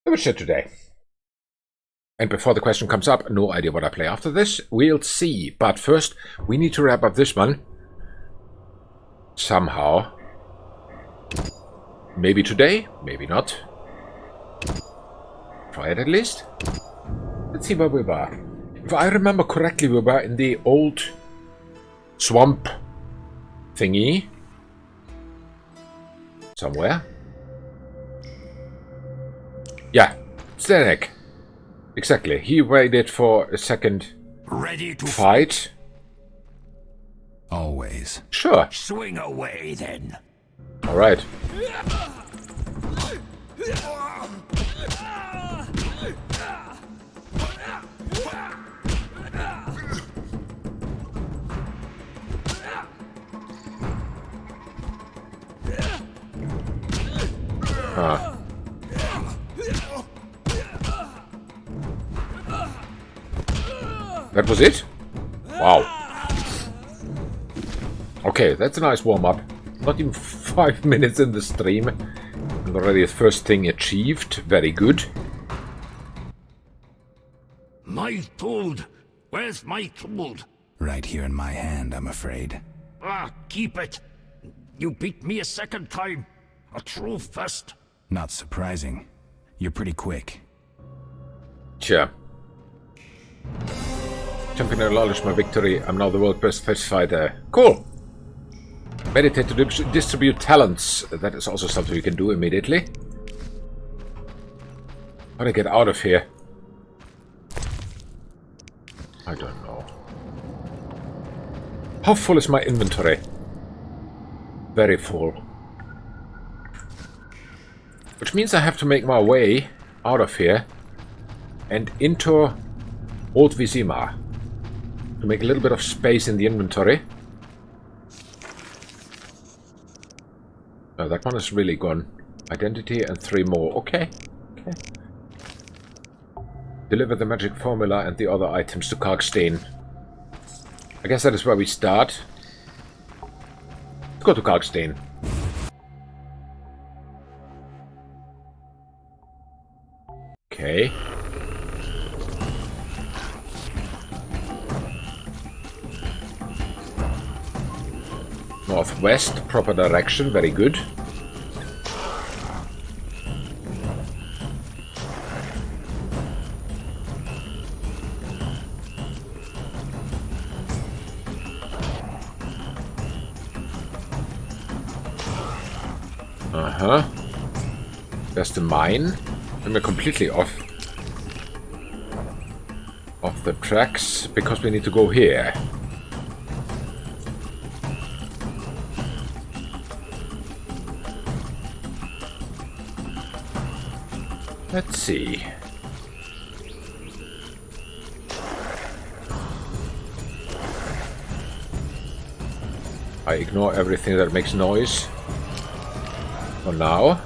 was shit today. And before the question comes up, no idea what I play after this. We'll see. But first, we need to wrap up this one. Somehow. Maybe today, maybe not. Try it at least. Let's see where we were. If I remember correctly, we were in the old swamp thingy. Somewhere. Yeah, Stanek. Exactly. He waited for a second Ready to fight. Always. Sure. Swing away then. All right. That was it? Wow. Okay, that's a nice warm-up. Not even 5 minutes in the stream. And already the first thing achieved. Very good. My toad. Where's my toad? Right here in my hand, I'm afraid. Ah, keep it. You beat me a second time. A true first. Not surprising. You're pretty quick. Sure. Champion acknowledged my victory. I'm now the world's best fish fighter. Cool. Meditate to distribute talents. That is also something you can do immediately. How do I get out of here? I don't know. How full is my inventory? Very full. Which means I have to make my way out of here and into Old Vizima to make a little bit of space in the inventory. Oh, that one is really gone. Identity and 3 more. Okay. Okay. Deliver the magic formula and the other items to Kalkstein. I guess that is where we start. Let's go to Kalkstein. Okay. Northwest, proper direction, very good. There's the mine. And we're completely off the tracks because we need to go here. Let's see. I ignore everything that makes noise for now.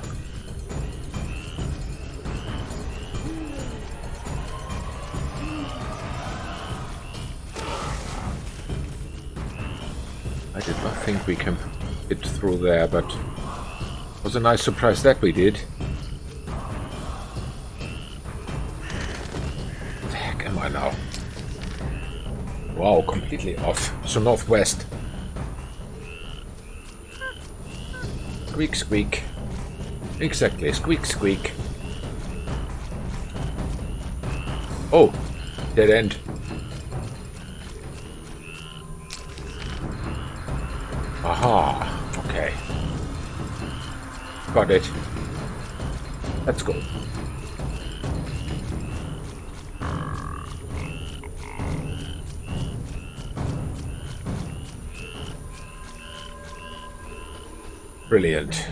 I did not think we can get through there, but it was a nice surprise that we did. What the heck am I now? Wow, completely off. So northwest. Squeak, squeak. Exactly, squeak, squeak. Oh, dead end. Aha, okay. Got it. Let's go. Brilliant.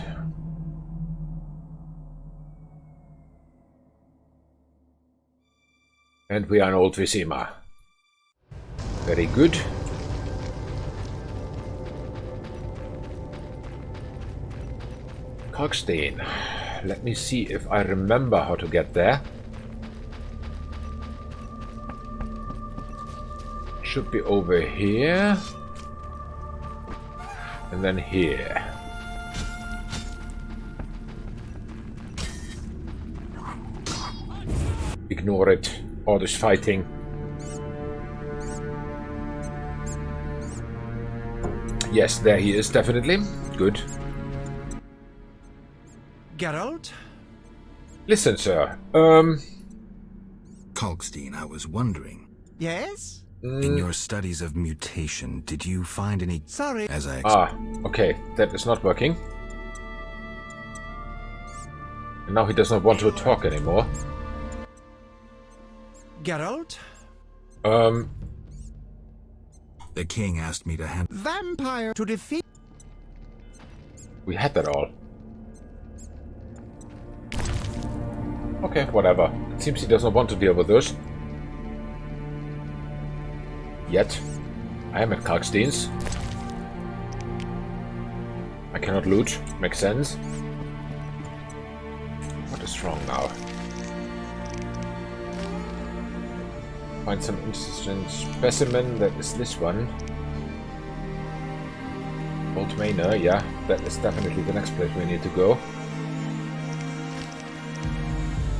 And we are in Old Vizima. Very good. Kalkstein. Let me see if I remember how to get there. Should be over here. And then here. Ignore it. All this fighting. Yes, there he is, definitely. Good. Geralt? Listen, sir. Kalkstein, I was wondering. Yes? In your studies of mutation, did you find any... Sorry. As I... Okay. That is not working. And now he does not want to talk anymore. Geralt? The king asked me to hand... Vampire to defeat... We had that all. Okay, whatever. It seems he does not want to deal with those. Yet. I am at Kalkstein's. I cannot loot. Makes sense. What is wrong now? Find some interesting specimen. That is this one. Old Manor, yeah. That is definitely the next place we need to go.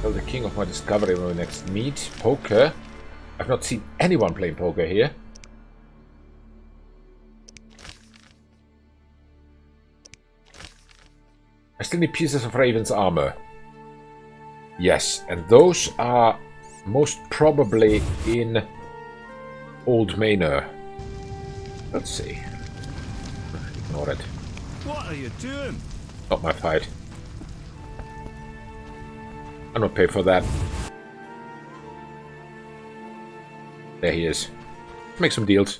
Tell the king of my discovery when we next meet. Poker. I've not seen anyone playing poker here. I still need pieces of Raven's armor. Yes, and those are most probably in Old Manor. Let's see. Ignore it. What are you doing? Not my fight. I'm not paid for that. There he is. Make some deals.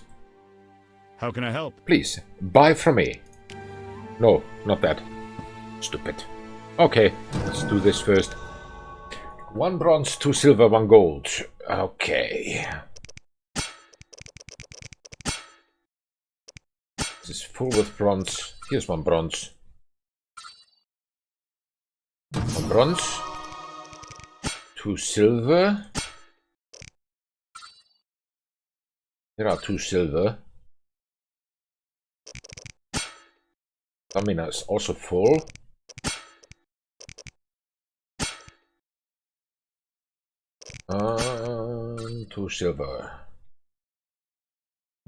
How can I help? Please, buy from me. No, not that. Stupid. Okay, let's do this first. 1 bronze, 2 silver, 1 gold. Okay. This is full with bronze. Here's 1 bronze. 1 bronze. 2 silver. There are 2 silver. Stamina is also full. Two silver.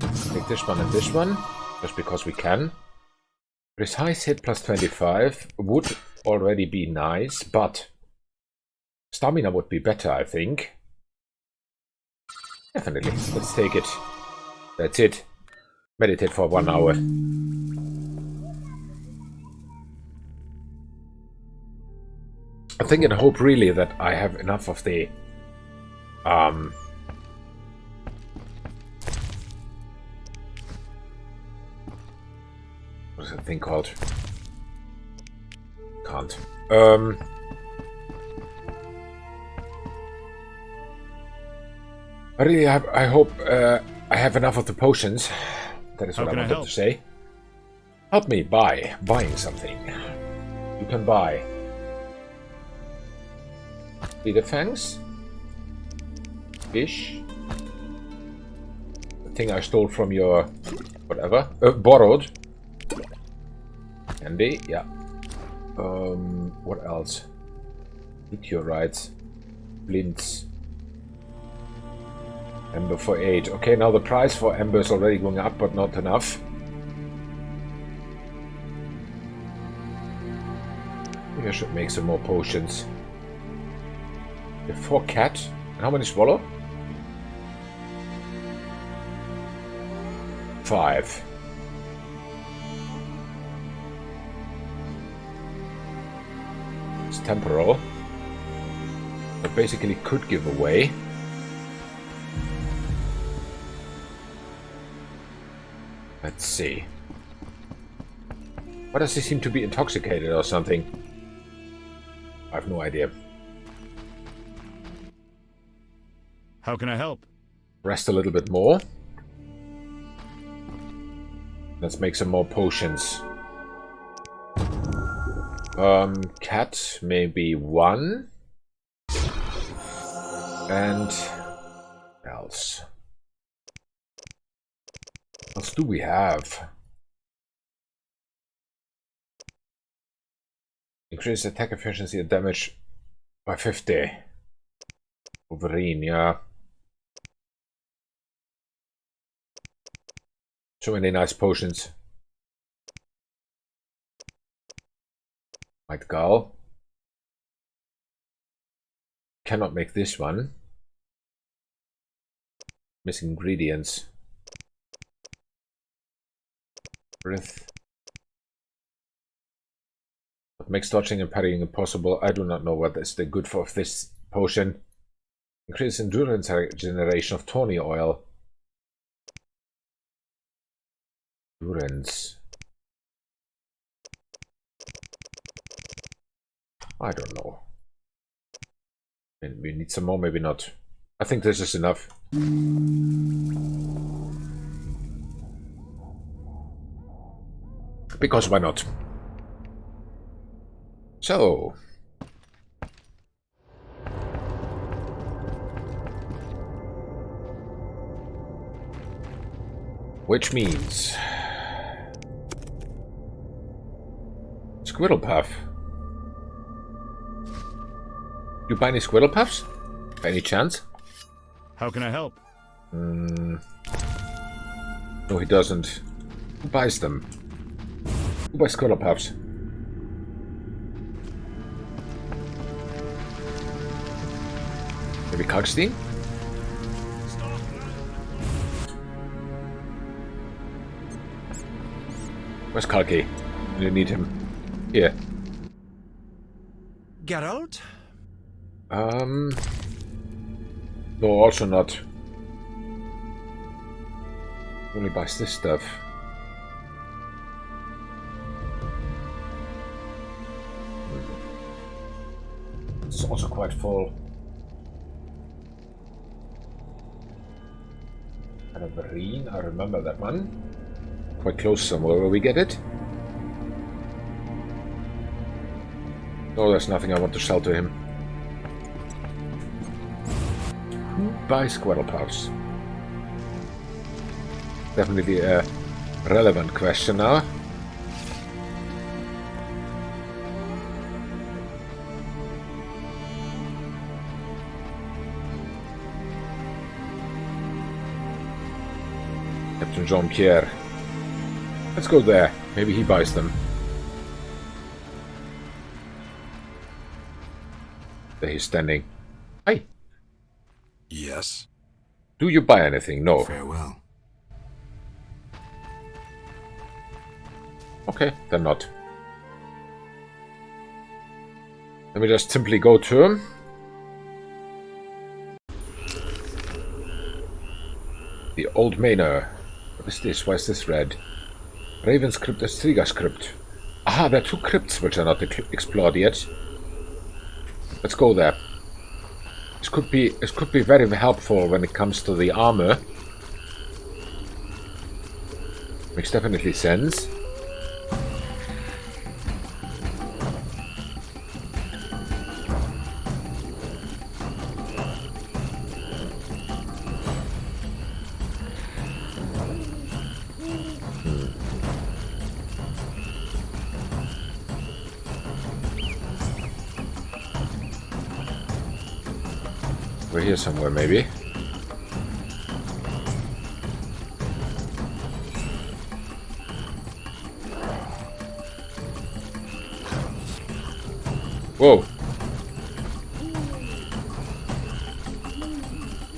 Take this one and this one, just because we can. Precise hit plus 25 would already be nice, but stamina would be better, I think. Definitely, let's take it. That's it. Meditate for 1 hour. I think and hope really that I have enough of the what is that thing called? Can't. Really, I hope I have enough of the potions. That is what I wanted to say. Help me buying something. You can buy Leader Fangs, fish, the thing I stole from your whatever, borrowed. Candy, yeah. What else? Meteorites, flints. Ember for 8. Okay, now the price for Ember is already going up, but not enough. Maybe I should make some more potions. The 4 cat. And how many swallow? 5. It's temporal. But basically could give away. Let's see. Why does he seem to be intoxicated or something? I have no idea. How can I help? Rest a little bit more. Let's make some more potions. Cat, maybe 1. And else. What else do we have? Increase attack efficiency and damage by 50. Wolverine, yeah. So many nice potions. Might Gal. Cannot make this one. Missing ingredients. Breath. What makes dodging and parrying impossible? I do not know what is the good for of this potion. Increase endurance generation of tawny oil. Endurance. I don't know. We need some more, maybe not. I think this is enough. Because why not? So. Which means... Squirrel Puff. You buy any Squirrel Puffs? By any chance? How can I help? No, he doesn't. Who buys them? Who buys Squirrel Puffs? Maybe Kalkstein? Where's Kalki? You need him. Here. Geralt? No, also not. Only buys this stuff. It's also quite full. And a marine, I remember that one. Quite close somewhere where we get it. No, there's nothing I want to sell to him. Who buys Squirrel Puffs? Definitely a relevant question now. Captain Jean-Pierre. Let's go there. Maybe he buys them. There he's standing. Hi. Yes. Do you buy anything? No. Farewell. Okay, then not. Let me just simply go to him. The Old Manor. What is this? Why is this red? Raven's Crypt, Striga's Crypt. Aha, there are two crypts which are not explored yet. Let's go there. This could be very helpful when it comes to the armor. Makes definitely sense. We're here somewhere, maybe. Whoa!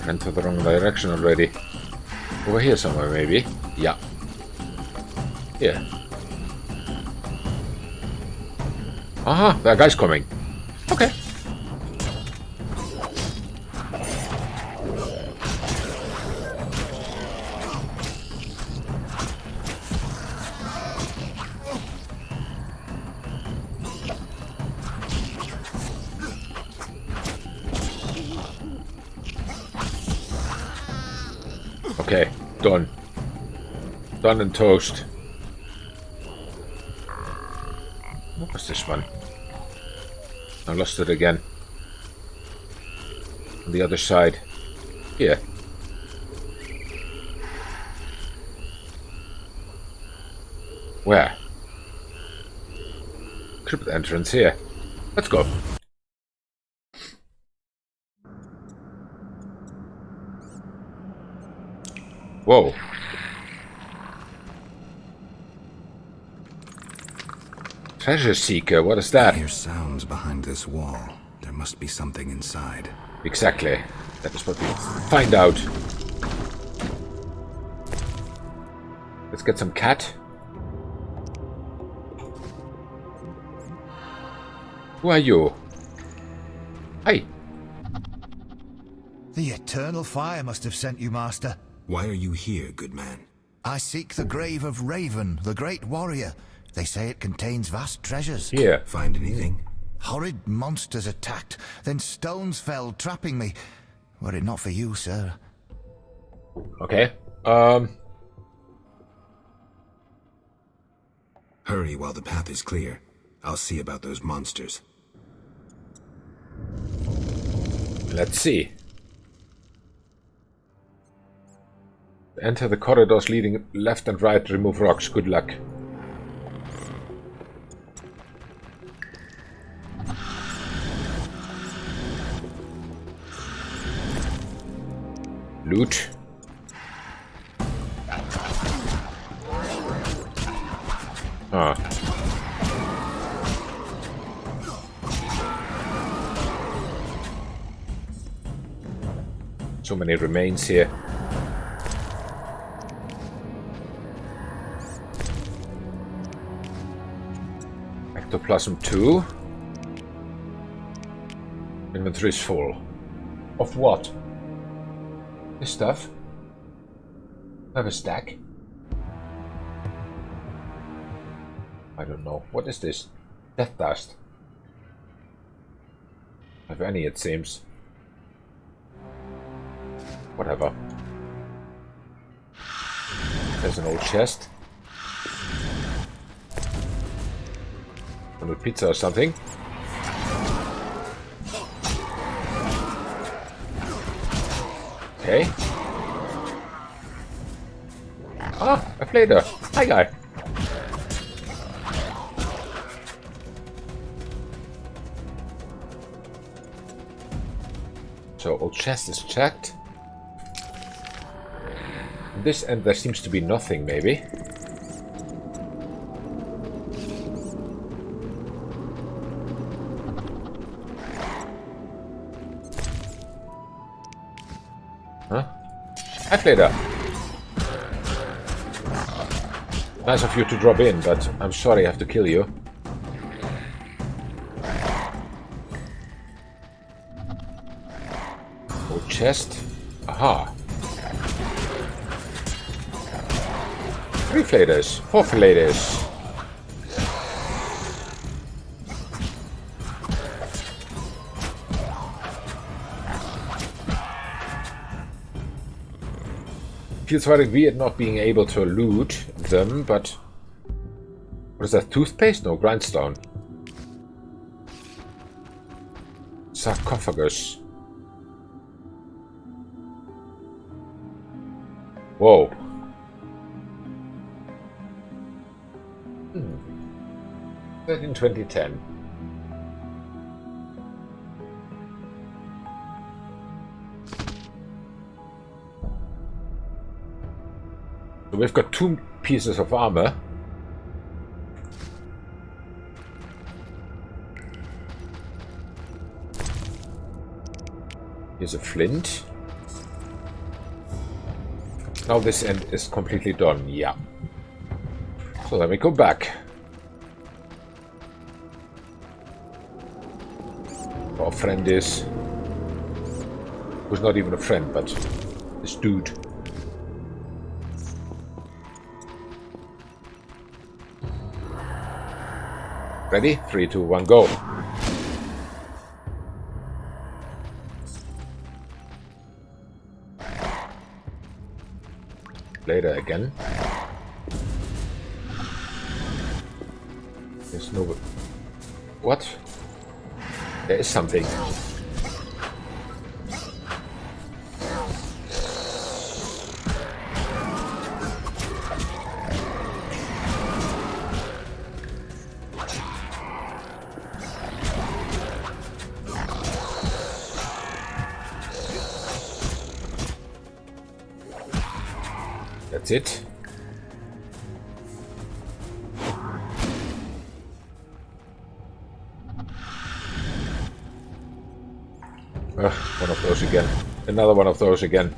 Went to the wrong direction already. Over here somewhere, maybe. Yeah. Here. Aha! That guy's coming. Okay. Okay, done. Done and toast. What was this one? I lost it again. On the other side. Here. Where? Crypt entrance here. Let's go. Whoa. Treasure seeker, what is that? I hear sounds behind this wall. There must be something inside. Exactly. That is what we find out. Let's get some cat. Who are you? Hi. The eternal fire must have sent you, Master. Why are you here, good man? I seek the grave of Raven, the great warrior. They say it contains vast treasures. Here. Find anything? Horrid monsters attacked, then stones fell, trapping me. Were it not for you, sir. Okay. Hurry while the path is clear. I'll see about those monsters. Let's see. Enter the corridors leading left and right. Remove rocks. Good luck. Loot. Ah. So many remains here. Ectoplasm 2. Inventory is full. Of what? This stuff? I have a stack. I don't know. What is this? Death dust. If any, it seems. Whatever. There's an old chest. With pizza or something. Okay. Ah, a flader. Hi, guy. So, old chest is checked. This end there seems to be nothing, maybe. Huh? Hi, Flader. Nice of you to drop in, but I'm sorry I have to kill you. Old chest. Aha. 3 Fladers. 4 Fladers. Feels very weird not being able to loot them, but... What is that? Toothpaste? No, grindstone. Sarcophagus. Whoa. 13/20/10. So we've got 2 pieces of armor. Here's a flint. Now this end is completely done, yeah. So let me go back. Our friend is... who's not even a friend, but this dude. Ready? 3, 2, 1, go. Later again. There's no... What? There is something. That's it. Ugh, one of those again. Another one of those again.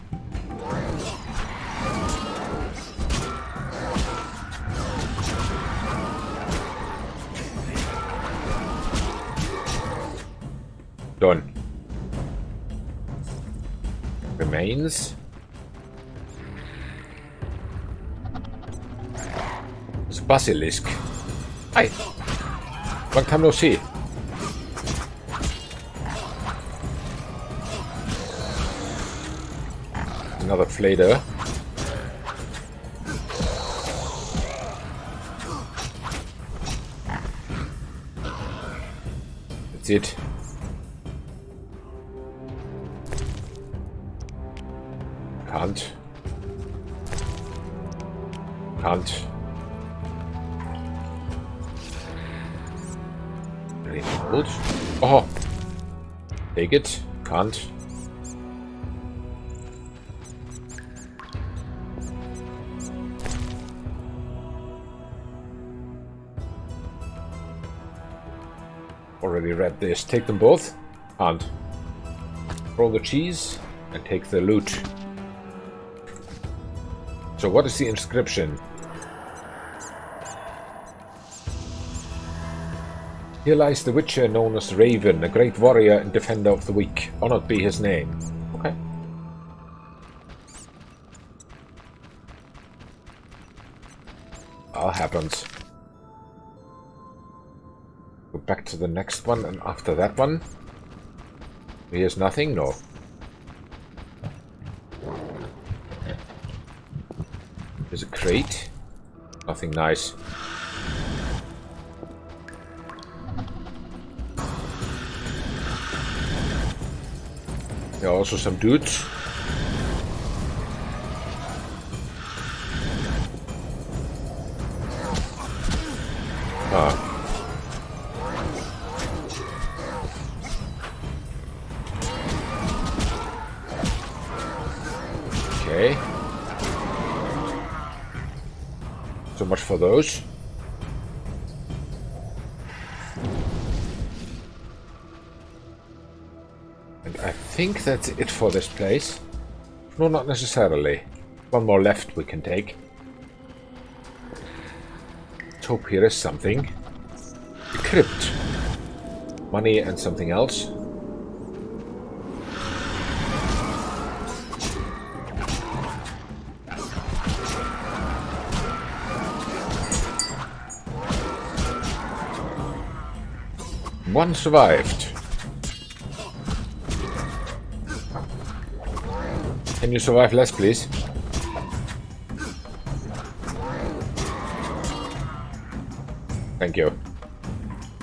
Done. Remains. It's a basilisk. Hi. Long time no see. Another flader. That's it. Can't. Really old. Oh! Take it. Can't. Already read this. Take them both. Can't. Roll the cheese and take the loot. So what is the inscription? Here lies the Witcher known as Raven, a great warrior and defender of the weak. Honored be his name. Okay. All happens. Go back to the next one, and after that one, here's nothing. No. There's a crate. Nothing nice. There are also some dudes. Ah. Okay. So much for those. And I think that's it for this place. No, not necessarily. One more left we can take. Let's hope here is something. A crypt. Money and something else. One survived. Can you survive less, please? Thank you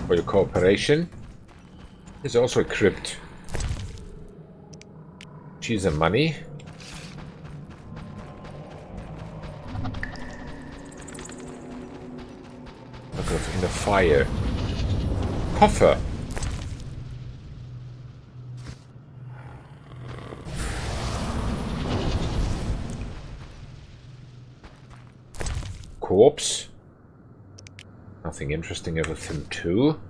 for your cooperation. There's also a crypt. Cheese and money. Look in the fire. Coffer. Corpse. Nothing interesting with him too.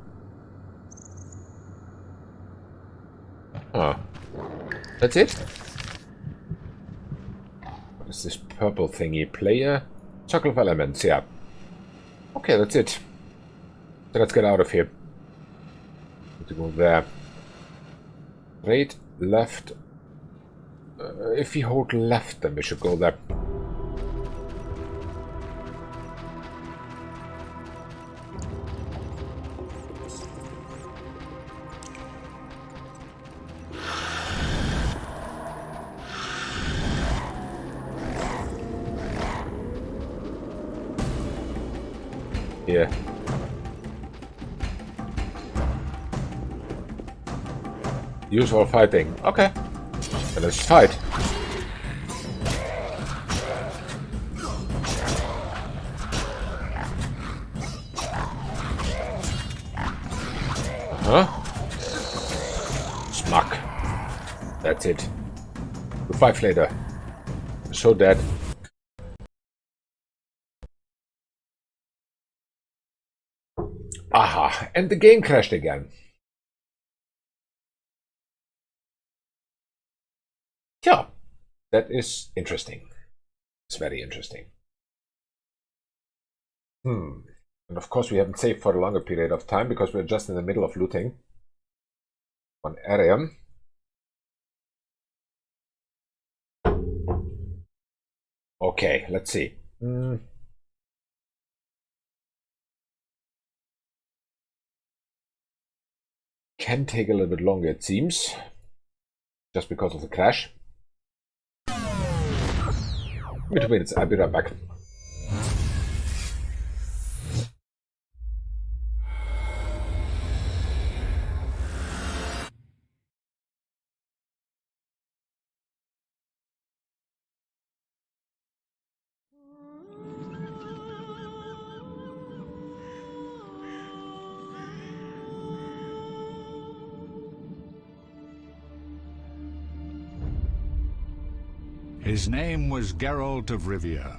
Ah. That's it? What is this purple thingy? Player? Circle of elements, yeah. Okay, that's it. So let's get out of here. Need to go there. Right, left. If we hold left, then we should go there. Yeah. Usual fighting. Okay. Then let's fight. Huh? Smack. That's it. We'll fight later. So dead. Aha, and the game crashed again. Yeah, that is interesting. It's very interesting. And of course we haven't saved for a longer period of time because we're just in the middle of looting one area. Okay, let's see. Can take a little bit longer, it seems, just because of the crash. Give me 2 minutes, I'll be right back. His name was Geralt of Rivia.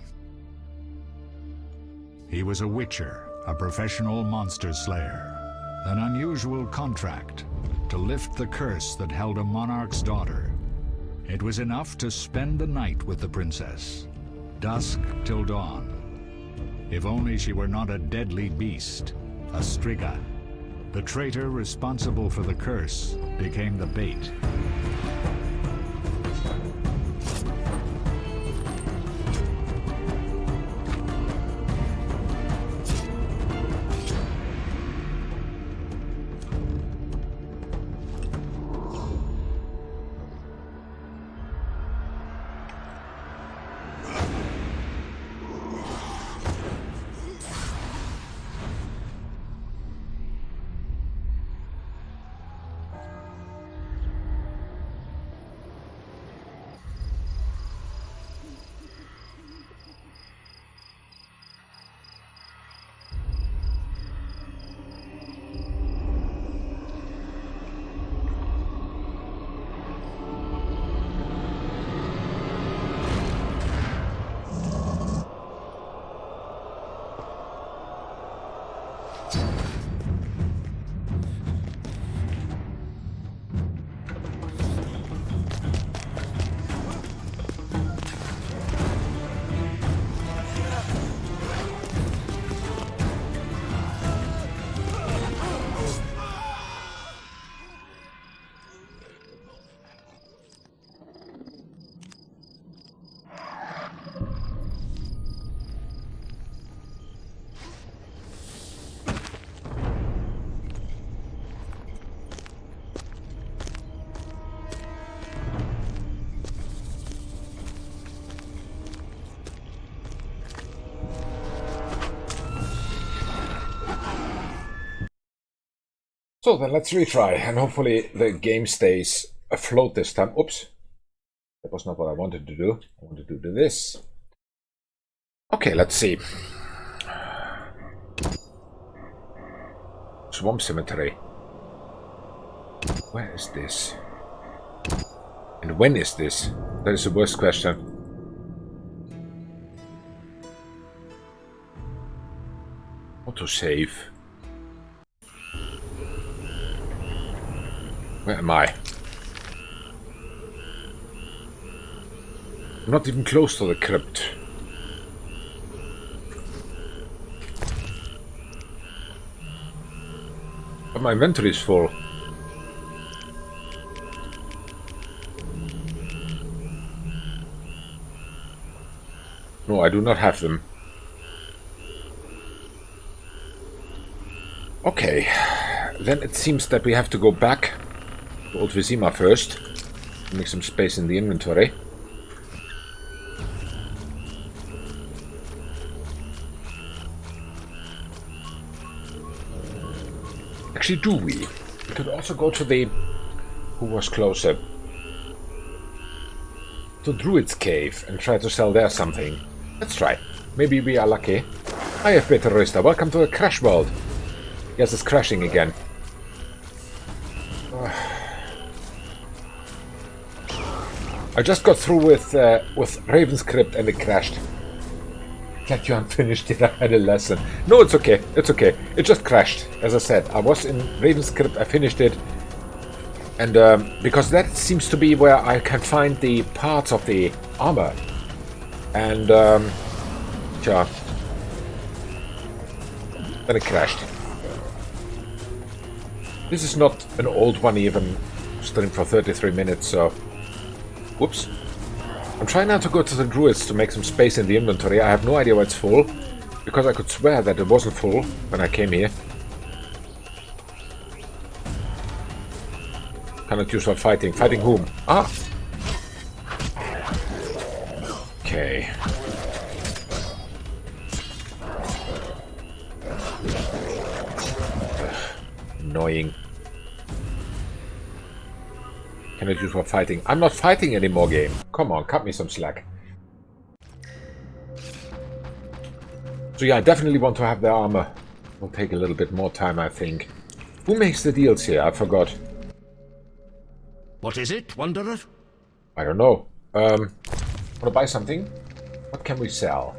He was a witcher, a professional monster slayer. An unusual contract to lift the curse that held a monarch's daughter. It was enough to spend the night with the princess, dusk till dawn. If only she were not a deadly beast, a striga. The traitor responsible for the curse became the bait. So then let's retry, and hopefully the game stays afloat this time. Oops, that was not what I wanted to do. I wanted to do this. Okay, let's see. Swamp Cemetery. Where is this? And when is this? That is the worst question. Autosave. Where am I? I'm not even close to the crypt. But my inventory is full. No, I do not have them. Okay, then it seems that we have to go back to Old Vizima first, to make some space in the inventory. Actually, do we? We could also go to the... who was closer? To Druid's Cave and try to sell there something. Let's try. Maybe we are lucky. Hi, Peter Royster. Welcome to the Crash World. Yes, it's crashing again. I just got through with Raven's Crypt and it crashed. Glad you unfinished it. I had a lesson. No, it's okay. It's okay. It just crashed. As I said, I was in Raven's Crypt. I finished it. And because that seems to be where I can find the parts of the armor. And, yeah. Then it crashed. This is not an old one even. Streamed for 33 minutes, so... Whoops. I'm trying now to go to the druids to make some space in the inventory. I have no idea why it's full, because I could swear that it wasn't full when I came here. Cannot use for fighting. Fighting whom? Ah! Okay. Annoying. Cannot use for fighting. I'm not fighting anymore, game. Come on, cut me some slack. So yeah, I definitely want to have the armor. Will take a little bit more time, I think. Who makes the deals here? I forgot. What is it, Wanderer? I don't know. Want to buy something? What can we sell?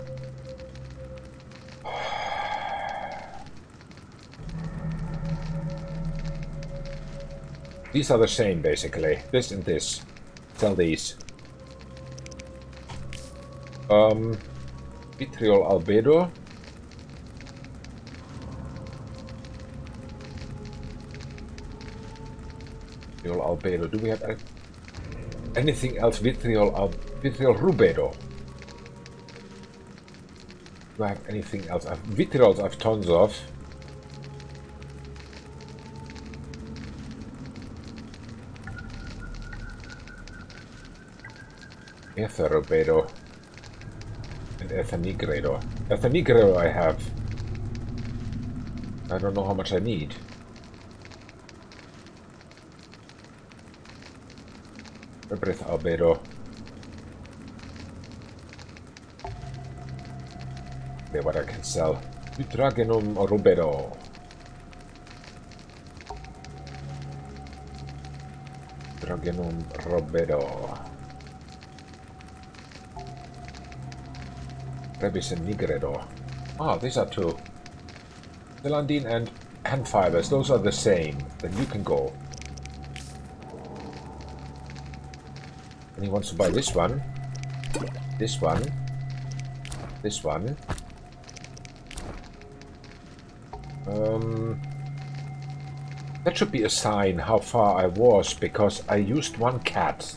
These are the same, basically. This and this. Sell these. Vitriol Albedo. Vitriol Albedo. Do we have anything else? Vitriol Rubedo. Do I have anything else? Vitriols I have tons of. Ether Rubedo. And Ether Nigredo. Ether Nigredo I have. I don't know how much I need. Breath Albedo. Okay, what I can sell. Utragenum Rubedo. Utragenum Rubedo. Rebis and Nigredo. Ah, these are two. Zelandine and hand fibers. Those are the same. Then you can go. And he wants to buy this one. This one. This one. That should be a sign how far I was, because I used one cat.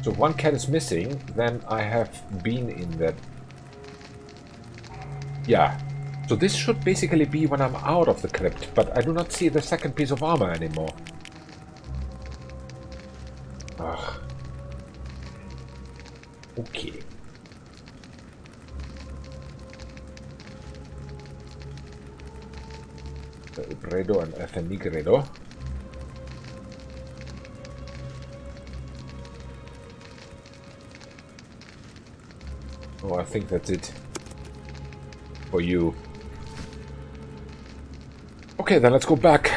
So if one cat is missing, then I have been in that. Yeah. So this should basically be when I'm out of the crypt, but I do not see the second piece of armor anymore. Ugh. Okay. Bredo and Ethanigredo. Oh, I think that's it for you. Okay, then let's go back.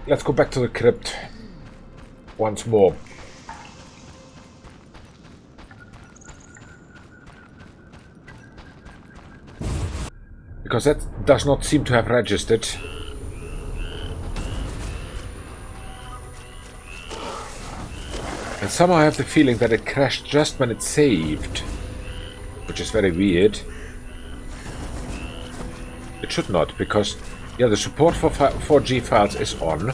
Let's go back to the crypt once more. Because that does not seem to have registered. And somehow I have the feeling that it crashed just when it saved. Which is very weird. It should not, because yeah, the support for 4G files is on.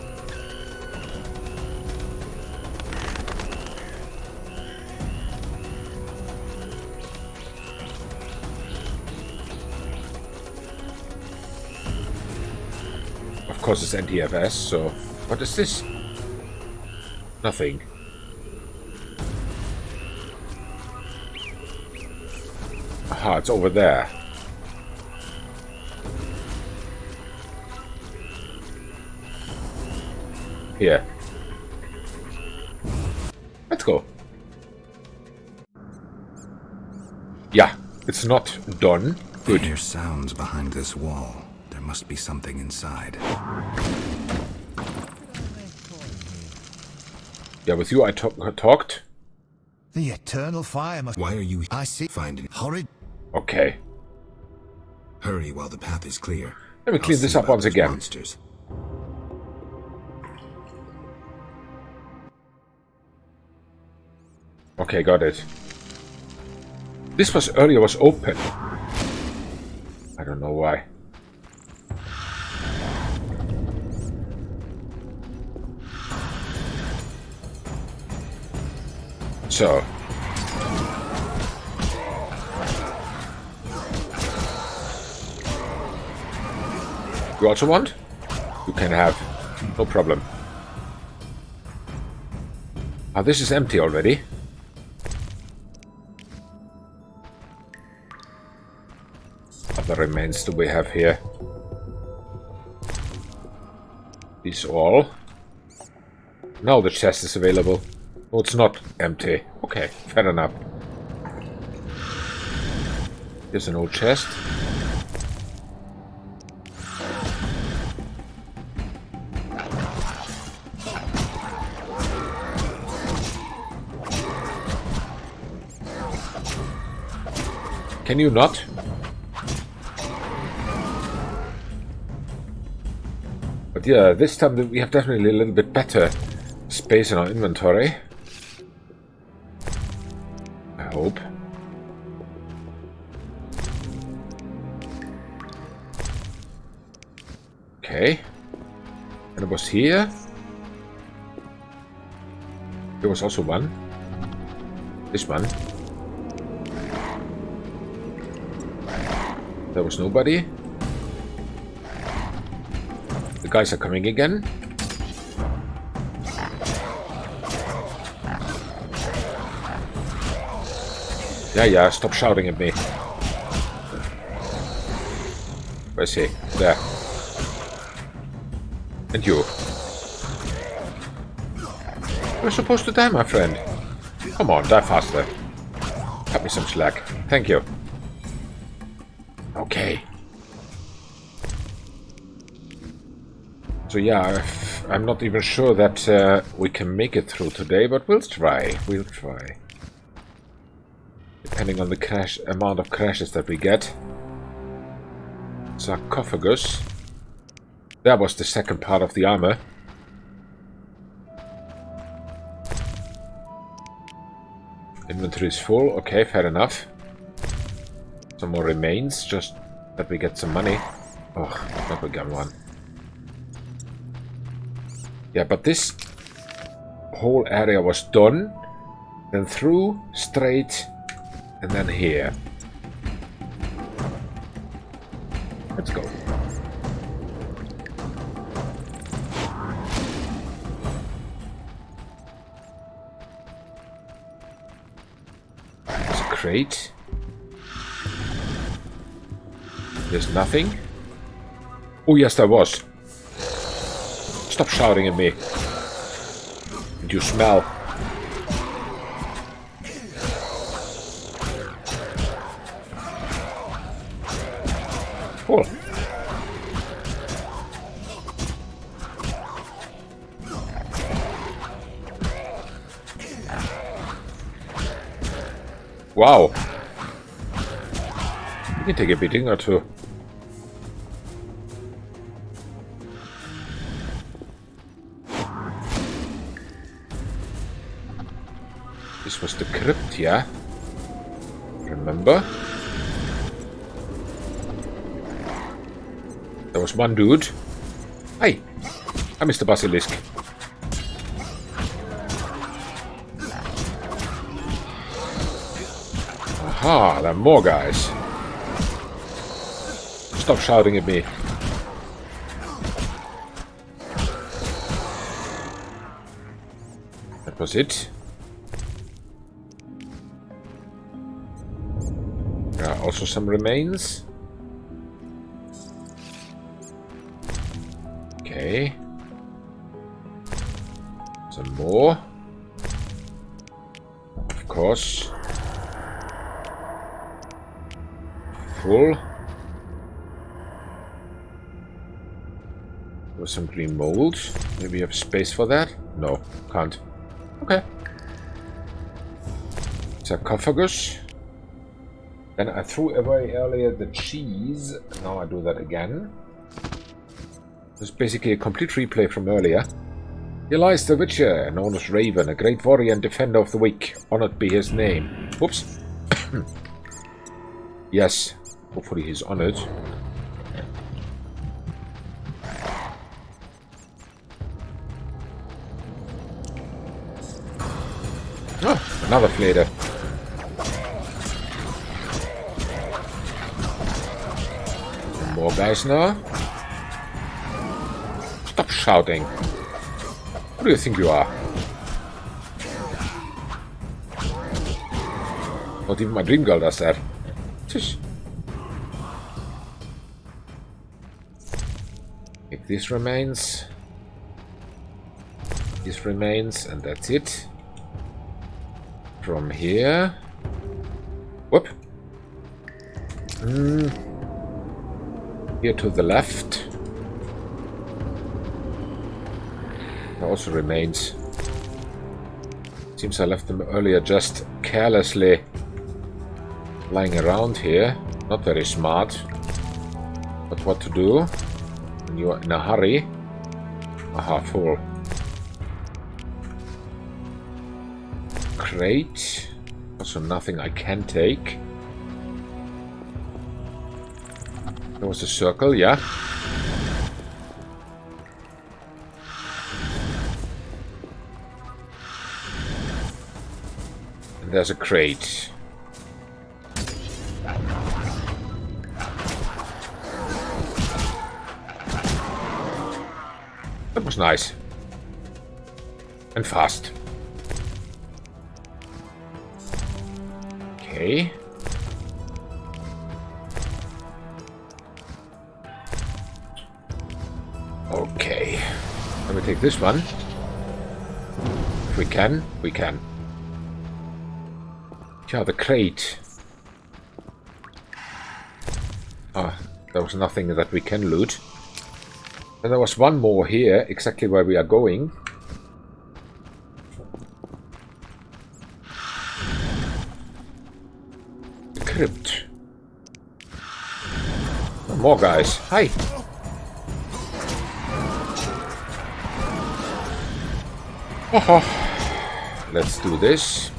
Of course it's NTFS, so what is this? Nothing. Aha, it's over there. Here. Let's go. Yeah, it's not done. Good. I hear sounds behind this wall. There must be something inside. Yeah, with you I talked. The eternal fire must... Why are you I see finding horrid... Okay. Hurry while the path is clear. Let me clean I'll this see up about once those again. Monsters. Okay, got it. This was earlier was open. I don't know why. So. You also want? You can have. No problem. Ah, this is empty already. Other remains do we have here? These all. Now the chest is available. Oh, it's not empty. Okay, fair enough. Here's an old chest. Can you not? But yeah, this time we have definitely a little bit better space in our inventory. I hope. Okay. And it was here. There was also one. This one. There was nobody. The guys are coming again. Yeah, stop shouting at me. Where's he? There. And you. You're supposed to die, my friend. Come on, die faster. Cut me some slack. Thank you. Okay. So yeah, I'm not even sure that we can make it through today, but we'll try. We'll try. Depending on the amount of crashes that we get. Sarcophagus. That was the second part of the armor. Inventory is full. Okay, fair enough. Some more remains, just that we get some money. Oh, not we got one. Yeah, but this whole area was done. Then through, straight, and then here. Let's go. There's a crate. There's nothing. Oh yes, there was. Stop shouting at me. And you smell. Cool. Wow. You can take a beating or two. This was the crypt, yeah? Remember? There was one dude. Hey! Hi, Mr. Basilisk. Aha, there are more guys. Stop shouting at me. That was it. Also some remains. Okay. Some more. Of course. Full. With some green mold. Maybe you have space for that? No, can't. Okay. Sarcophagus. Then I threw away earlier the cheese. Now I do that again. This is basically a complete replay from earlier. Here lies the Witcher, known as Raven, a great warrior and defender of the weak. Honored be his name. Whoops. Yes, hopefully he's honored. Oh, another flader. More guys now. Stop shouting. Who do you think you are? Not even my dream girl does that. Tish. Take this remains. This remains, and that's it. From here. Whoop. Here to the left. There also remains. Seems I left them earlier just carelessly lying around here. Not very smart. But what to do when you are in a hurry? Aha, full. Crate. Also nothing I can take. There was a circle, yeah. And there's a crate. That was nice. And fast. Okay. Okay. Let me take this one. If we can, we can. Yeah, the crate. Ah, there was nothing that we can loot. And there was one more here, exactly where we are going. The crypt. Oh, more guys. Hi. Oh, let's do this.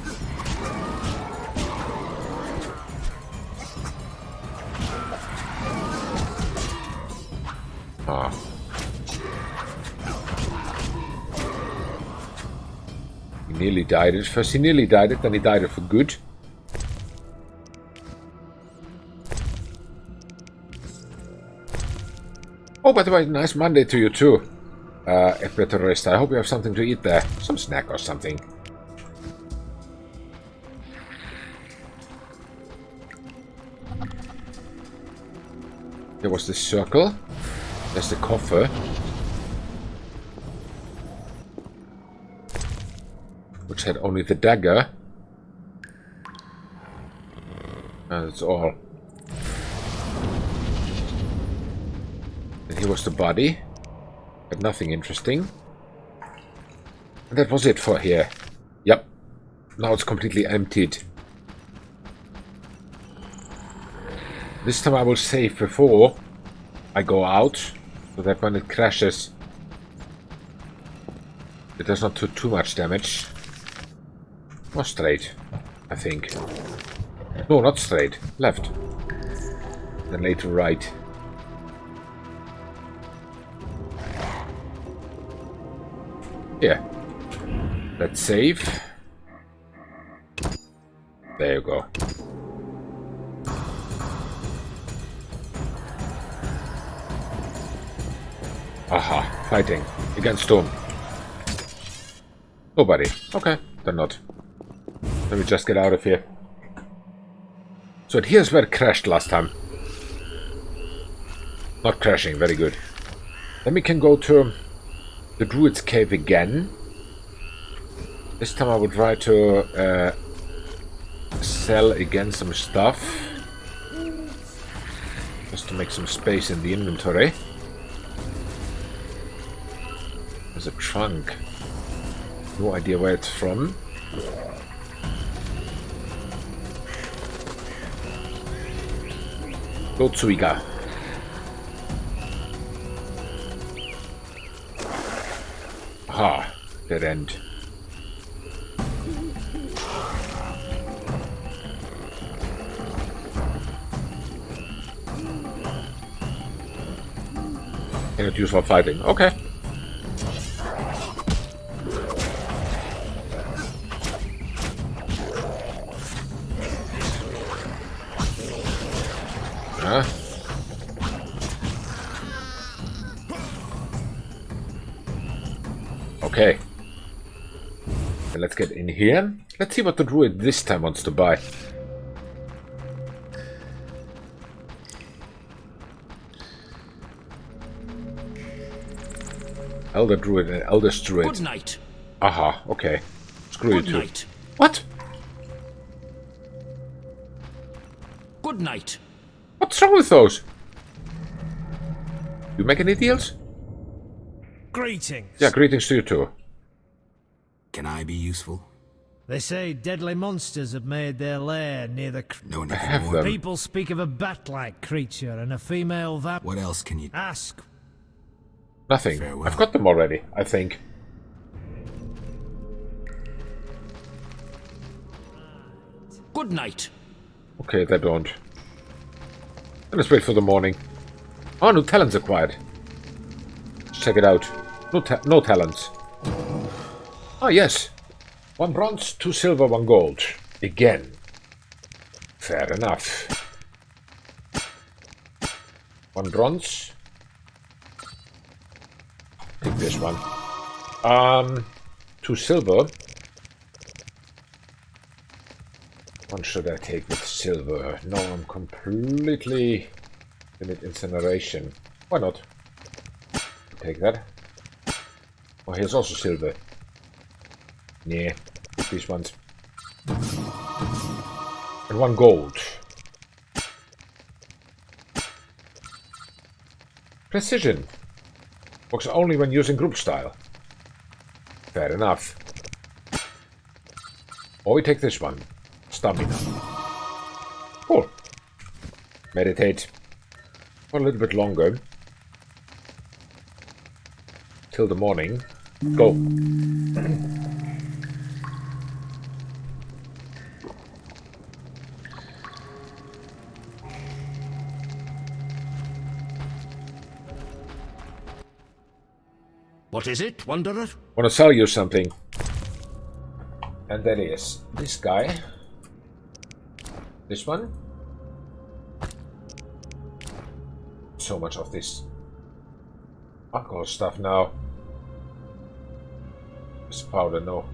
Ah. He nearly died it. First he nearly died it, then he died it for good. Oh, by the way, nice Monday to you too. Terrorist, I hope you have something to eat there. Some snack or something. There was this circle. There's the coffer. Which had only the dagger. And that's all. And here was the body. But nothing interesting. And that was it for here. Yep. Now it's completely emptied. This time I will save before I go out, so that when it crashes, it does not do too much damage. Or straight, I think. No, not straight. Left. Then later right. Here. Let's save. There you go. Aha, fighting against whom? Nobody. Okay, then not. Let me just get out of here. So here's where it crashed last time. Not crashing, very good. Then we can go to the Druid's Cave again. This time I will try to sell again some stuff. Just to make some space in the inventory. There's a trunk. No idea where it's from. Blutzuiger. Aha, dead end. Cannot use for fighting. Okay. Okay. Then let's get in here. Let's see what the druid this time wants to buy. Elder druid and eldest druid. Good night. Aha, okay. Screw Good you too. night. What? Good night. What's wrong with those? You make any deals? Greetings. Yeah, greetings to you too. Can I be useful? They say deadly monsters have made their lair near the... No one have more. them. People speak of a bat-like creature and a female that... What else can you... Ask. Nothing. Farewell. I've got them already, I think. Good night. Okay, they don't. Let's wait for the morning. Oh, new talents acquired. Let's check it out. No talents. Ah, yes. 1 bronze, 2 silver, 1 gold. Again. Fair enough. 1 bronze. Take this one. 2 silver. One should I take with silver? No, I'm completely limit incineration. Why not? Take that. Oh, here's also silver. Yeah, take these ones. And 1 gold. Precision. Works only when using group style. Fair enough. Or we take this one. Stamina. Cool. Meditate. For a little bit longer. Till the morning. Go. What is it, Wanderer? Want to sell you something. And that is this guy. This one. So much of this alcohol stuff now. This powder, no.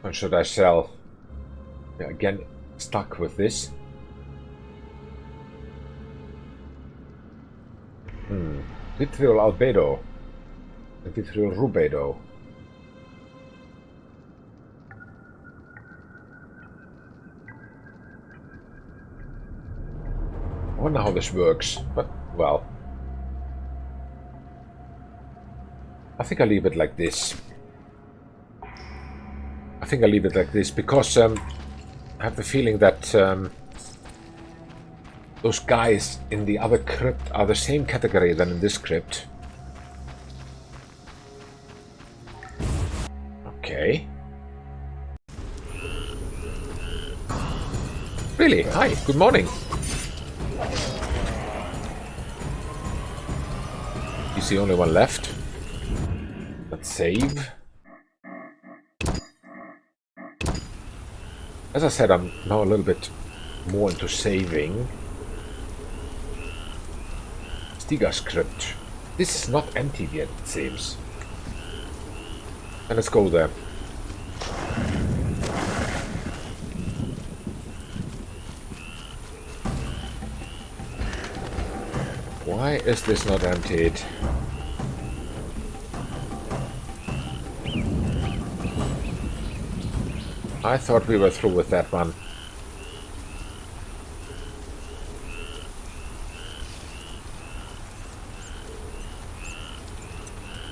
What should I sell? Yeah, again, stuck with this. Vitriol albedo. And vitriol rubedo. I wonder how this works, but, well. I think I'll leave it like this. Because I have the feeling that those guys in the other crypt are the same category than in this crypt. Okay. Really? Hi, good morning. He's the only one left. Let's save. As I said, I'm now a little bit more into saving. Stiga script. This is not empty yet, it seems. And let's go there. Why is this not emptied? I thought we were through with that one.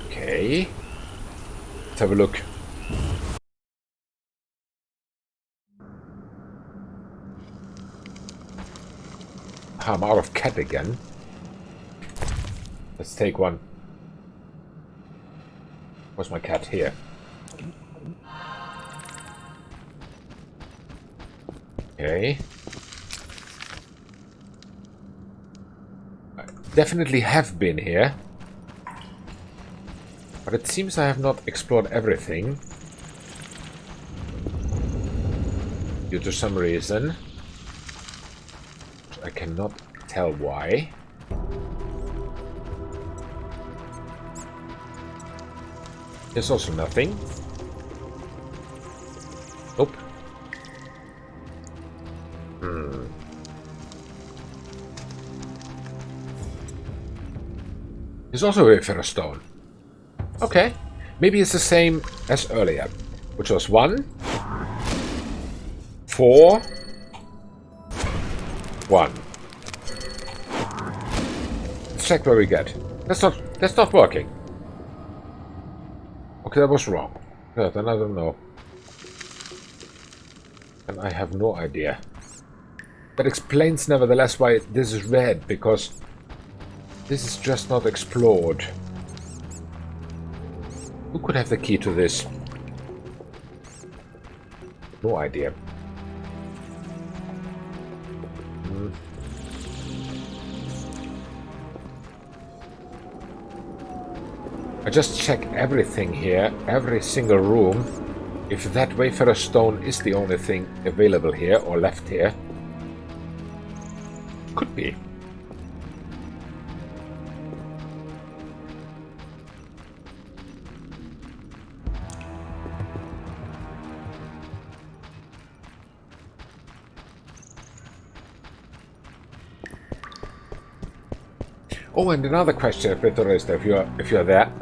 Okay. Let's have a look. I'm out of cat again. Let's take one. Where's my cat? Here. Okay. I definitely have been here. But it seems I have not explored everything. Due to some reason. I cannot tell why. There's also nothing. Nope. There's also a ferrous stone. Okay. Maybe it's the same as earlier. Which was 1, 4, 1. Let's check where we get. That's not working. Okay, that was wrong. Yeah, then I don't know. And I have no idea. That explains nevertheless why this is red, because this is just not explored. Who could have the key to this? No idea. I just check everything here, every single room. If that Wayfarer stone is the only thing available here or left here. Could be. Oh, and another question, Petorista, if you're there.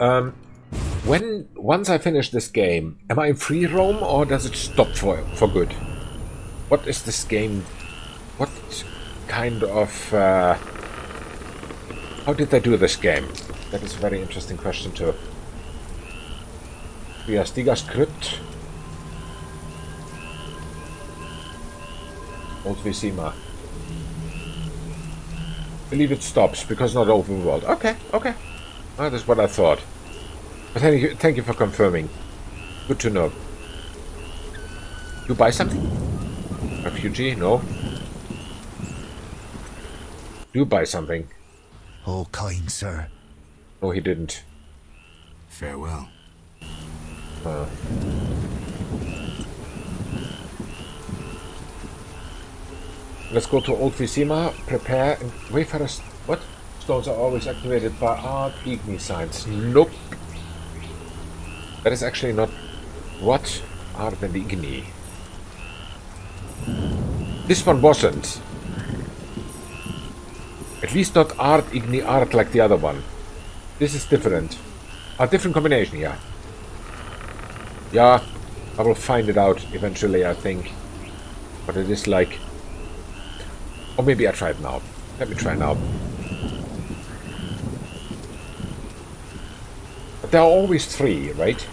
Once I finish this game, am I in free roam or does it stop for good? What is this game? What kind of how did they do this game? That is a very interesting question too. Yes, Stiga script. Old Vizima. Believe it stops because not open world. Okay. Well, that's what I thought. But thank you for confirming. Good to know. You buy something? Refugee? No. Do buy something? Oh, kind sir. No, he didn't. Farewell. Let's go to Old Vizima, prepare, and wait for us. What? Stones are always activated by art igni signs. Nope. That is actually not what art and igni. This one wasn't. At least not art igni art like the other one. This is different. A different combination, yeah. Yeah, I will find it out eventually, I think. But it is like... Or maybe I try it now. Let me try now. But there are always 3, right?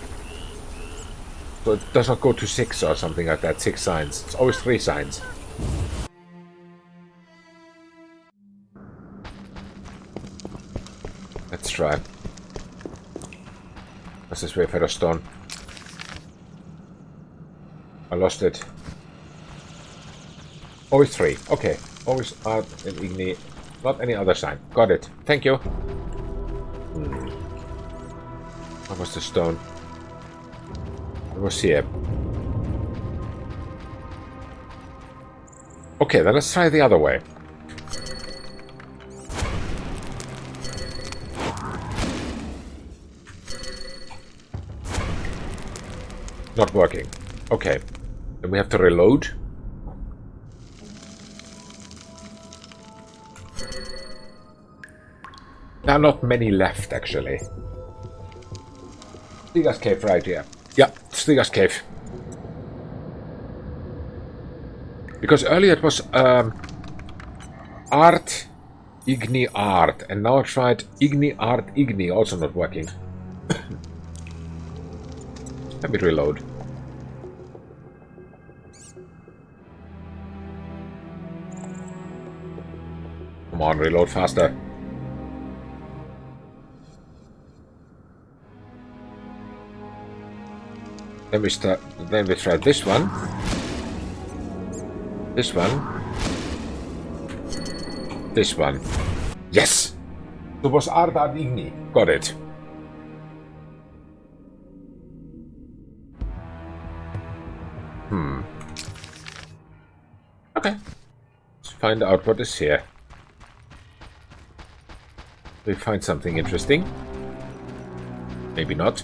So it does not go to 6 or something like that. 6 signs. It's always 3 signs. Let's try. What's this way for a stone? I lost it. Always 3. Okay. Always art and igni. Not any other sign. Got it. Thank you. What was the stone? It was here. Okay, then let's try the other way. Not working. Okay. Then we have to reload. There are not many left, actually. Stiga's Cave right here. Yeah, Stiga's Cave. Because earlier it was art, igni, art. And now I tried igni, art, igni. Also not working. Let me reload. on, reload faster. Then we try this one. This one. This one. Yes! So was Arda ad Igni. Got it. Okay. Let's find out what is here. We find something interesting. Maybe not.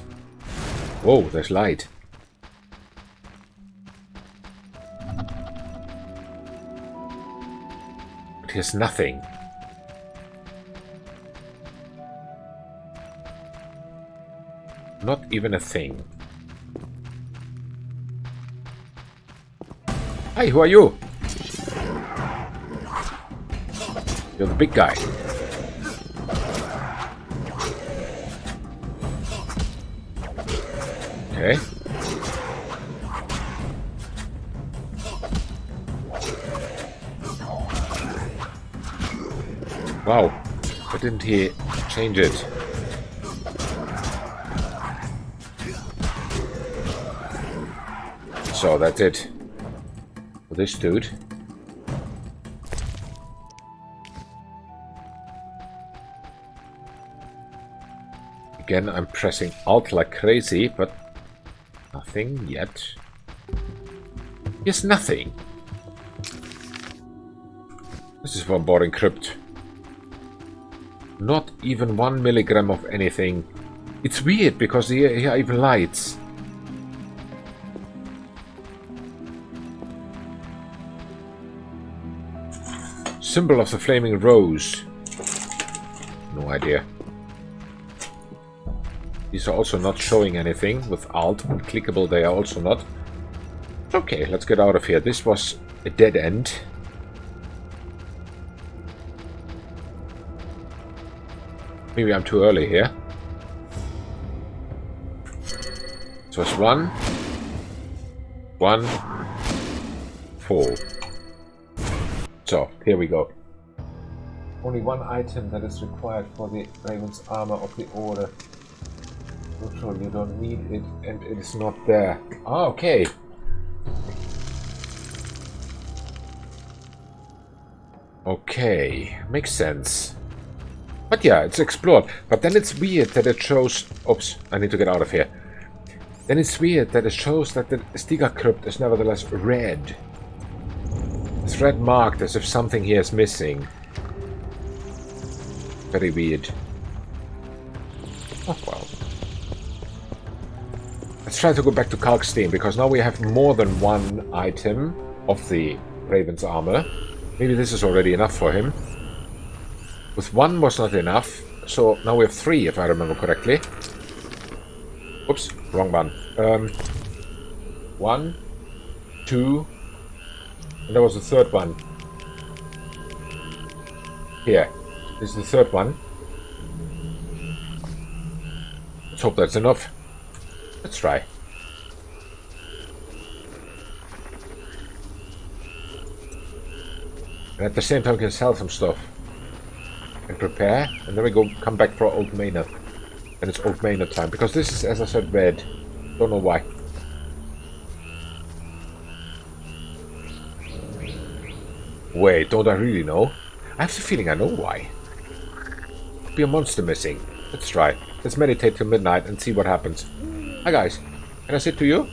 Whoa, there's light. But here's nothing. Not even a thing. Hi, who are you? You're the big guy. Okay. Wow. Why didn't he change it? So that's it. For this dude. Again, I'm pressing Alt like crazy, but nothing yet. Yes, nothing. This is one boring crypt. Not even 1 milligram of anything. It's weird because here are even lights. Symbol of the flaming rose. No idea. These are also not showing anything. With Alt and clickable they are also not. Okay, let's get out of here. This was a dead end. Maybe I'm too early here. So it's 1, 1, 4. So, here we go. Only one item that is required for the Raven's armor of the order. Neutral, you don't need it, and it is not there. Ah, okay. Okay, makes sense. But yeah, it's explored. But then it's weird that it shows... Oops, I need to get out of here. Then it's weird that it shows that the Stiga crypt is nevertheless red. It's red marked as if something here is missing. Very weird. Oh well. Let's try to go back to Kalkstein, because now we have more than one item of the Raven's armor. Maybe this is already enough for him. With one was not enough, so now we have 3, if I remember correctly. Oops, wrong one. 1, 2, and there was a third one. Here, this is the third one. Let's hope that's enough. Let's try. And at the same time we can sell some stuff. And prepare, and then we come back for Old Manor. And it's Old Manor time, because this is, as I said, red. Don't know why. Wait, don't I really know? I have the feeling I know why. Could be a monster missing. Let's try. Let's meditate till midnight and see what happens. Hi guys, can I sit to you?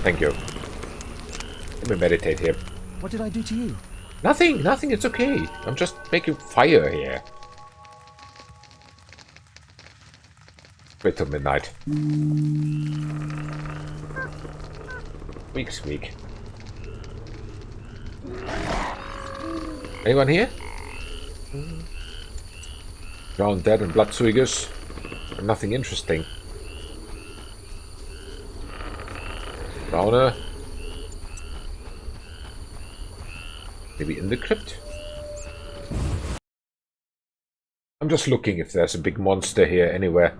Thank you. Let me meditate here. What did I do to you? Nothing, nothing, it's okay. I'm just making fire here. Wait till midnight. Squeak, squeak. Anyone here? Drowned, dead, and bloodsuigers. Nothing interesting. Drowner. Maybe in the crypt? I'm just looking if there's a big monster here anywhere.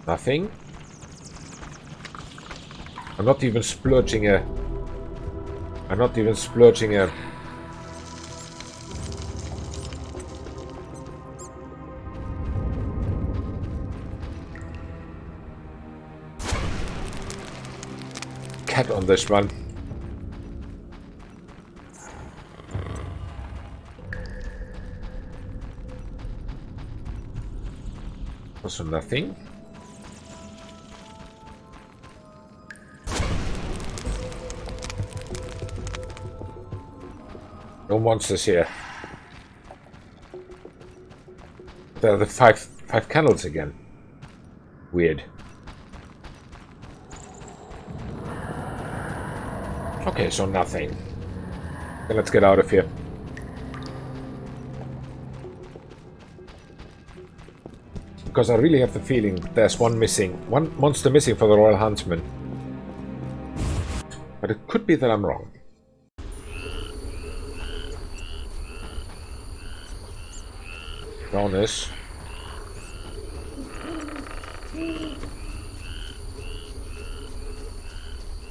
Nothing. I'm not even splurging a... cat on this one. Also nothing. No monsters here. There are the five candles again. Weird. Okay, so nothing. Then let's get out of here. Because I really have the feeling there's one monster missing for the Royal Huntsman. But it could be that I'm wrong. Bonus.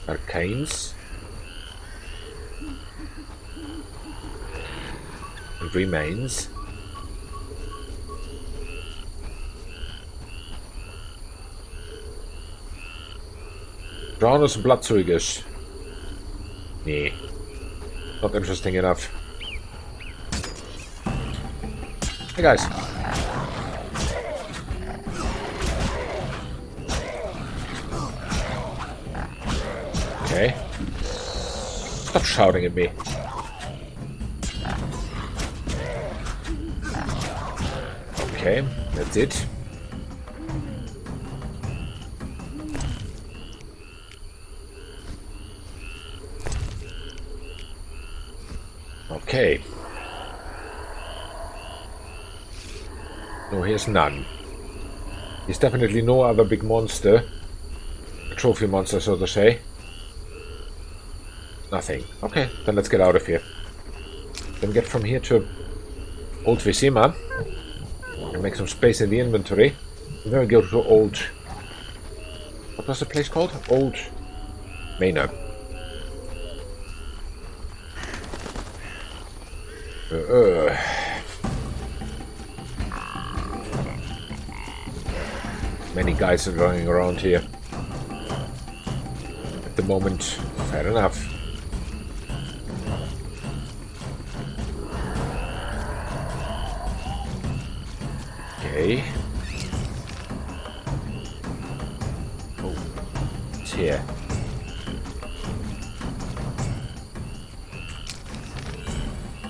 Arcanes. And remains. Drowners and Bloodsuigers. Nee. Not interesting enough. Hey guys. Okay. Stop shouting at me. Okay, that's it. Okay. No, here's none. There's definitely no other big monster. A trophy monster, so to say. Nothing. Okay, then let's get out of here. Then get from here to Old Vizima. And make some space in the inventory. And then we go to Old... What was the place called? Old Manor. Many guys are running around here. At the moment, fair enough. Okay. Oh, it's here.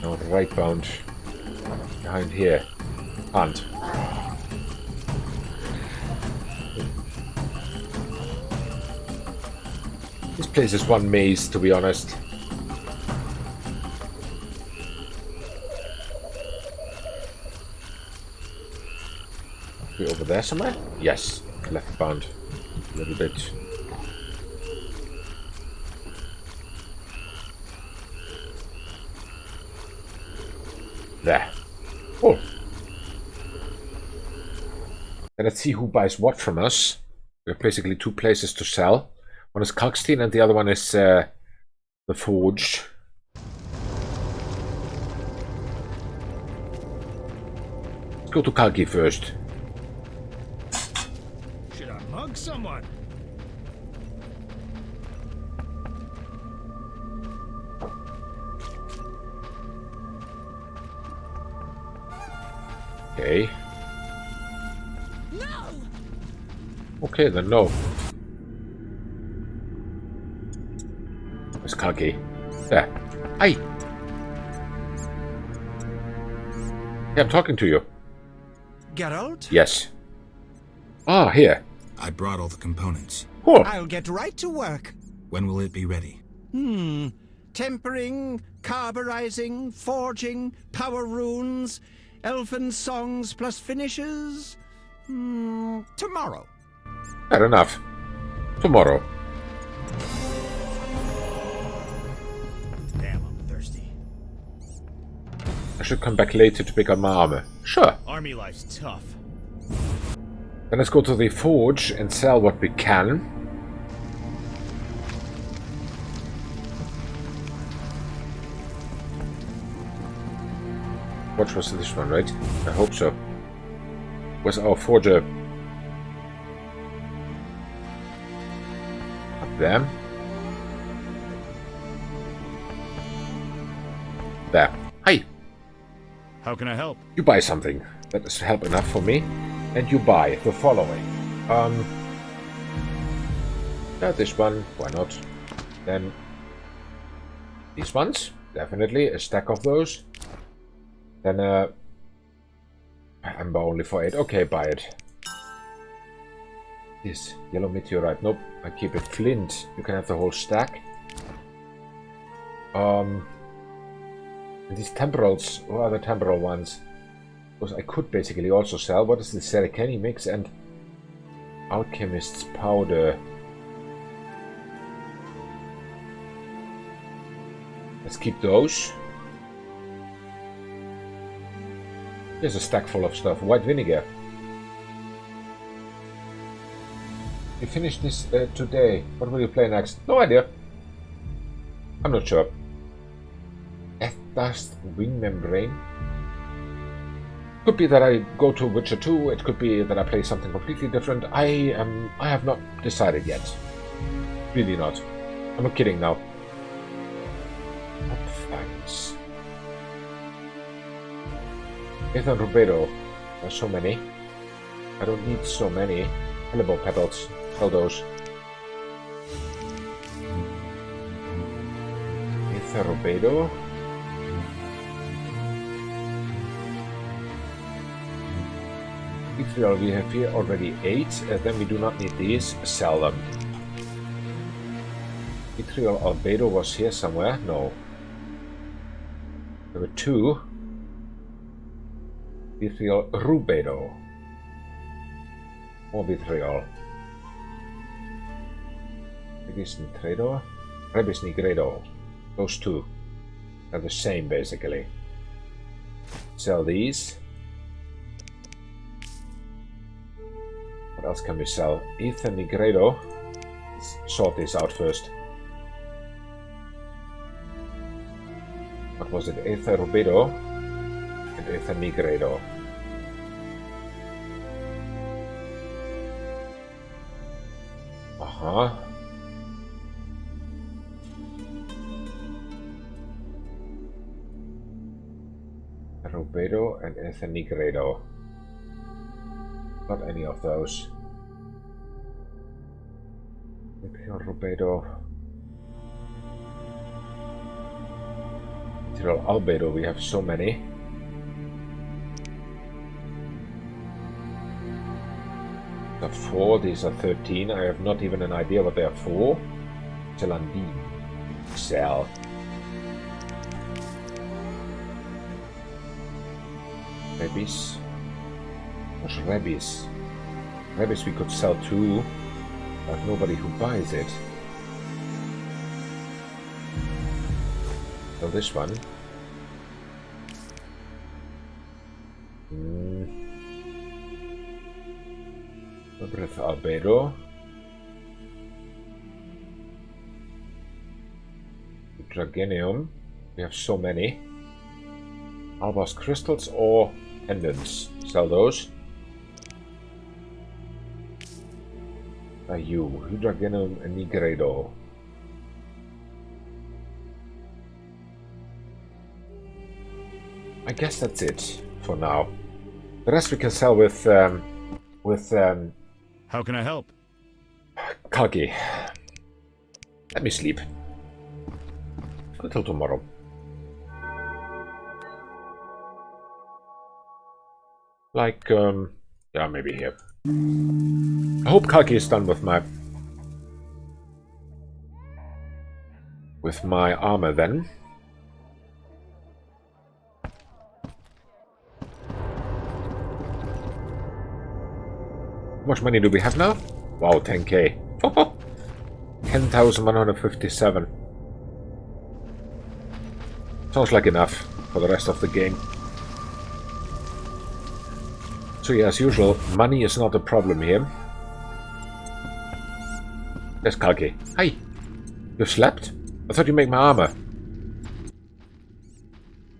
No, the right bound. Behind here. Hunt. This place is one maze, to be honest. Are we over there somewhere? Yes, left bound. A little bit. There. Oh. And let's see who buys what from us. We have basically two places to sell. One is Kalkstein and the other one is the Forge. Let's go to Kalki first. Should I mug someone? Okay. No! Okay, then no. Where's Kalki? There. Hi! Yeah, I'm talking to you. Geralt? Yes. Ah, here. I brought all the components. Cool. I'll get right to work. When will it be ready? Tempering, carburizing, forging, power runes, elfin songs plus finishes. Tomorrow. Fair enough. Tomorrow. Damn, I'm thirsty. I should come back later to pick up my armor. Sure. Army life's tough. Then let's go to the forge and sell what we can. What was this one, right? I hope so. Where's our forger? Up there. There. Hi! How can I help? You buy something. That is help enough for me. And you buy the following. Yeah, this one. Why not? Then these ones. Definitely. A stack of those. Then amber only for 8. Okay, buy it. This yellow meteorite. Nope. I keep it. Flint. You can have the whole stack. And these temporals. What are the temporal ones? Those I could basically also sell. What is the Serikeni mix and Alchemist's powder? Let's keep those. Here's a stack full of stuff. White vinegar. We finished this today. What will you play next? No idea. I'm not sure. Dust wing membrane. Could be that I go to Witcher 2. It could be that I play something completely different. I have not decided yet. Really not. I'm not kidding now. Thanks. Ethan Rubedo. There's so many. I don't need so many. Hellebore petals. Sell those. Ethan Rubedo. Ethereal we have here already 8. Then we do not need these. Sell them. Ethereal Albedo was here somewhere. No. There were 2. Ethereal Rubedo. More Ethereal. Rebis Nigredo. Rebis Nigredo. Those 2. They're the same basically. Sell these. What else can we sell? Ether Nigredo. Let's sort this out first. What was it? Ether Rubedo and Ether Nigredo. Rubedo and Ether Nigredo. Not any of those. Rubedo. Ethereal Albedo, we have so many. These are 4, these are 13. I have not even an idea what they are for. Celandine. Sell. Rebis. What's Rebis? Rebis we could sell too, but nobody who buys it. So this one. Labyrinth Albedo. Dragenium. We have so many. Albas crystals or pendants. Sell those. Dragenium and Nigredo. I guess that's it for now. The rest we can sell with How can I help? Kalki. Let me sleep. Until tomorrow. Like, yeah, maybe here. I hope Kalki is done with my armor then. How much money do we have now? Wow, 10k. 10,157. Sounds like enough for the rest of the game. So yeah, as usual, money is not a problem here. There's Kalki. Hi! You slept? I thought you made my armor.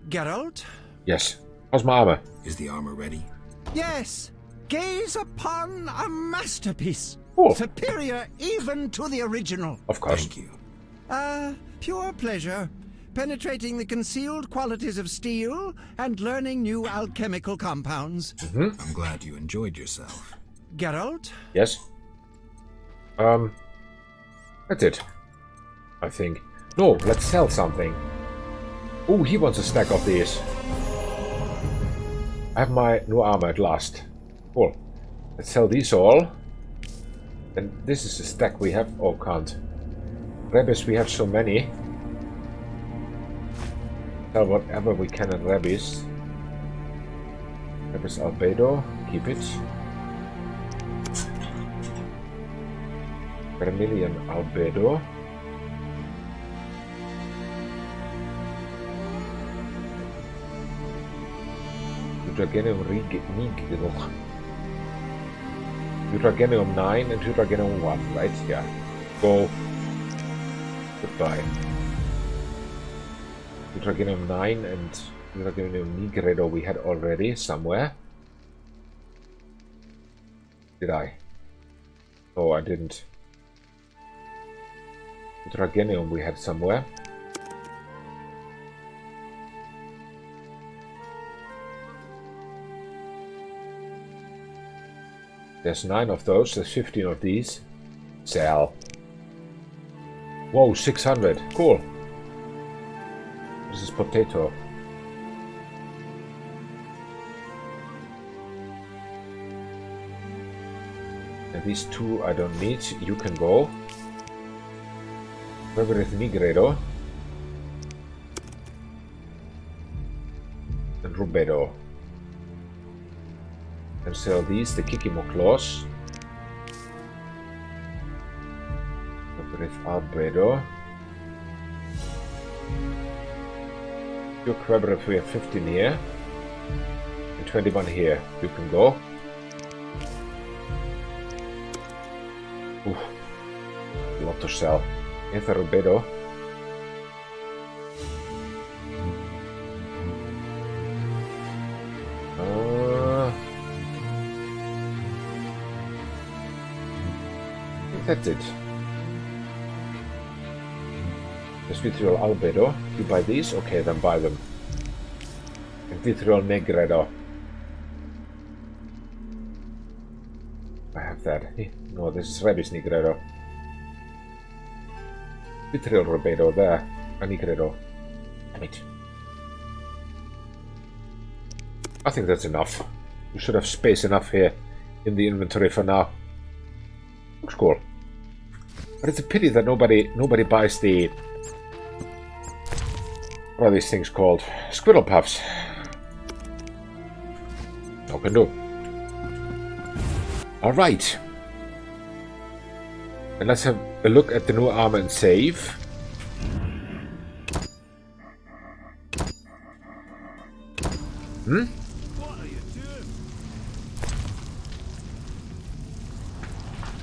Geralt? Yes. How's my armor? Is the armor ready? Yes! Gaze upon a masterpiece. Oh. Superior even to the original. Of course. Thank you. Pure pleasure. Penetrating the concealed qualities of steel and learning new alchemical compounds. I'm glad you enjoyed yourself. Geralt? Yes. That's it. I think. No, let's sell something. Oh, he wants a stack of these. I have my new armor at last. Cool. Let's sell these all. And this is the stack we have. Oh, can't. Rabbis, we have so many. Sell whatever we can in rabbis. Rabbis albedo. Keep it. Vermilion albedo. Hydrogenium niet genoeg. Hydrogenium 9 and Hydrogenium 1, right? Yeah. Go. Goodbye. Hydrogenium 9 and Hydrogenium nigredo we had already somewhere. Did I? Oh, I didn't. Hydrogenium we had somewhere. There's 9 of those, there's 15 of these. Sell. Whoa, 600. Cool. This is potato. And these 2 I don't need. You can go. Favorite nigredo. And rubedo. And sell these, the Kikimo claws. Favorite albedo. Your Quebref, we have 15 here. And 21 here. You can go. Ooh. A lot to sell. Ether rubedo. That's it. There's Vitriol Albedo. You buy these? Okay, then buy them. And Vitriol Negredo. I have that. No, this is Rebis Negredo. Vitriol Rubedo there. A Negredo. Damn it. I think that's enough. We should have space enough here in the inventory for now. Looks cool. But it's a pity that nobody buys the... What are these things called? Squirrel puffs. No can do. Alright. And let's have a look at the new armor and save. Hmm?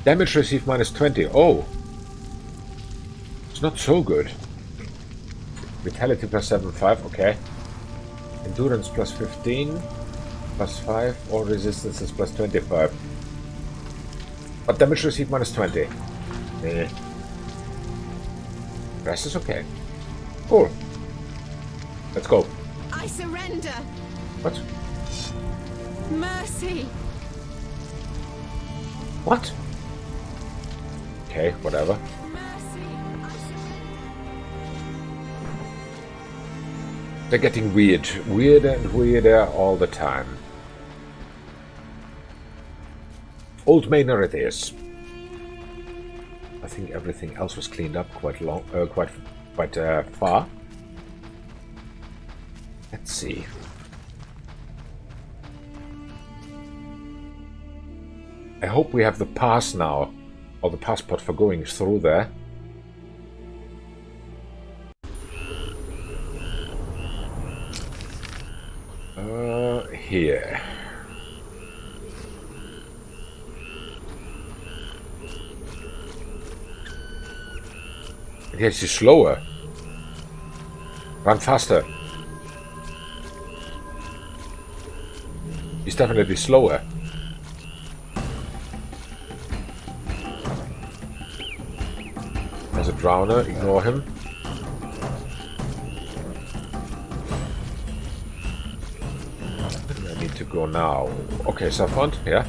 Damage received minus 20. Oh. It's not so good. Vitality plus 7.5, okay. Endurance plus 15, plus 5, all resistance is plus 25. But damage received minus 20. Rest is okay. Cool. Let's go. I surrender. What? Mercy. What? Okay, whatever. They're getting weird. Weirder and weirder all the time. Old Manor it is. I think everything else was cleaned up quite long, quite far. Let's see. I hope we have the pass now, or the passport for going through there. Here. Yes, he's slower. Run faster. He's definitely slower. There's a drowner, ignore him. I need to go now. Okay, Saffron, yeah.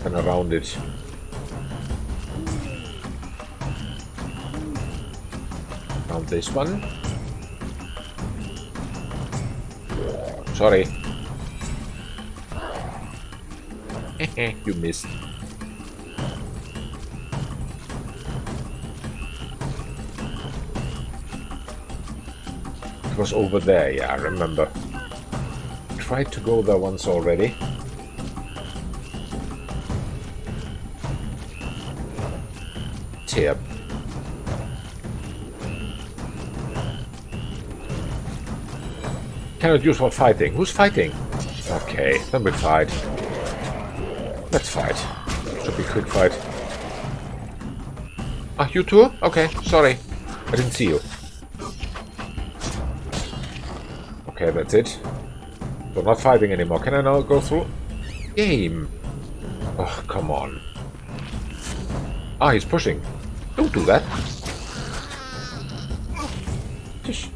And around it. Around this one. Sorry. You missed. It was over there, yeah, I remember. Tried to go there once already. Tip. Cannot use for fighting. Who's fighting? Okay, then we fight. Let's fight. Should be a quick fight. Ah, you too? Okay, sorry. I didn't see you. Okay, that's it. We're not fighting anymore. Can I now go through? Game. Oh, come on. Ah, he's pushing. Don't do that. Just...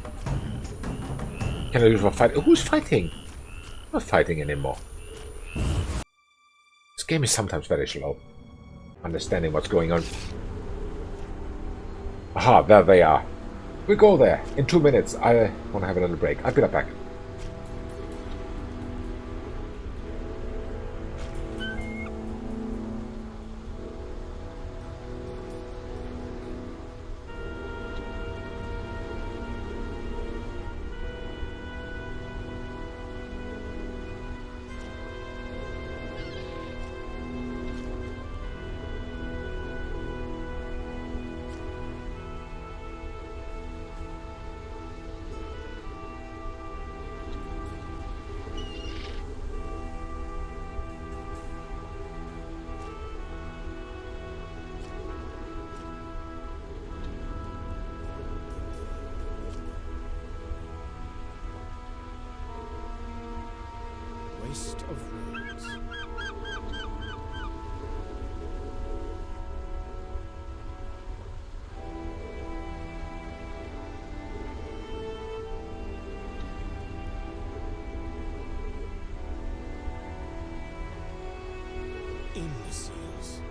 Can I use for fight? Who's fighting? I'm not fighting anymore. This game is sometimes very slow. Understanding what's going on. Aha, there they are. We go there in 2 minutes. I want to have a little break. I'll be right back. Waste of words. Imbeciles.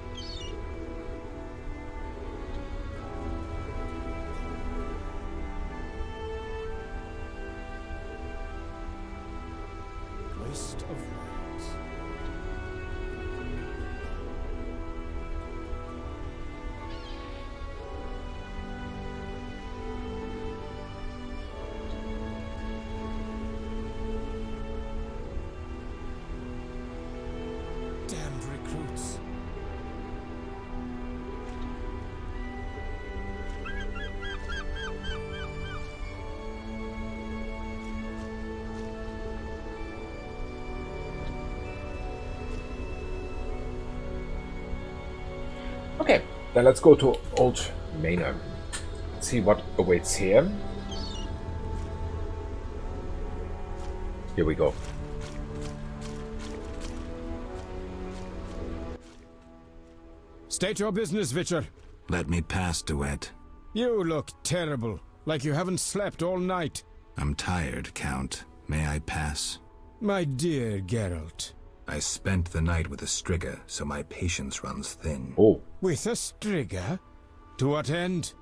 Waste of words. Damned recruits. Okay, then let's go to Old Manor. See what awaits here. Here we go. State your business, Witcher. Let me pass, Duet. You look terrible, like you haven't slept all night. I'm tired, Count. May I pass? My dear Geralt. I spent the night with a Striga, so my patience runs thin. Oh. With a Striga? To what end?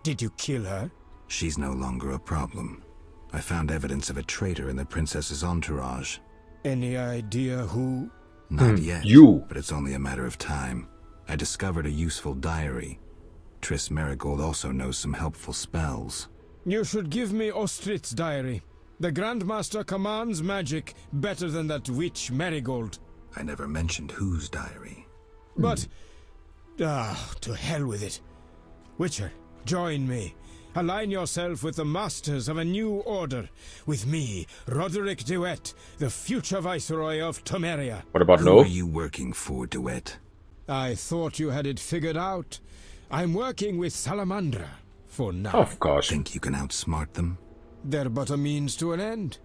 Did you kill her? She's no longer a problem. I found evidence of a traitor in the princess's entourage. Any idea who? Not yet, you. But it's only a matter of time. I discovered a useful diary. Triss Marigold also knows some helpful spells. You should give me Ostrit's diary. The Grandmaster commands magic better than that witch Marigold. I never mentioned whose diary. But... to hell with it. Witcher, join me. Align yourself with the masters of a new order. With me, Roderick Duet, the future Viceroy of Temeria. What about Who no? are you working for, Duet? I thought you had it figured out. I'm working with Salamandra, for now. Of course. Think you can outsmart them? They're but a means to an end.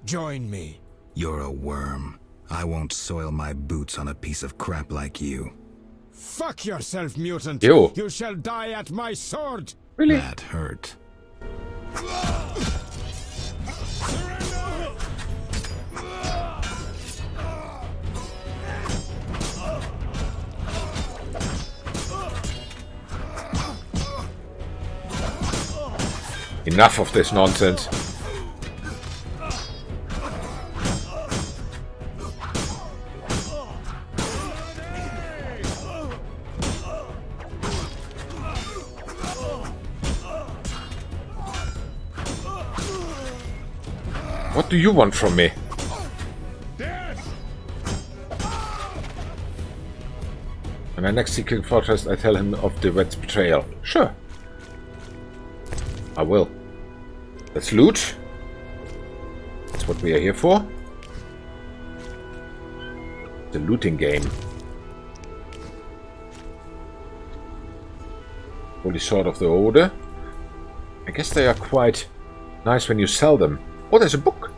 Join me. You're a worm. I won't soil my boots on a piece of crap like you. Fuck yourself, mutant! You. You shall die at my sword! Really? That hurt. Enough of this nonsense. What do you want from me? When I next see King Fortress, I tell him of the Wet's betrayal. Sure. I will. Let's loot. That's what we are here for. The looting game. Holy Sword of the Order. I guess they are quite nice when you sell them. Oh, there's a book.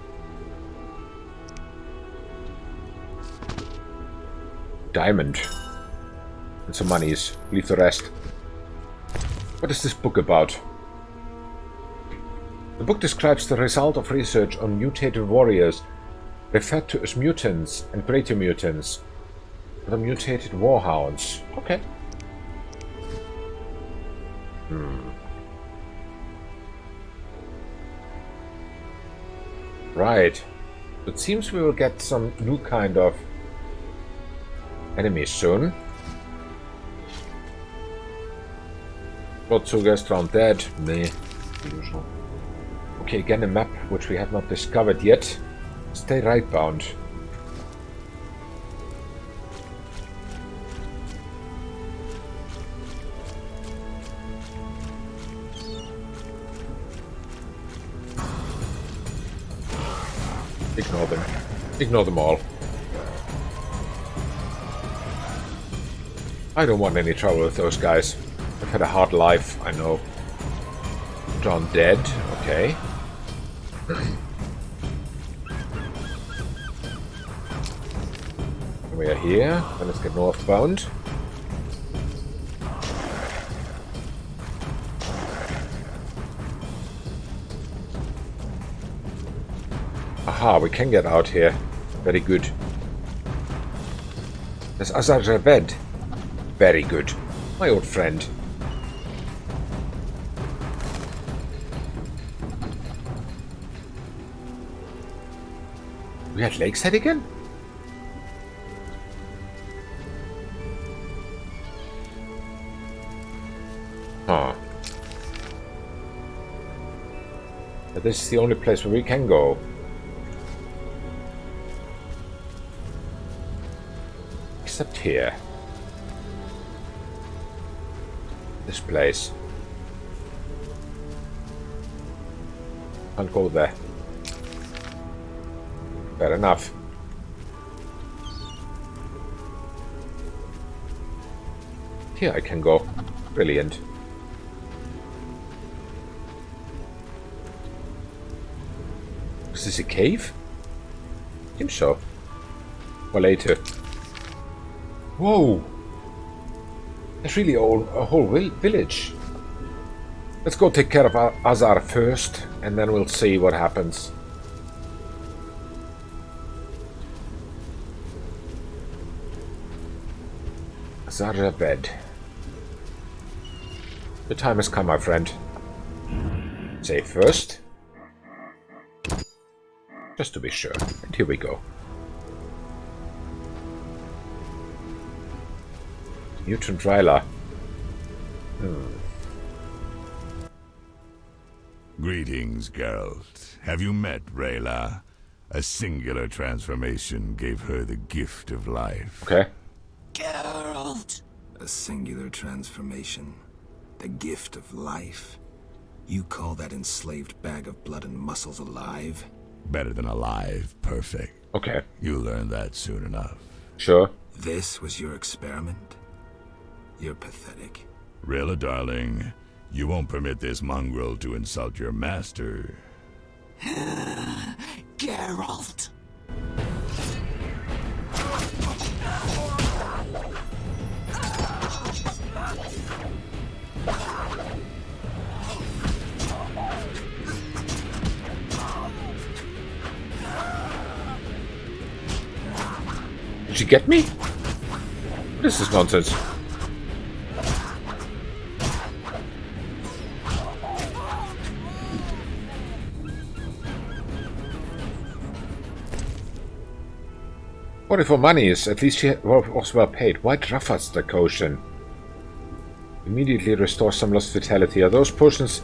Diamond. And some monies. Leave the rest. What is this book about? The book describes the result of research on mutated warriors, referred to as mutants and greater mutants. The mutated warhounds. Okay. Right. It seems we will get some new kind of enemies soon. Bloodsuckers drowned dead. Meh. Usual. Okay, again a map which we have not discovered yet. Stay right bound. Ignore them. Ignore them all. I don't want any trouble with those guys. I've had a hard life, I know. Drawn dead, okay. We are here, then let's get northbound. Aha, we can get out here. Very good. There's Azar Javed. Very good. My old friend. We at Lakeside again? Huh. But this is the only place where we can go. Except here. This place. Can't go there. Fair enough. Here I can go. Brilliant. Is this a cave? I think so. Or later. Whoa! There's really a whole village. Let's go take care of Azar first, and then we'll see what happens. Azar Javed. The time has come, my friend. Save first. Just to be sure. And here we go. Mutant Ryla. Greetings, Geralt. Have you met Rayla? A singular transformation gave her the gift of life. Okay. Geralt! A singular transformation. The gift of life. You call that enslaved bag of blood and muscles alive? Better than alive, perfect. Okay. You'll learn that soon enough. Sure. This was your experiment? You're pathetic. Really, darling? You won't permit this mongrel to insult your master. Geralt! Did you get me? What is this nonsense? For money is at least she was well paid. Why Draffat's the caution? Immediately restore some lost vitality. Are those potions?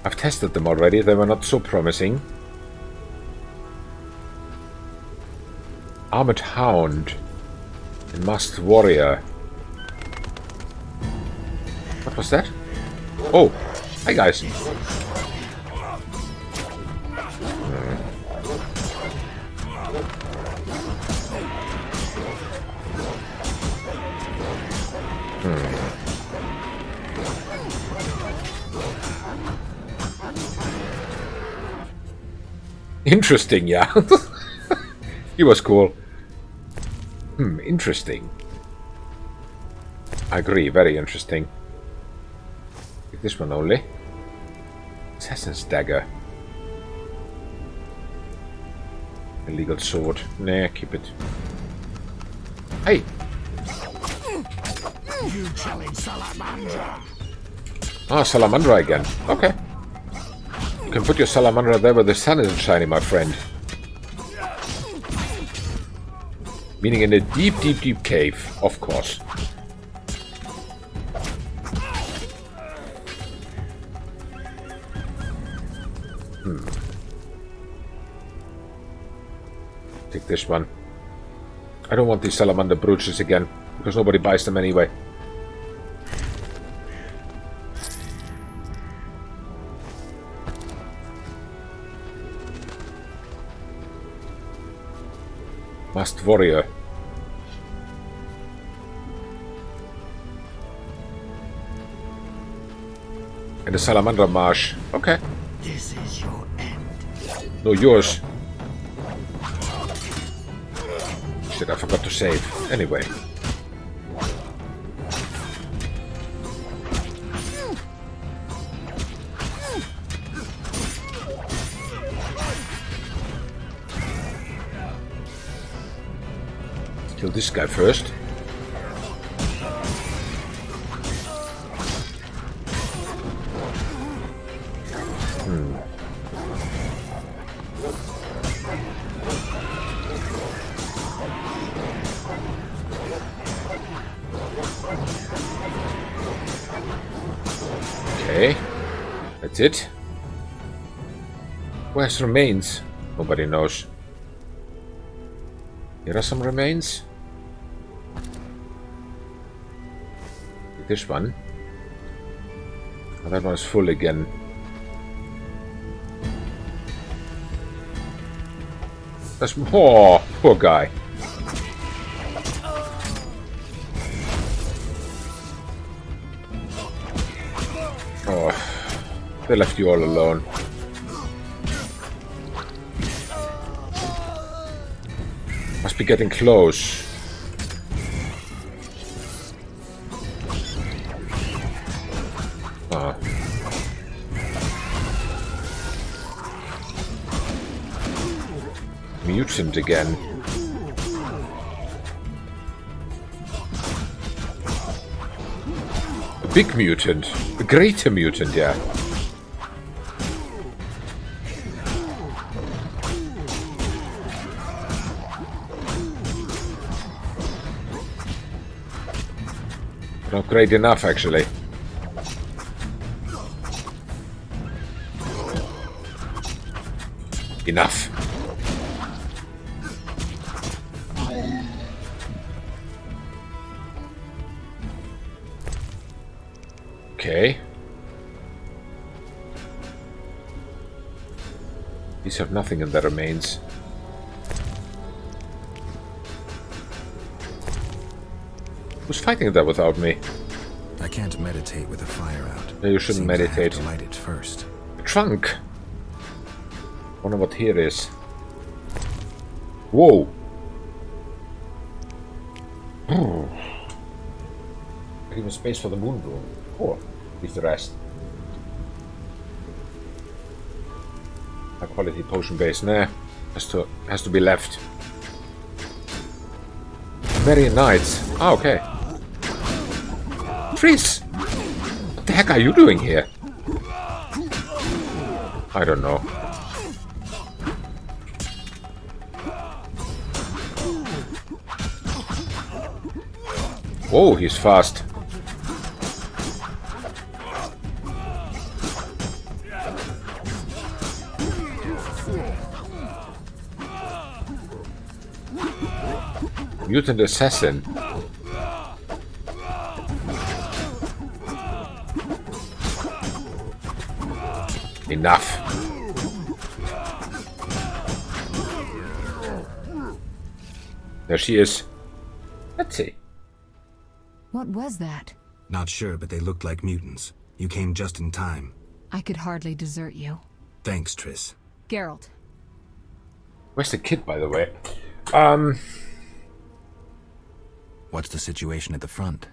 I've tested them already. They were not so promising. Armored Hound and Masked Warrior. What was that? Oh, hi guys. Interesting, yeah. He was cool. Interesting. I agree, very interesting. Take this one only. Assassin's Dagger. Illegal sword. Nah, keep it. Hey! You challenge Salamandra! Ah, Salamandra again. Okay. You can put your Salamandra there where the sun isn't shining, my friend. Meaning in a deep, deep, deep cave, of course. Take this one. I don't want these salamander brooches again, because nobody buys them anyway. Masked Warrior. And the Salamander Marsh. Okay. This is your end. No, yours. Shit, I forgot to save. Anyway. Kill this guy first. Okay. That's it. Where's remains? Nobody knows. Here are some remains. This one. Oh, that one is full again. That's more. Poor guy. Oh, they left you all alone. Must be getting close. Mutant again. A big mutant. A greater mutant, yeah. Not great enough, actually. Enough. Okay. These have nothing in their remains. Who's fighting there without me? I I can't meditate with the fire out. No, you shouldn't Seems meditate. I have to light it first. A trunk. Wonder what here is. Whoa. Even space for the moon room. Cool. Leave the rest. High quality potion base. Nah. Has to be left. Very nice. Oh, okay. Tris! What the heck are you doing here? I don't know. Whoa, he's fast. Mutant assassin. Enough. There she is. Let's see. What was that? Not sure, but they looked like mutants. You came just in time. I could hardly desert you. Thanks, Triss. Geralt. Where's the kid, by the way? What's the situation at the front?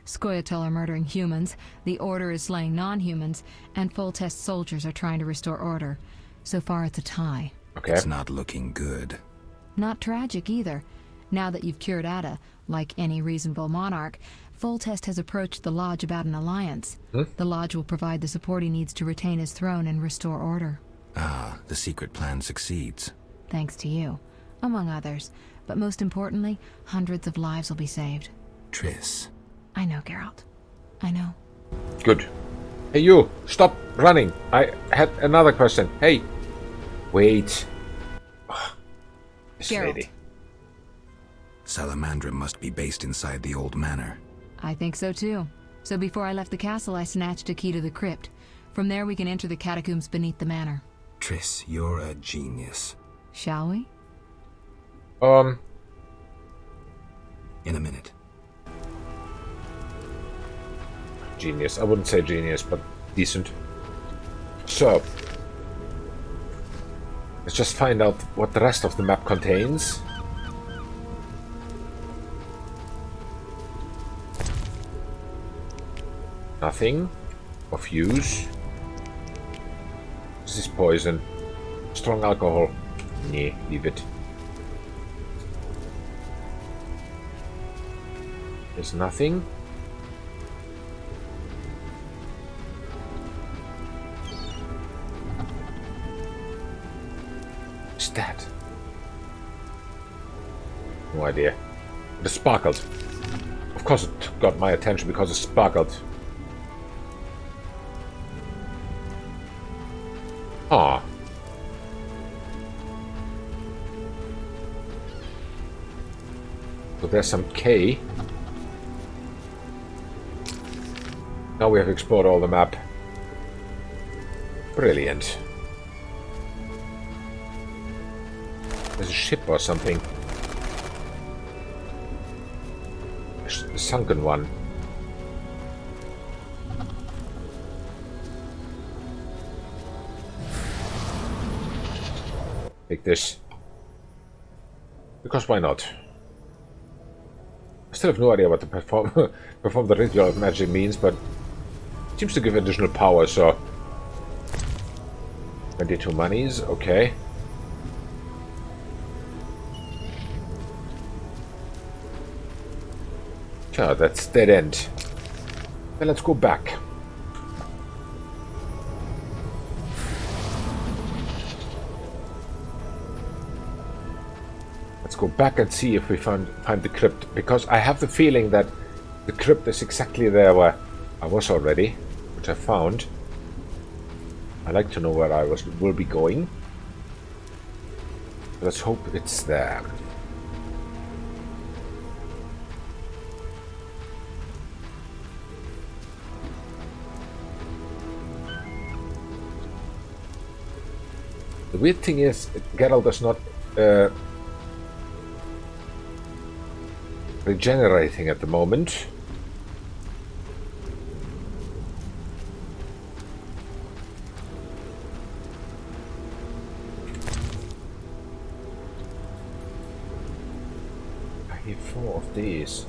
Scoia'tael are murdering humans, the Order is slaying non-humans, and full-test soldiers are trying to restore order. So far, it's a tie. Okay. It's not looking good. Not tragic, either. Now that you've cured Ada, like any reasonable monarch, Full-Test has approached the Lodge about an alliance. The Lodge will provide the support he needs to retain his throne and restore order. Ah, the secret plan succeeds. Thanks to you, among others. But most importantly, hundreds of lives will be saved. Triss. I know, Geralt. I know. Good. Hey, you! Stop running! I had another question. Hey! Wait. Oh, this Geralt. lady. Salamandra must be based inside the Old Manor. I think so too. So before I left the castle, I snatched a key to the crypt. From there we can enter the catacombs beneath the manor. Triss, you're a genius. Shall we? In a minute. Genius. I wouldn't say genius, but decent. So, let's just find out what the rest of the map contains. Nothing of use. This is poison. Strong alcohol. Nah, leave it. There's nothing. What's that? No idea. But it sparkled. Of course it got my attention because it sparkled. Ah. So there's some K. Now we have explored all the map. Brilliant. There's a ship or something. A sunken one. Take this. Because why not? I still have no idea what to perform the ritual of magic means, but it seems to give additional power, so 22 monies, okay. Sure, that's dead end. Then let's go back. Let's go back and see if we find the crypt, because I have the feeling that the crypt is exactly there where I was already, which I found. I like to know where I will be going. Let's hope it's there. The weird thing is, Geralt does not regenerating at the moment. Here, 4 of these.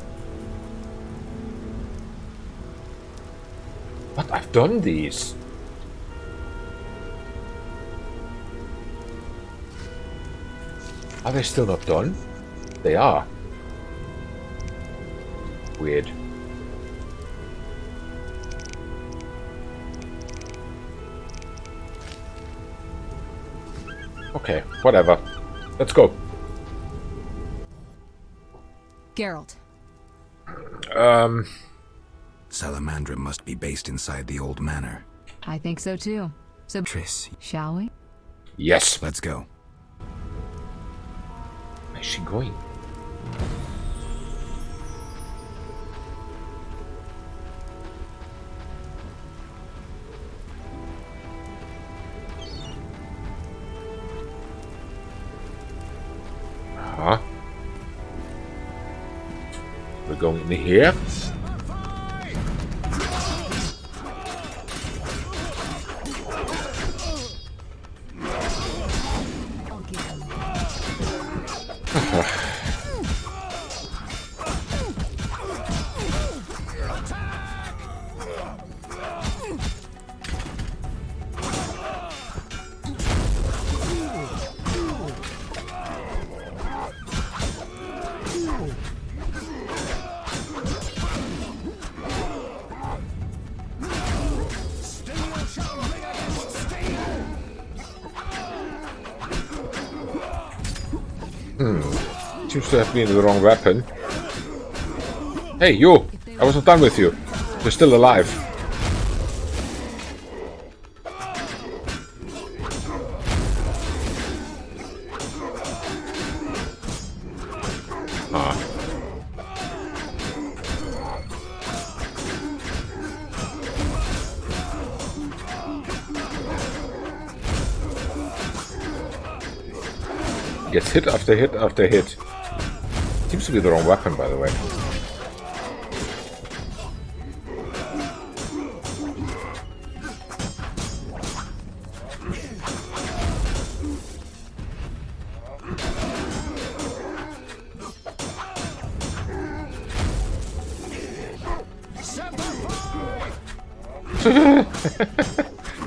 What? I've done these. Are they still not done? They are. Weird. Okay, whatever. Let's go. Geralt. Salamandra must be based inside the Old Manor. I think so too. So, Triss. shall we? Yes. Let's go. Where's she going? We're going in here. Seems to have been the wrong weapon. Hey, you! I wasn't done with you. You're still alive. Gets hit after hit after hit. Seems to be the wrong weapon, by the way.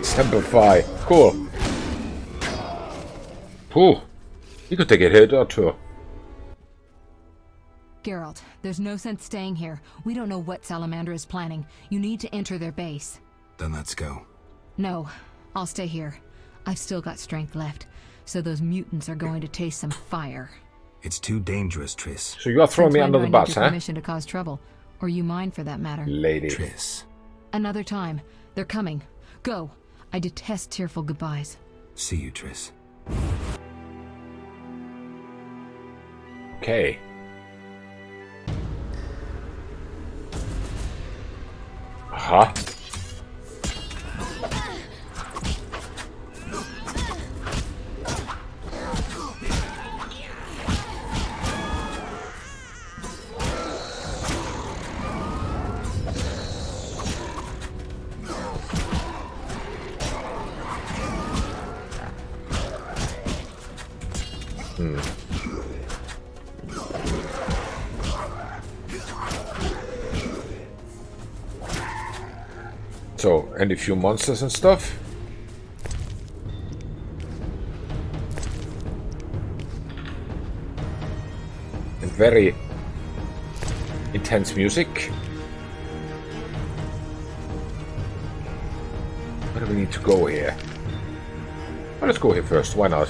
Simplify. Cool. Ooh. You could take a hit or two. Geralt, there's no sense staying here. We don't know what Salamandra is planning. You need to enter their base. Then let's go. No, I'll stay here. I've still got strength left, so those mutants are going to taste some fire. It's too dangerous, Triss. So you are throwing me under the bus, huh? Permission to cause trouble, or you mine for that matter. Lady. Triss. Another time. They're coming. Go. I detest tearful goodbyes. See you, Triss. Okay. Aha. So, and a few monsters and stuff. And very intense music. Where do we need to go here? Well, let's go here first, why not?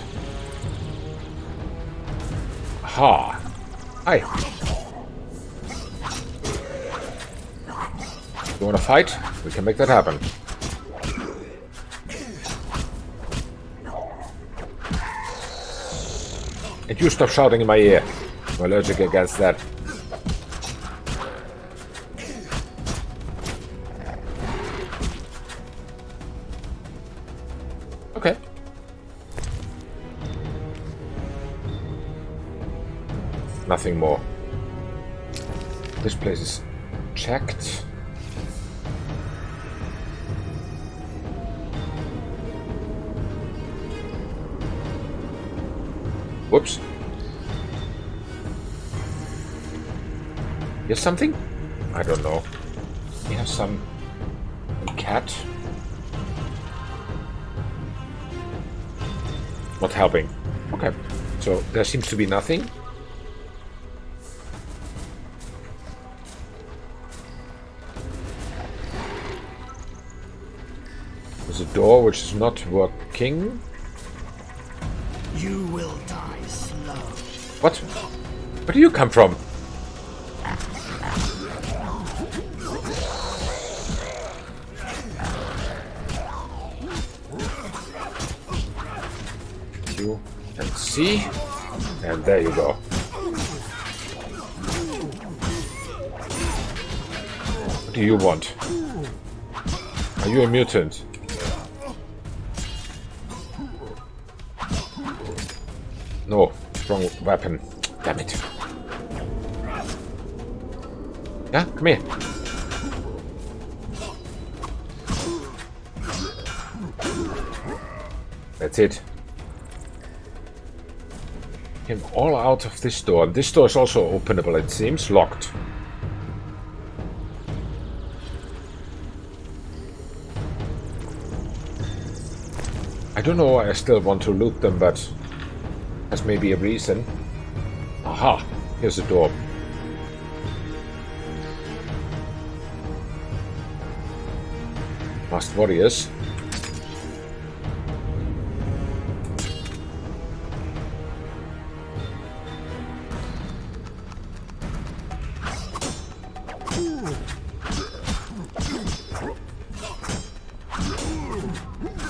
Aha! Hi! You wanna fight? We can make that happen. And you stop shouting in my ear. I'm allergic against that. Okay. Nothing more. This place is checked. Whoops. Here's something? I don't know. We have some cat. Not helping. Okay. So there seems to be nothing. There's a door which is not working. You will die slow. What? Where do you come from? You can see. And there you go. What do you want? Are you a mutant? No, wrong weapon. Damn it. Yeah, come here. That's it. Came all out of this door. This door is also openable, it seems. Locked. I don't know why I still want to loot them, but there's maybe a reason. Aha! Here's a door. Masked warriors.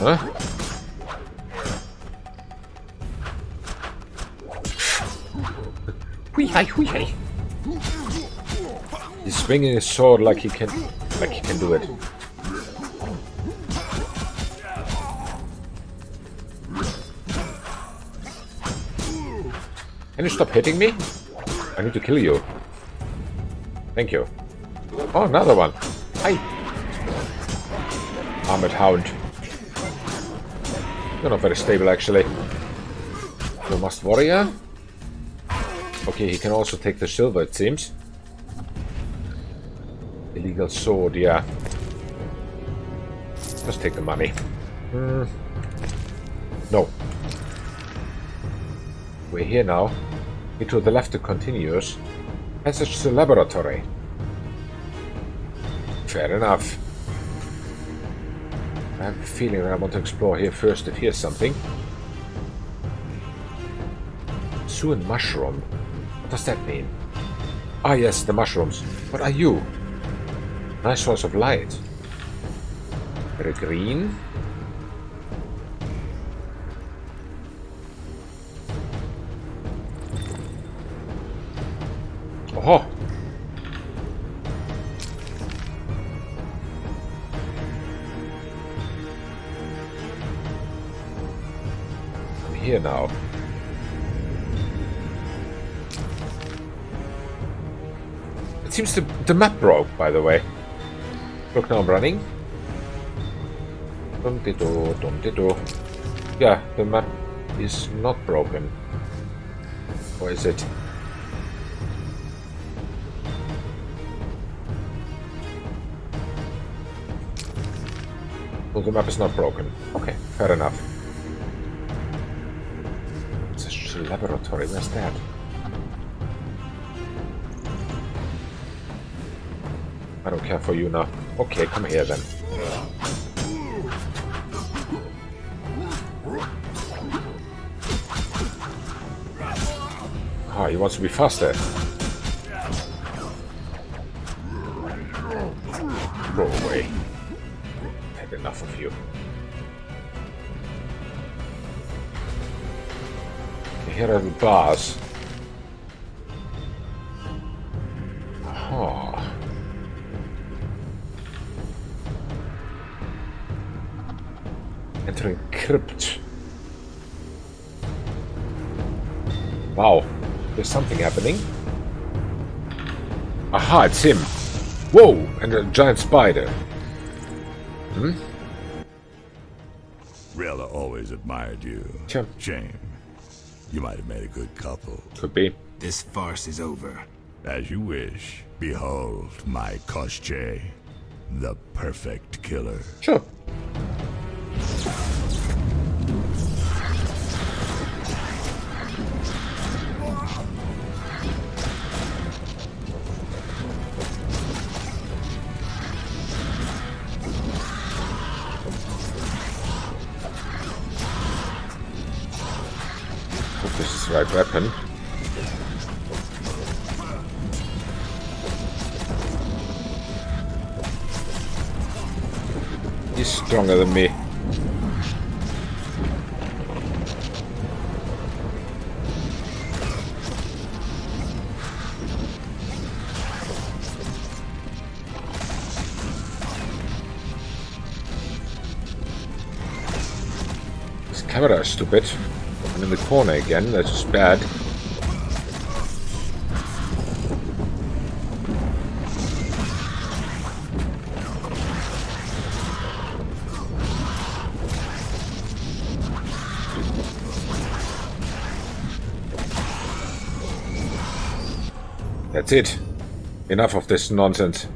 Huh? Hui-hai, hui-hai. He's swinging his sword like he can do it. Can you stop hitting me? I need to kill you. Thank you. Oh, another one. Hi. Armored Hound. You're not very stable, actually. The Masked Warrior. Okay, he can also take the silver, it seems. Illegal sword, yeah. Let's take the money. No. We're here now. Here to the left it continues. Passage to the laboratory. Fair enough. I have a feeling that I want to explore here first if here's something. Suan mushroom. What does that mean? Ah yes, the mushrooms. What are you? Nice source of light. Very green. Oh! I'm here now. It seems the map broke, by the way. Look, now I'm running. Dum-de-do, dum-de-do. Yeah, the map is not broken. Or is it? Well, the map is not broken. Okay, fair enough. It's a laboratory. Where's that? I don't care for you now. Okay, come here then. Ah, he wants to be faster. Go away. I've had enough of you. Here are the bars. Oh. Entering crypt. Wow, there's something happening. Aha, it's him. Whoa, and a giant spider. Hmm? Rella always admired you. Sure. Shame. You might have made a good couple. Could be. This farce is over. As you wish. Behold my Koshche, the perfect killer. Sure. Hope this is the right weapon. He's stronger than me. This camera is stupid. I'm in the corner again, that's just bad. That's it. Enough of this nonsense.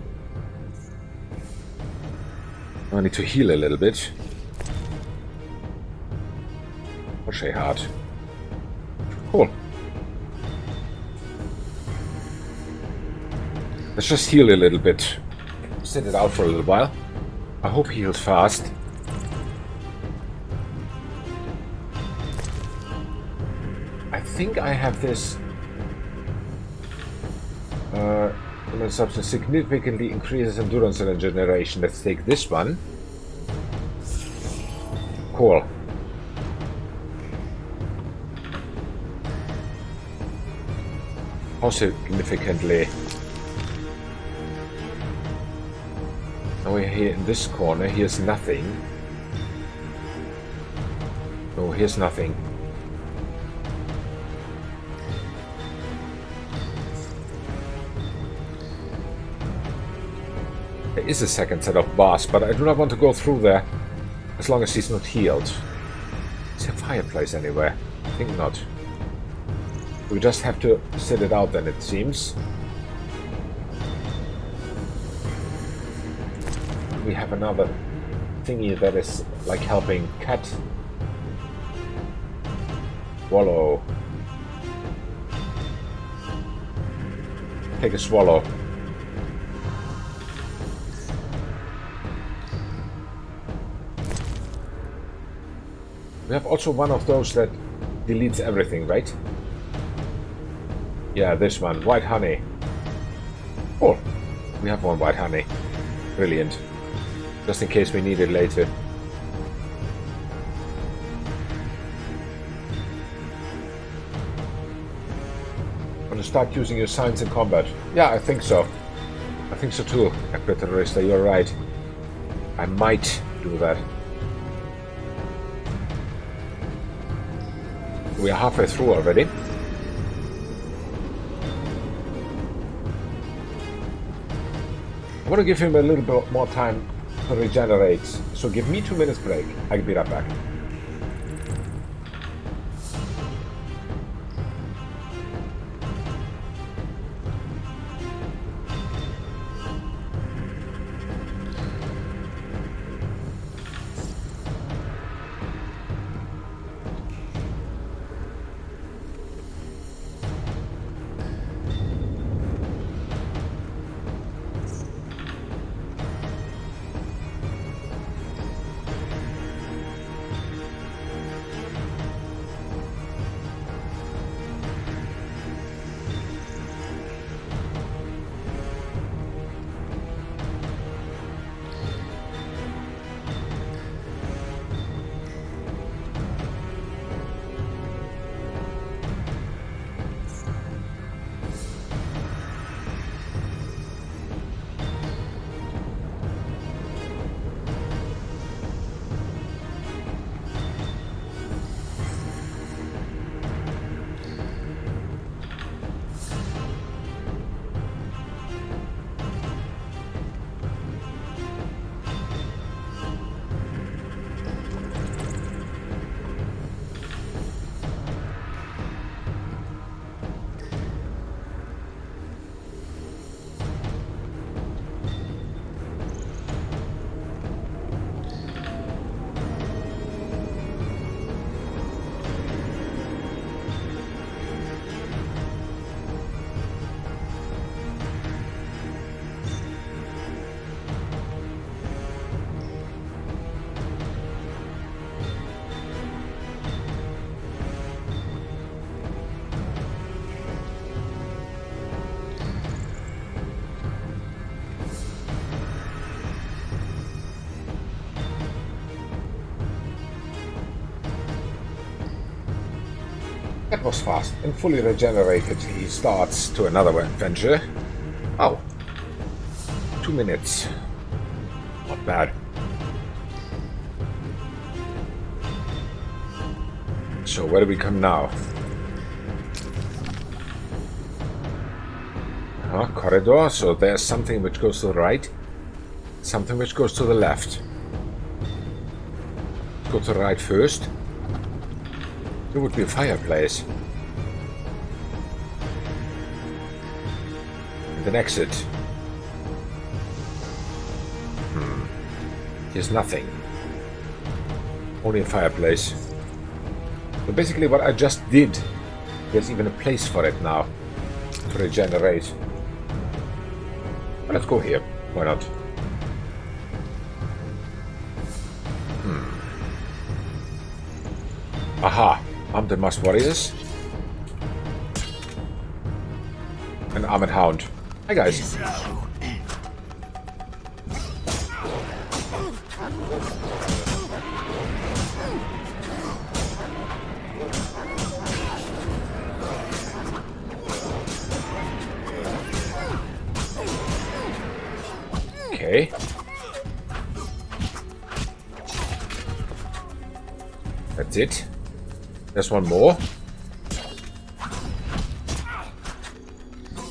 I need to heal a little bit. Crochet hard. Cool. Let's just heal a little bit. Sit it out for a little while. I hope he heals fast. I think I have this substance significantly increases endurance and regeneration. Let's take this one. Cool. How significantly? Now we're here in this corner. Here's nothing. No, here's nothing. There is a second set of bars, but I do not want to go through there as long as he's not healed. Is there a fireplace anywhere? I think not. We just have to sit it out then, it seems. We have another thingy that is like helping cat swallow. Take a swallow. We have also one of those that deletes everything, right? Yeah, this one. White honey. Oh, we have one white honey. Brilliant. Just in case we need it later. I'm gonna start using your signs in combat. Yeah, I think so. I think so too, Terrorista, you're right. I might do that. We are halfway through already. I want to give him a little bit more time to regenerate, so give me 2 minutes break. I'll be right back. That was fast. And fully regenerated, he starts to another adventure. Oh. 2 minutes. Not bad. So where do we come now? Corridor. So there's something which goes to the right. Something which goes to the left. Go to the right first. There would be a fireplace. And an exit. Here's nothing. Only a fireplace. So basically what I just did, there's even a place for it now. To regenerate. But let's go here. Why not? Aha! Armed and masked warriors. An armored hound. Hi guys. Okay. That's it. There's one more.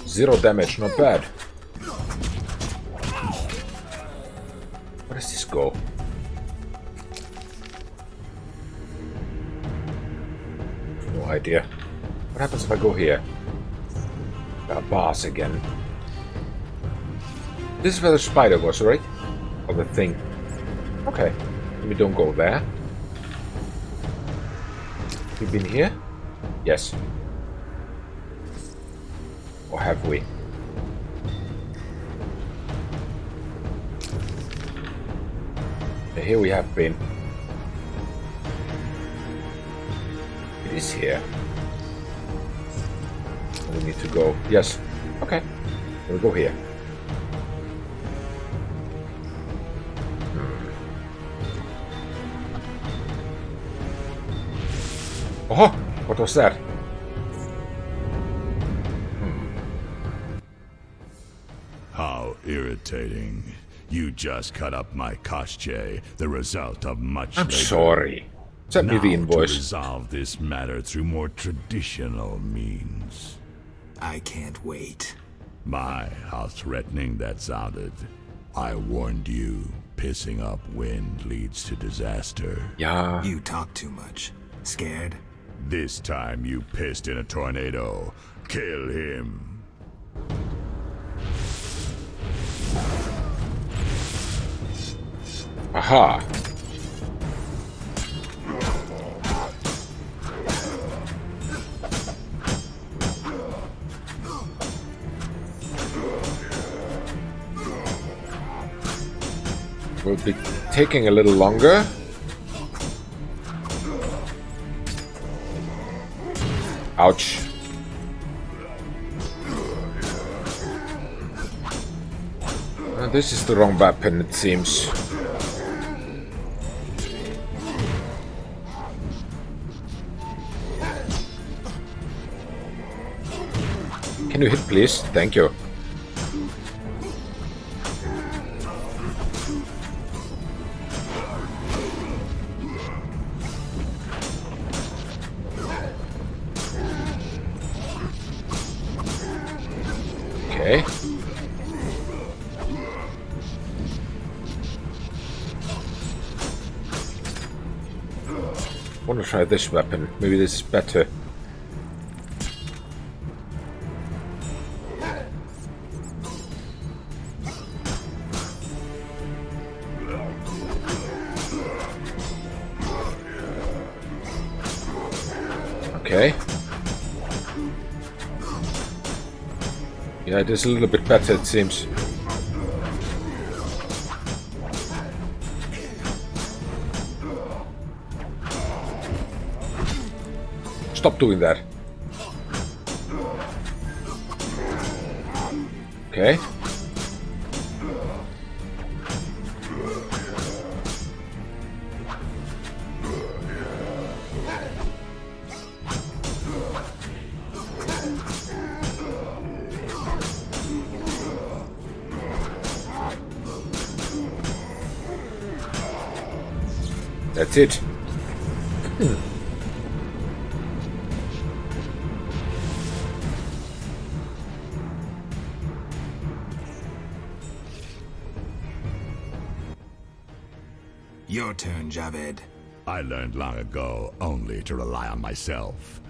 0 damage, not bad. Where does this go? No idea. What happens if I go here? There are bars again. This is where the spider was, right? Or the thing. Okay. We don't go there. We've been here? Yes. Or have we? Here we have been. It is here. We need to go. Yes. Okay. We'll go here. Oh, what was that? How irritating. You just cut up my Koschei, the result of much I'm labor. sorry. Send me the invoice. To resolve this matter through more traditional means. I can't wait. My, how threatening that sounded. I warned you, pissing up wind leads to disaster. Yeah. You talk too much. Scared? This time you pissed in a tornado. Kill him. Aha. Will be taking a little longer. Ouch. This is the wrong weapon, it seems. Can you hit, please? Thank you. Okay. I want to try this weapon. Maybe this is better. Okay. Yeah, it is a little bit better, it seems. Stop doing that. Okay. That's it. Your turn, Javed. I learned long ago only to rely on myself.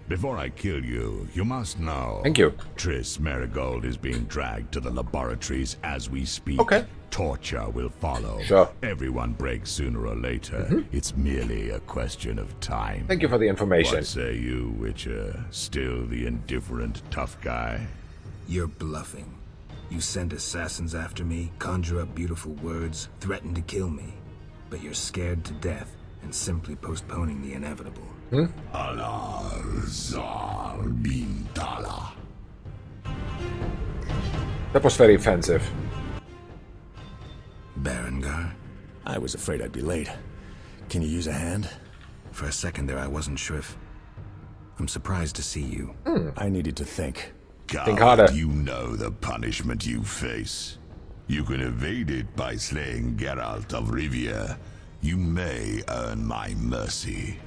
Before I kill you, you must know. Thank you. Triss Marigold is being dragged to the laboratories as we speak. Okay. Torture will follow. Sure. Everyone breaks sooner or later. It's merely a question of time. Thank you for the information. What say you, Witcher? Still the indifferent tough guy? You're bluffing. You send assassins after me, conjure up beautiful words, threaten to kill me. But you're scared to death and simply postponing the inevitable. Azar Bintala. That was very offensive. Berengar? I was afraid I'd be late. Can you use a hand? For a second there I wasn't sure if... I'm surprised to see you. I needed to think. Think harder. You know the punishment you face. You can evade it by slaying Geralt of Rivia. You may earn my mercy.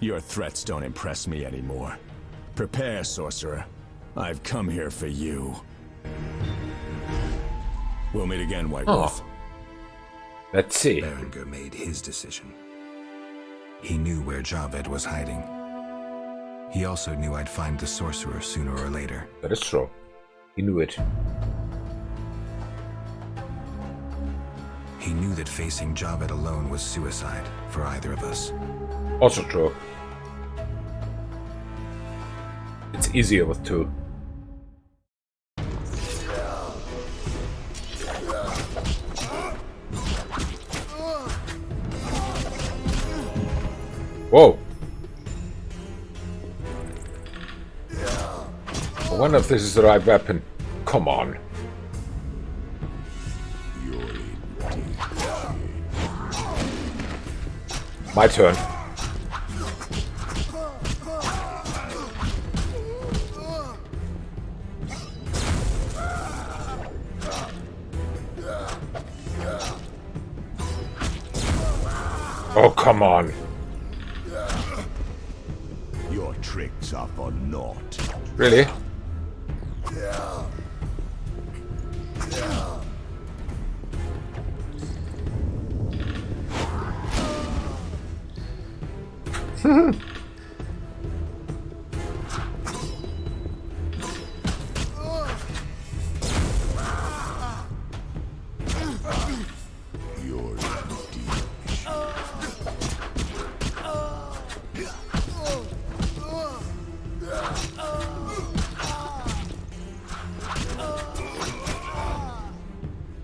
Your threats don't impress me anymore. Prepare, sorcerer. I've come here for you. We'll meet again, White Wolf. Let's see. Berengar made his decision. He knew where Javed was hiding. He also knew I'd find the sorcerer sooner or later. That is true. He knew it. He knew that facing Javed alone was suicide for either of us. Also true. It's easier with two. Whoa! I wonder if this is the right weapon. Come on. My turn. Oh, come on. Your tricks are for naught. Really?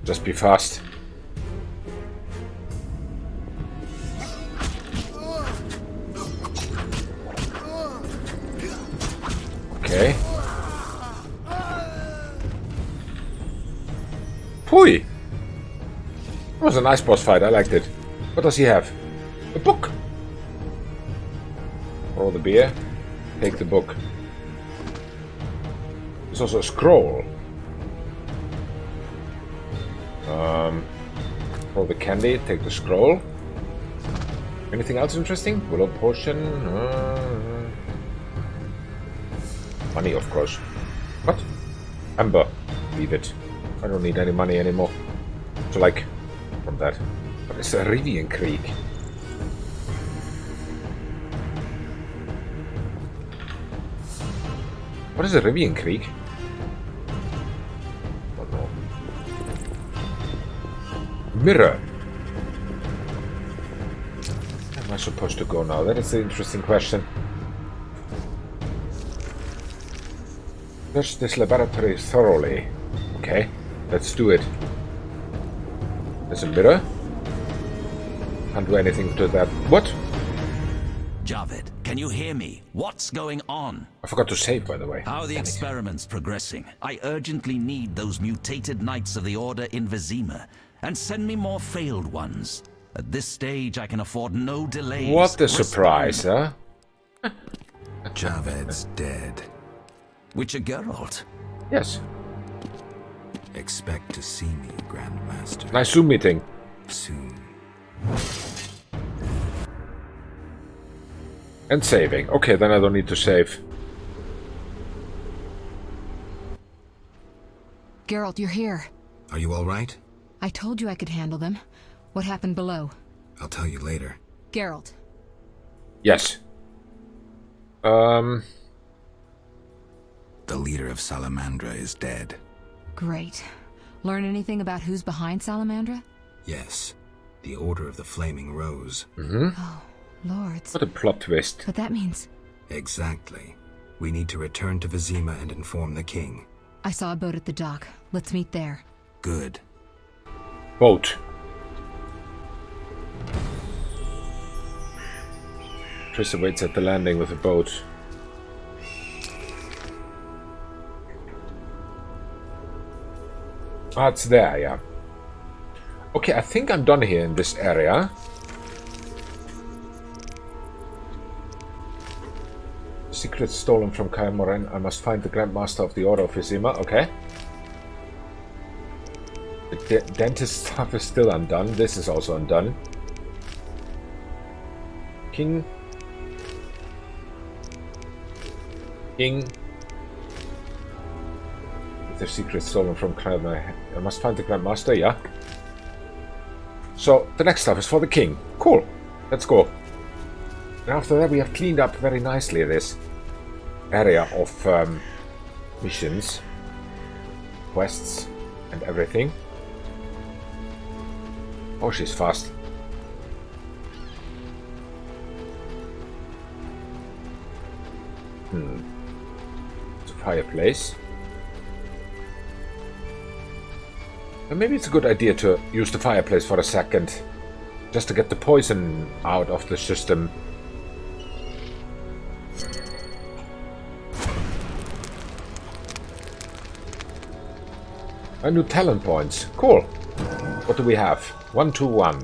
Just be fast. Okay. Pui! That was a nice boss fight, I liked it. What does he have? A book! Roll the beer. Take the book. There's also a scroll. Roll the candy, take the scroll. Anything else interesting? Willow potion. Money, of course. What? Amber. Leave it. I don't need any money anymore. So, like, from that. But it's a Rivian Creek. What is a Rivian Creek? Mirror. Where am I supposed to go now? That is the interesting question. Search this laboratory thoroughly. Okay, let's do it. There's a mirror. Can't do anything to that. What? Javed, can you hear me? What's going on? I forgot to save, by the way. How are the experiments progressing? I urgently need those mutated knights of the Order in Vizima. And send me more failed ones. At this stage, I can afford no delays. What a surprise, huh? Javed's dead. Witcher Geralt? Yes. Expect to see me, Grandmaster. Nice Zoom meeting. Soon. And saving. Okay, then I don't need to save. Geralt, you're here. Are you alright? I told you I could handle them. What happened below? I'll tell you later. Geralt. Yes. The leader of Salamandra is dead. Great. Learn anything about who's behind Salamandra? Yes. The Order of the Flaming Rose. Oh, lords. What a plot twist. But that means... Exactly. We need to return to Vizima and inform the king. I saw a boat at the dock. Let's meet there. Good. Boat. Triss waits at the landing with a boat. Ah, it's there, yeah. Okay, I think I'm done here in this area. Secrets stolen from Kaer Morhen. I must find the Grand Master of the Order of Vizima. Okay. The dentist stuff is still undone. This is also undone. King. The secret stolen from Kaer Morhen. I must find the Grand Master, yeah. So, the next stuff is for the king. Cool. Let's go. And after that we have cleaned up very nicely this area of missions, quests, and everything. Oh, she's fast. It's a fireplace. And maybe it's a good idea to use the fireplace for a second, just to get the poison out of the system. A new talent points. Cool. What do we have? 1, 2, 1.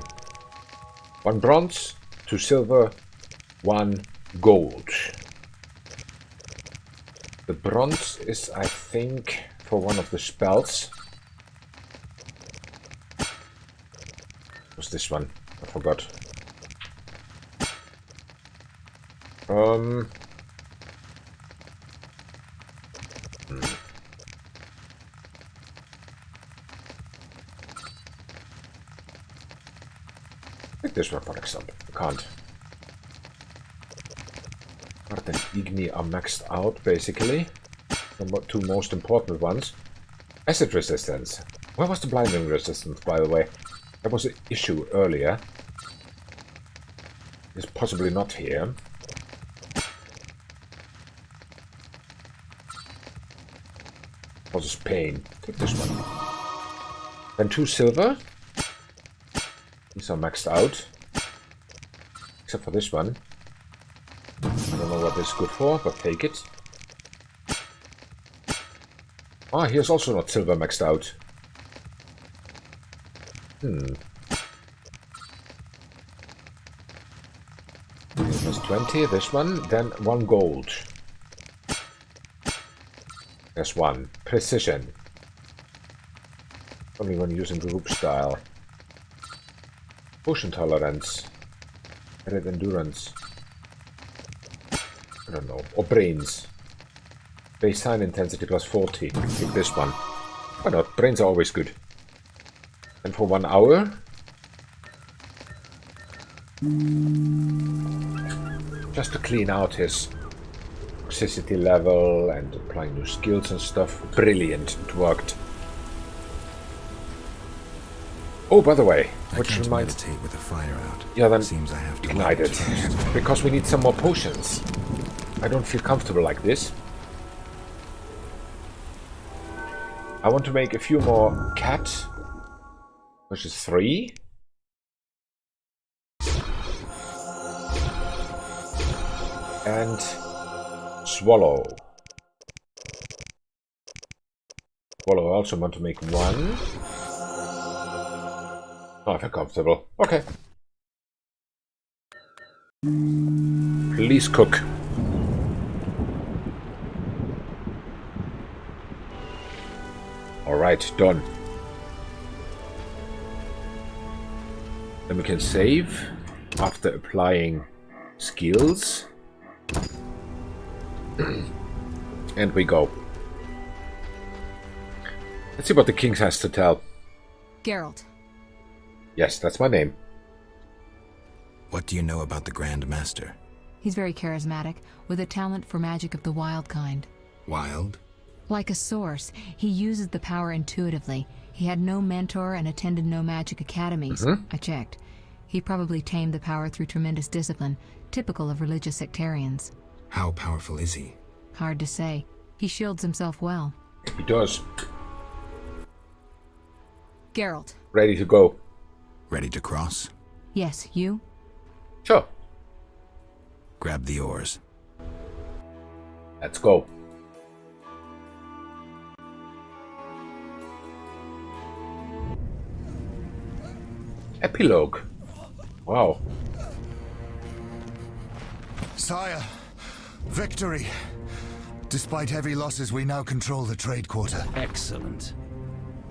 1 bronze, 2 silver, 1 gold. The bronze is, I think, for one of the spells. What's this one? I forgot. Take this one for example. I can't. Art and Igni are maxed out, basically. The two most important ones. Acid resistance. Where was the blinding resistance, by the way? That was an issue earlier. It's possibly not here. Causes pain. Take this one. Then 2 silver. These are maxed out. Except for this one. I don't know what this is good for, but take it. Ah, here's also not silver maxed out. Plus 20, this one, then 1 gold. There's 1. Precision. Only when using group style. Potion tolerance. Added endurance. I don't know. Or brains. Baseline intensity plus 40. Take this one. Why not? Brains are always good. And for 1 hour. Just to clean out his toxicity level and applying new skills and stuff. Brilliant. It worked. Oh, by the way, which reminds meditate with the fire out. Yeah, then seems I have to ignite it. Because we need some more potions. I don't feel comfortable like this. I want to make a few more cat, which is 3. And swallow. Swallow, I also want to make 1. Oh, I feel comfortable. Okay. Please cook. Alright, done. Then we can save after applying skills. And we go. Let's see what the king has to tell. Geralt. Yes, that's my name. What do you know about the Grand Master? He's very charismatic, with a talent for magic of the wild kind. Wild? Like a source, he uses the power intuitively. He had no mentor and attended no magic academies. I checked. He probably tamed the power through tremendous discipline, typical of religious sectarians. How powerful is he? Hard to say. He shields himself well. He does. Geralt. Ready to go. Ready to cross? Yes, you? Sure. Grab the oars. Let's go. Epilogue. Wow. Sire, victory. Despite heavy losses, we now control the trade quarter. Excellent.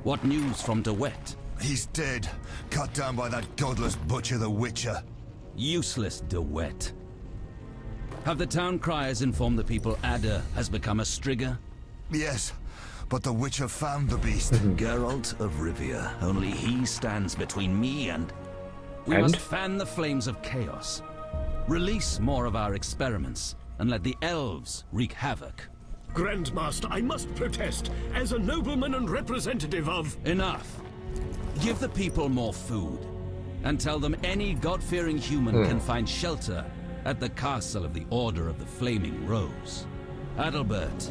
What news from De Wet? He's dead, cut down by that godless butcher, the Witcher. Useless De Wet. Have the town criers informed the people Ada has become a Strigger? Yes, but the Witcher found the beast. Geralt of Rivia. Only he stands between me and... We must fan the flames of chaos. Release more of our experiments, and let the elves wreak havoc. Grandmaster, I must protest, as a nobleman and representative of... Enough. Give the people more food, and tell them any God-fearing human can find shelter at the castle of the Order of the Flaming Rose. Adalbert,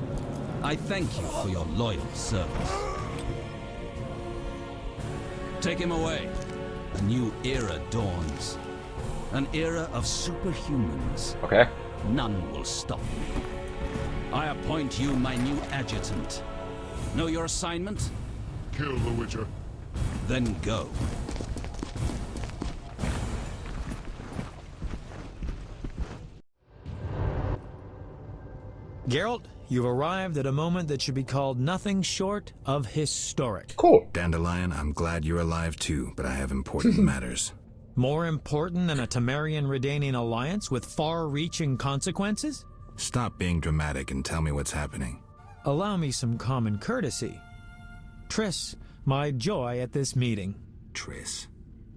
I thank you for your loyal service. Take him away. A new era dawns. An era of superhumans. Okay. None will stop me. I appoint you my new adjutant. Know your assignment? Kill the Witcher. Then go. Geralt, you've arrived at a moment that should be called nothing short of historic. Cool. Dandelion, I'm glad you're alive too, but I have important matters. More important than a Temerian-Redanian alliance with far-reaching consequences? Stop being dramatic and tell me what's happening. Allow me some common courtesy. Triss, my joy at this meeting. Triss,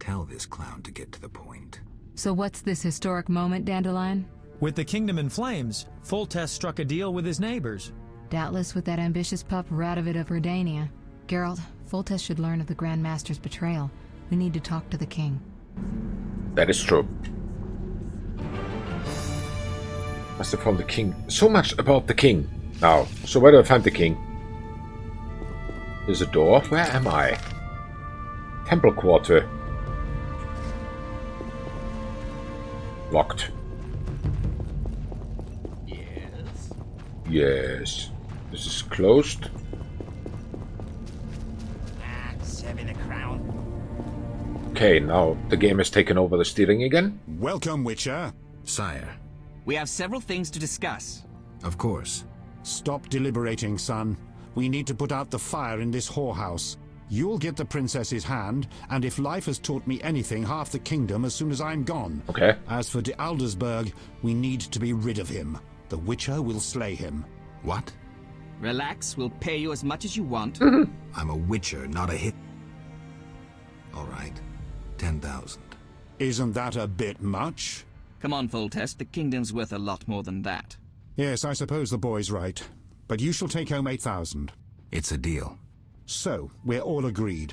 tell this clown to get to the point. So what's this historic moment, Dandelion? With the kingdom in flames, Foltest struck a deal with his neighbors. Doubtless with that ambitious pup Radovid of Redania. Geralt, Foltest should learn of the Grand Master's betrayal. We need to talk to the king. That is true. Must have found the king. So much about the king. Now, so where do I find the king? There's a door. Where am I? Temple Quarter. Locked. Yes. This is closed. 7 a crown. Okay, now the game has taken over the steering again. Welcome, Witcher. Sire. We have several things to discuss. Of course. Stop deliberating, son. We need to put out the fire in this whorehouse. You'll get the princess's hand, and if life has taught me anything, half the kingdom as soon as I'm gone. Okay. As for de Aldersberg, we need to be rid of him. The Witcher will slay him. What? Relax, we'll pay you as much as you want. I'm a Witcher, not a hit. All right. 10,000. Isn't that a bit much? Come on, Foltest, the kingdom's worth a lot more than that. Yes, I suppose the boy's right. But you shall take home 8,000. It's a deal. So, we're all agreed.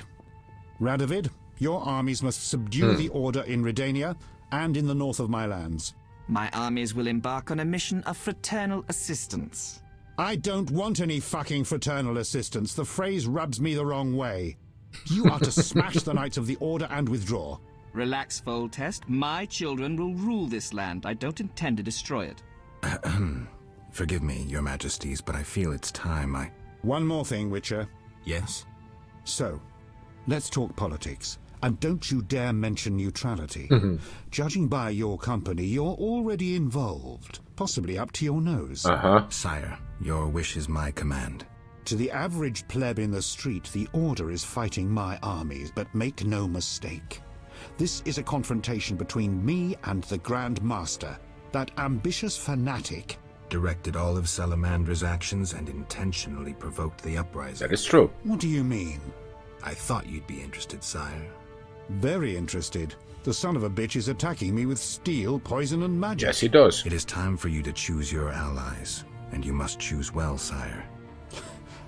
Radovid, your armies must subdue the Order in Redania and in the north of my lands. My armies will embark on a mission of fraternal assistance. I don't want any fucking fraternal assistance. The phrase rubs me the wrong way. You are to smash the Knights of the Order and withdraw. Relax, Foltest. My children will rule this land. I don't intend to destroy it. Forgive me, your majesties, but I feel it's time One more thing, Witcher. Yes? So, let's talk politics. And don't you dare mention neutrality. Judging by your company, you're already involved. Possibly up to your nose. Sire, your wish is my command. To the average pleb in the street, the Order is fighting my armies, but make no mistake. This is a confrontation between me and the Grand Master, that ambitious fanatic, directed all of Salamandra's actions and intentionally provoked the uprising. That is true. What do you mean? I thought you'd be interested, sire. Very interested. The son of a bitch is attacking me with steel, poison, and magic. Yes, he does. It is time for you to choose your allies, and you must choose well, sire.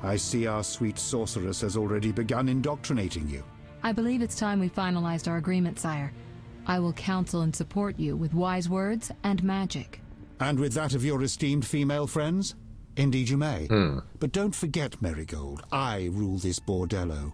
I see our sweet sorceress has already begun indoctrinating you. I believe it's time we finalized our agreement, sire. I will counsel and support you with wise words and magic. And with that of your esteemed female friends? Indeed you may. But don't forget, Marigold, I rule this bordello.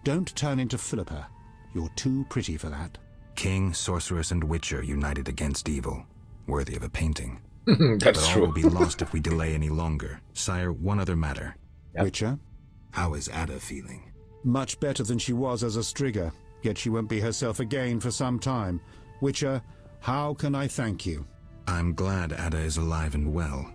Don't turn into Philippa. You're too pretty for that. King, sorceress, and witcher united against evil. Worthy of a painting. That's but all true. will be lost if we delay any longer. Sire, one other matter. Yep. Witcher? How is Ada feeling? Much better than she was as a Strigger, yet she won't be herself again for some time. Witcher, how can I thank you? I'm glad Ada is alive and well.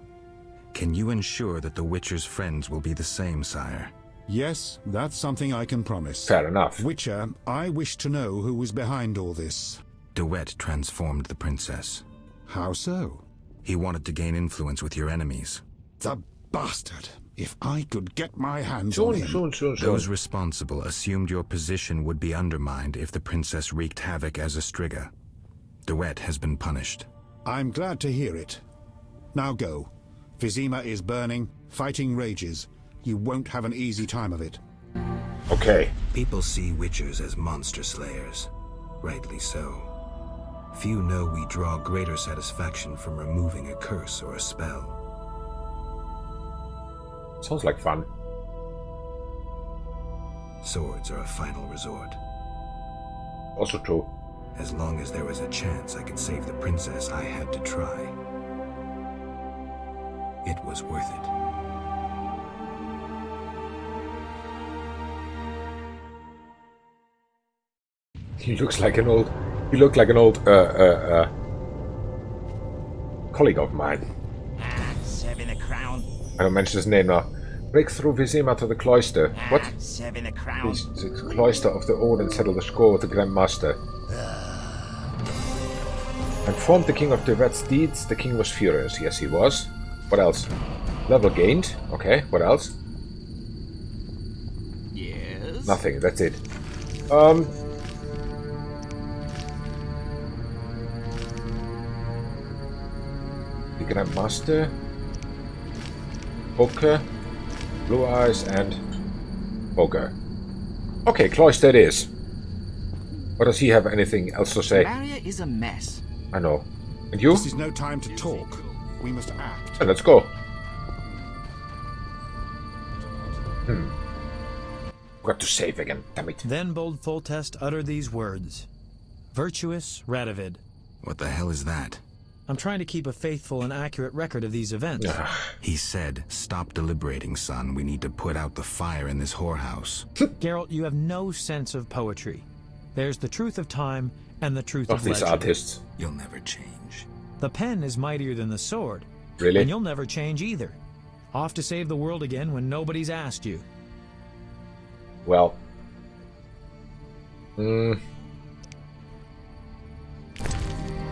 Can you ensure that the Witcher's friends will be the same, sire? Yes, that's something I can promise. Fair enough. Witcher, I wish to know who was behind all this. DeWitt transformed the princess. How so? He wanted to gain influence with your enemies. The bastard! If I could get my hands on him... Those responsible assumed your position would be undermined if the princess wreaked havoc as a Striga. DeWitt has been punished. I'm glad to hear it. Now go. Vizima is burning, fighting rages. You won't have an easy time of it. Okay. People see witchers as monster slayers. Rightly so. Few know we draw greater satisfaction from removing a curse or a spell. Sounds like fun. Swords are a final resort. Also true. As long as there was a chance I could save the princess, I had to try. It was worth it. He looks like an old... You look like an old, colleague of mine. Serving a crown. I don't mention his name now. Break through Vizima to the cloister. What? Serving a crown. The cloister of the Ord and settle the score with the Grand Master. Informed the king of DeWitt's deeds. The king was furious. Yes, he was. What else? Level gained. Okay, what else? Yes. Nothing, that's it. The Grand Master. Booker. Blue Eyes and Ogre. Okay, cloister it is. Or does he have anything else to say? Barrier is a mess. I know. And you? This is no time to talk. We must act. So let's go. Got to save again, damn it. Then bold Foltest uttered these words. Virtuous Radovid. What the hell is that? I'm trying to keep a faithful and accurate record of these events. He said, stop deliberating, son. We need to put out the fire in this whorehouse. Geralt, you have no sense of poetry. There's the truth of time and the truth of these legend. artists. You'll never change. The pen is mightier than the sword. Really? And you'll never change either. Off to save the world again when nobody's asked you. Well.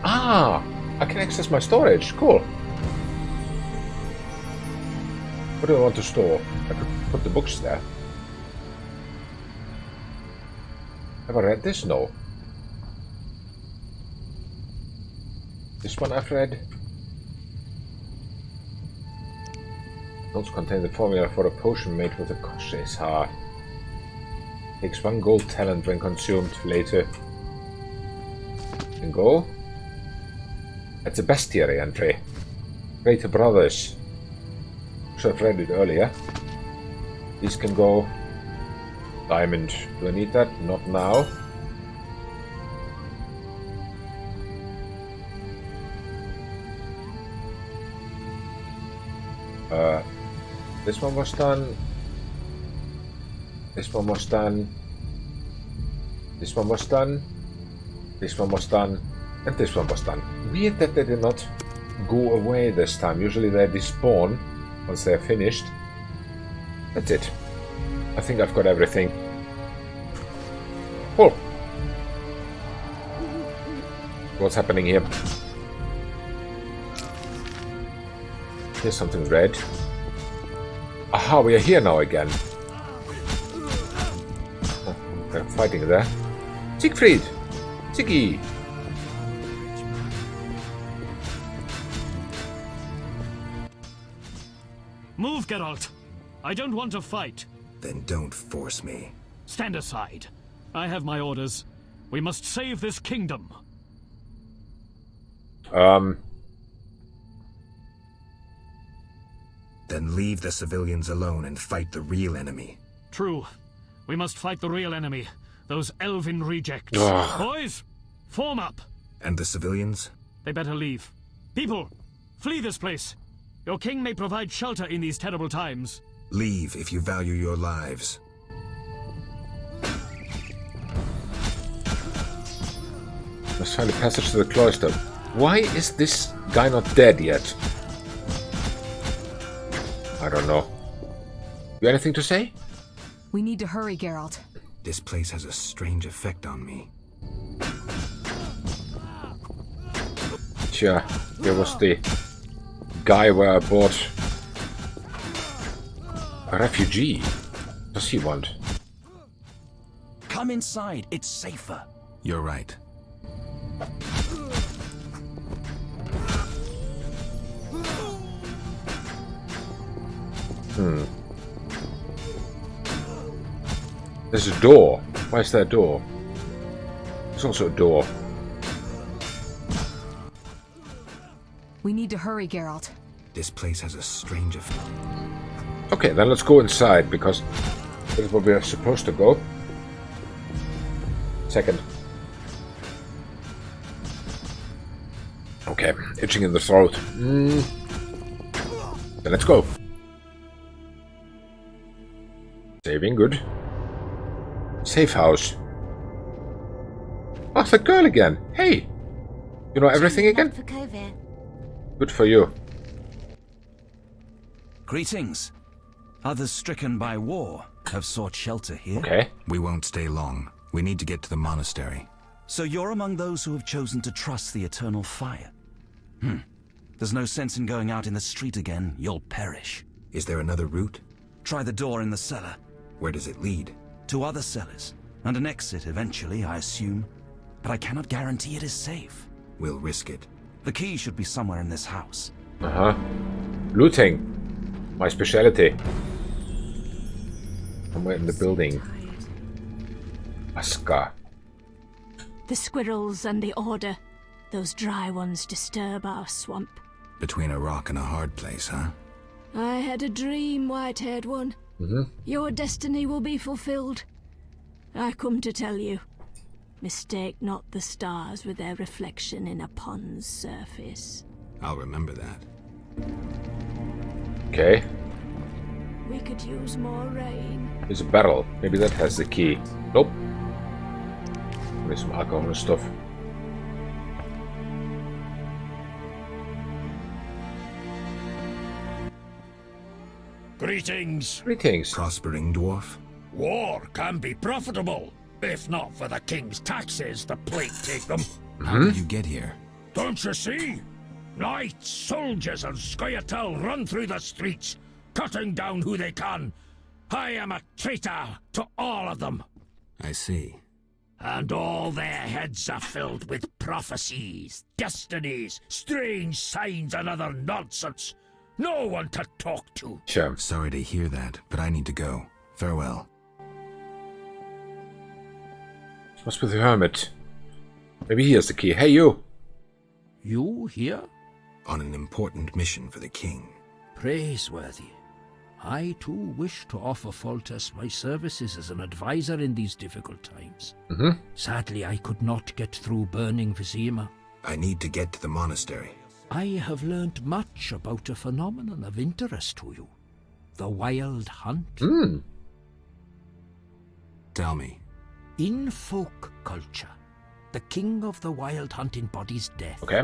Ah! I can access my storage. Cool. What do I want to store? I could put the books there. Have I read this? No. This one I've read. Notes contain the formula for a potion made with a Koshe's heart. Takes 1 gold talent when consumed later. Can go. That's a bestiary entry. Greater Brothers. Should have read it earlier. These can go. Diamond. Do I need that? Not now. This one was done. This one was done. This one was done. This one was done. And this one was done. Weird that they did not go away this time. Usually they despawn once they're finished. That's it. I think I've got everything. Cool. What's happening here? Here's something red. Aha, we are here now again. Oh, they're fighting there. Siegfried! Siggy! Move, Geralt! I don't want to fight. Then don't force me. Stand aside. I have my orders. We must save this kingdom. Then leave the civilians alone and fight the real enemy. True. We must fight the real enemy. Those elven rejects. Ugh. Boys, form up. And the civilians? They better leave. People, flee this place. Your king may provide shelter in these terrible times. Leave if you value your lives. Must find a passage to the cloister. Why is this guy not dead yet? I don't know. You anything to say? We need to hurry, Geralt. This place has a strange effect on me. Sure, there was the guy where I bought a refugee. What does he want? Come inside, it's safer. You're right. There's a door. Why is there a door? There's also a door. We need to hurry, Geralt. This place has a strange effect. Okay, then let's go inside, because that's where we are supposed to go. Second. Okay, itching in the throat. Then let's go. Saving, good. Safe house. Oh, it's the girl again. Hey! You know everything again? Good for you. Greetings. Others stricken by war have sought shelter here. Okay. We won't stay long. We need to get to the monastery. So you're among those who have chosen to trust the eternal fire. There's no sense in going out in the street again. You'll perish. Is there another route? Try the door in the cellar. Where does it lead? To other cellars. And an exit eventually, I assume. But I cannot guarantee it is safe. We'll risk it. The key should be somewhere in this house. Looting. My specialty. Somewhere in the building. Aska. The squirrels and the order. Those dry ones disturb our swamp. Between a rock and a hard place, huh? I had a dream, white-haired one. Your destiny will be fulfilled. I come to tell you. Mistake not the stars with their reflection in a pond's surface. I'll remember that. Okay. We could use more rain. There's a barrel. Maybe that has the key. Nope. There's some alcohol and stuff. Greetings. Greetings. Prospering dwarf. War can be profitable, if not for the king's taxes. The plague take them. How did you get here? Don't you see? Knights, soldiers, and Scoia'tael run through the streets, cutting down who they can. I am a traitor to all of them. I see. And all their heads are filled with prophecies, destinies, strange signs, and other nonsense. No one to talk to. Sure. Sorry to hear that, but I need to go. Farewell. What's with the hermit? Maybe he has the key. Hey, you! You here? On an important mission for the king. Praiseworthy. I too wish to offer Foltest my services as an advisor in these difficult times. Sadly, I could not get through burning Vizima. I need to get to the monastery. I have learned much about a phenomenon of interest to you. The Wild Hunt. Tell me. In folk culture, the king of the Wild Hunt embodies death. Okay.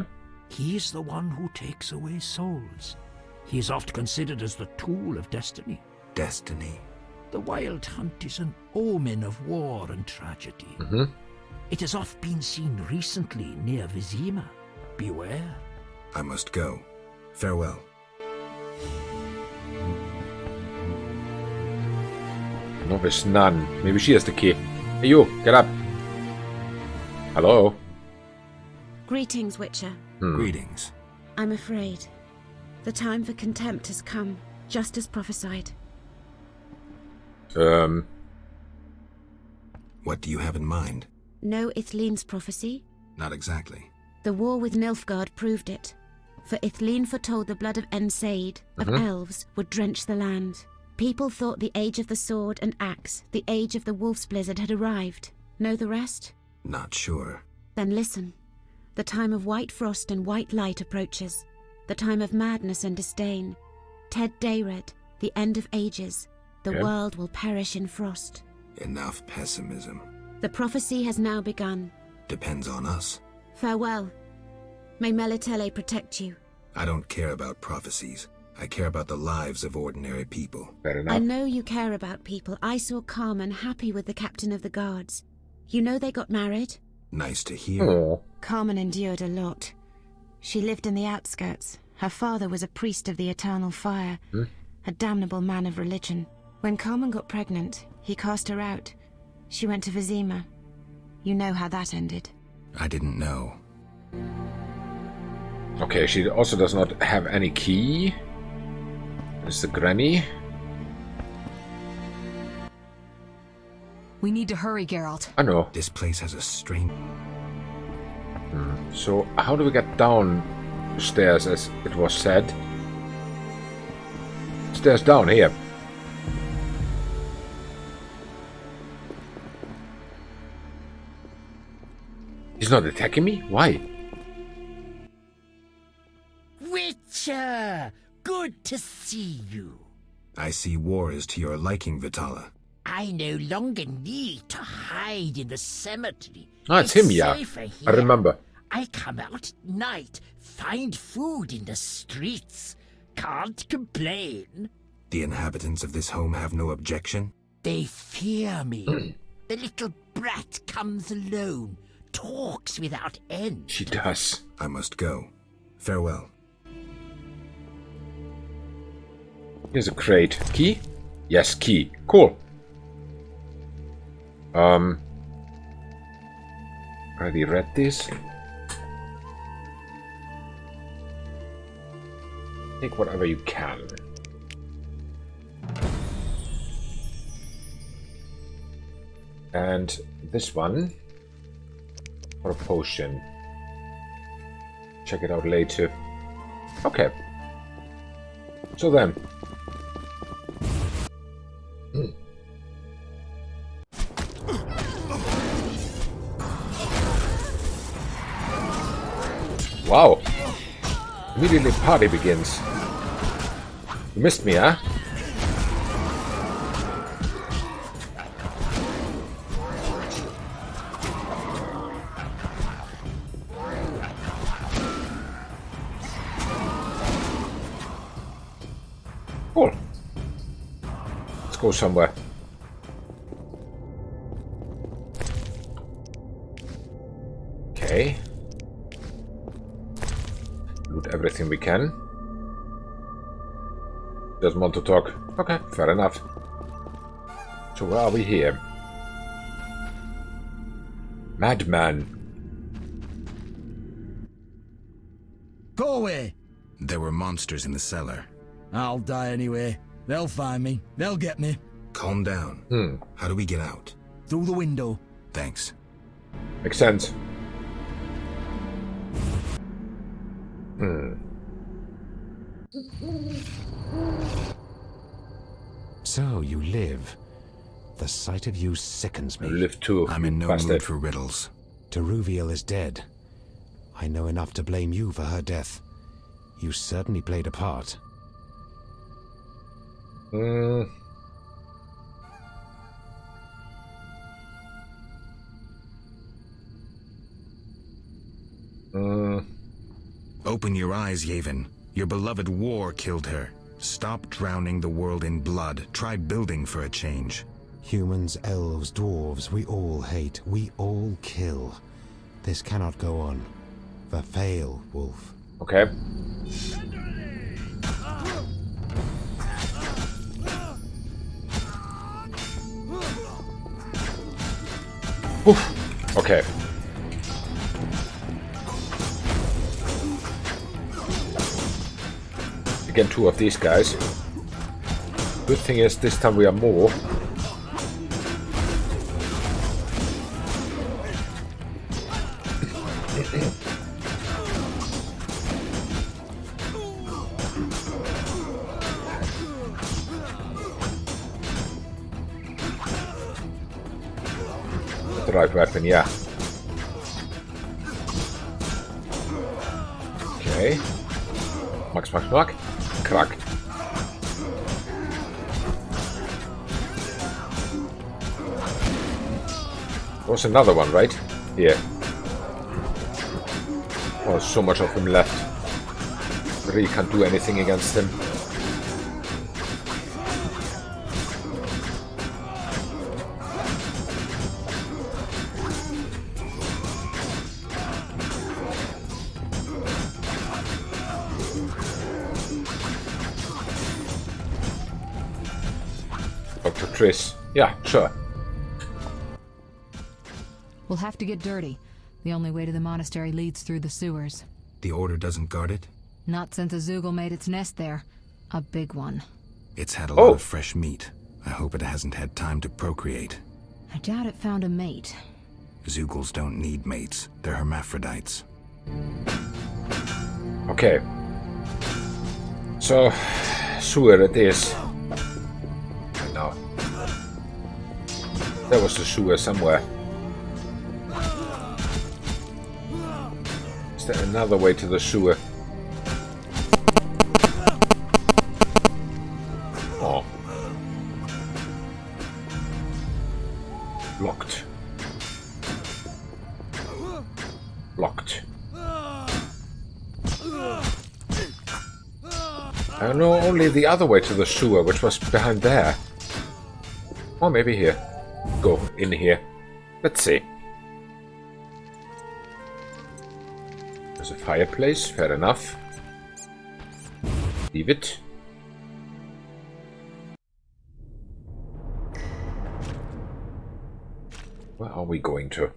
He is the one who takes away souls. He is oft considered as the tool of destiny. Destiny. The Wild Hunt is an omen of war and tragedy. It has oft been seen recently near Vizima. Beware. I must go. Farewell. Novice nun. Maybe she has the key. Hey, you, get up. Hello. Greetings, Witcher. Greetings. I'm afraid. The time for contempt has come, just as prophesied. What do you have in mind? Know Ithlinne's prophecy? Not exactly. The war with Nilfgaard proved it. For Ithlinne foretold the blood of Ensaid, of elves, would drench the land. People thought the age of the sword and axe, the age of the wolf's blizzard had arrived. Know the rest? Not sure. Then listen. The time of white frost and white light approaches. The time of madness and disdain. Ted Dayred, the end of ages. The world will perish in frost. Enough pessimism. The prophecy has now begun. Depends on us. Farewell. May Melitele protect you. I don't care about prophecies. I care about the lives of ordinary people. Fair enough. I know you care about people. I saw Carmen happy with the captain of the guards. You know they got married? Nice to hear. Aww. Carmen endured a lot. She lived in the outskirts. Her father was a priest of the eternal fire, a damnable man of religion. When Carmen got pregnant, he cast her out. She went to Vizima. You know how that ended. I didn't know. Okay, she also does not have any key. There's the granny. We need to hurry, Geralt. I know. This place has a strange... So, how do we get downstairs as it was said? Stairs down here. He's not attacking me? Why? Witcher! Good to see you. I see war is to your liking, Vitala. I no longer need to hide in the cemetery. Ah, it's him, yeah. Safer here. I remember. I come out at night, find food in the streets. Can't complain. The inhabitants of this home have no objection? They fear me. The little brat comes alone, talks without end. She does. I must go. Farewell. Here's a crate. Key? Yes, key. Cool. Already read this. Take whatever you can. And this one for a potion. Check it out later. Okay. So then. Wow. Immediately party begins. You missed me, huh? Cool. Let's go somewhere. Okay. Loot everything we can. Doesn't want to talk. Okay, fair enough. So where are we here? Madman. Go away. There were monsters in the cellar. I'll die anyway. They'll find me. They'll get me. Calm down. How do we get out? Through the window. Thanks. Makes sense. So you live. The sight of you sickens me. You live too. I'm in no mood for riddles. Teruviel is dead. I know enough to blame you for her death. You certainly played a part. Open your eyes, Yavin. Your beloved war killed her. Stop drowning the world in blood. Try building for a change. Humans, elves, dwarves, we all hate. We all kill. This cannot go on. Verfail, Wolf. Okay. Oof. Okay. Again, 2 of these guys. Good thing is, this time we are more. The right weapon, yeah. Okay. Max. Crack. There's another one, right? Here. Oh, so much of him left. Really can't do anything against him. Dr. Triss. Yeah, sure. We'll have to get dirty. The only way to the monastery leads through the sewers. The Order doesn't guard it? Not since Azugel made its nest there. A big one. It's had a lot of fresh meat. I hope it hasn't had time to procreate. I doubt it found a mate. Zugels don't need mates. They're hermaphrodites. Okay. So, sewer it is. No. There was a sewer somewhere. Is there another way to the sewer? Oh. Locked. Locked. I know only the other way to the sewer, which was behind there. Or maybe here. Go in here. Let's see. There's a fireplace, fair enough. Leave it. Where are we going to?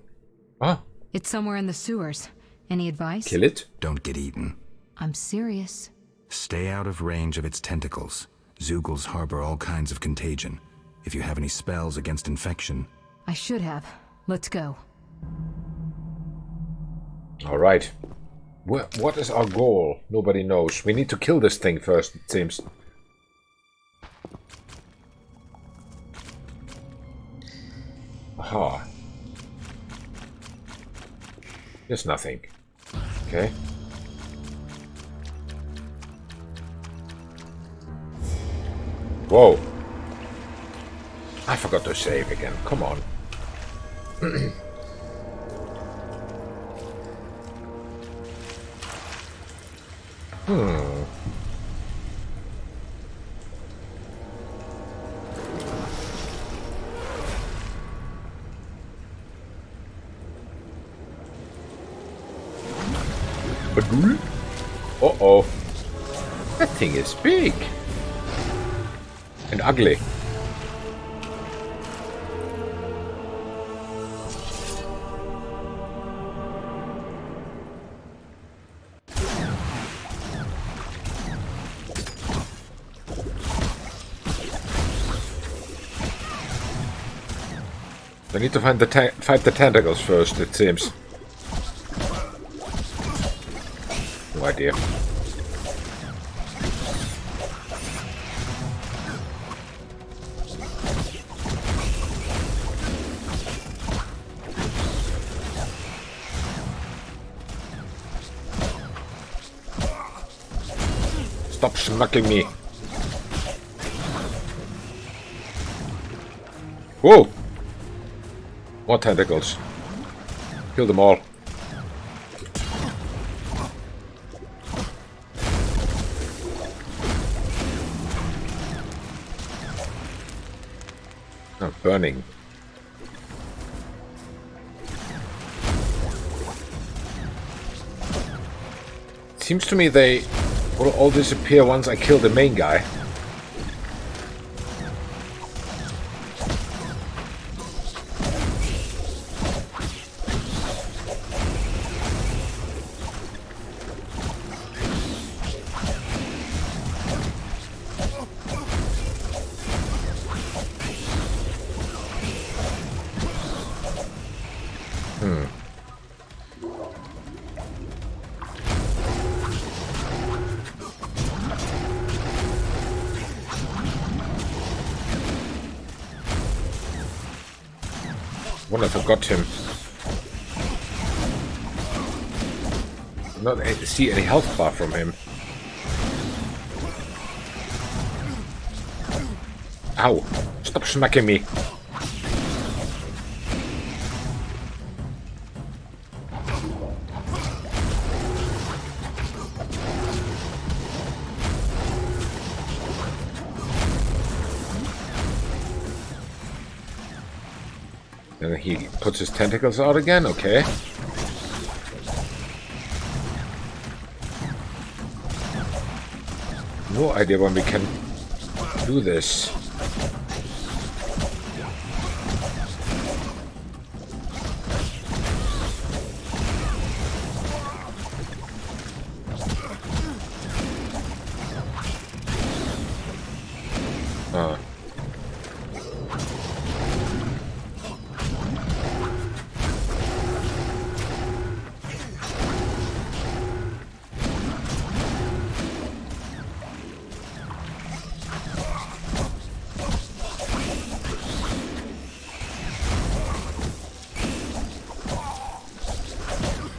Ah, It's somewhere in the sewers. Any advice? kill it? Don't get eaten. I'm serious. Stay out of range of its tentacles. Zugels harbor all kinds of contagion. If you have any spells against infection... I should have. Let's go. Alright. What is our goal? Nobody knows. We need to kill this thing first, it seems. Aha. There's nothing. Okay. Whoa. I forgot to save again. Come on. Uh-oh. That thing is big. And ugly. I need to fight the tentacles first, it seems. No idea. Stop smacking me. Whoa! More tentacles. Kill them all. Oh, burning. Seems to me they will all disappear once I kill the main guy. wonder if I got him. Not see any health bar from him. Ow! Stop smacking me! And he puts his tentacles out again? Okay. No idea when we can do this.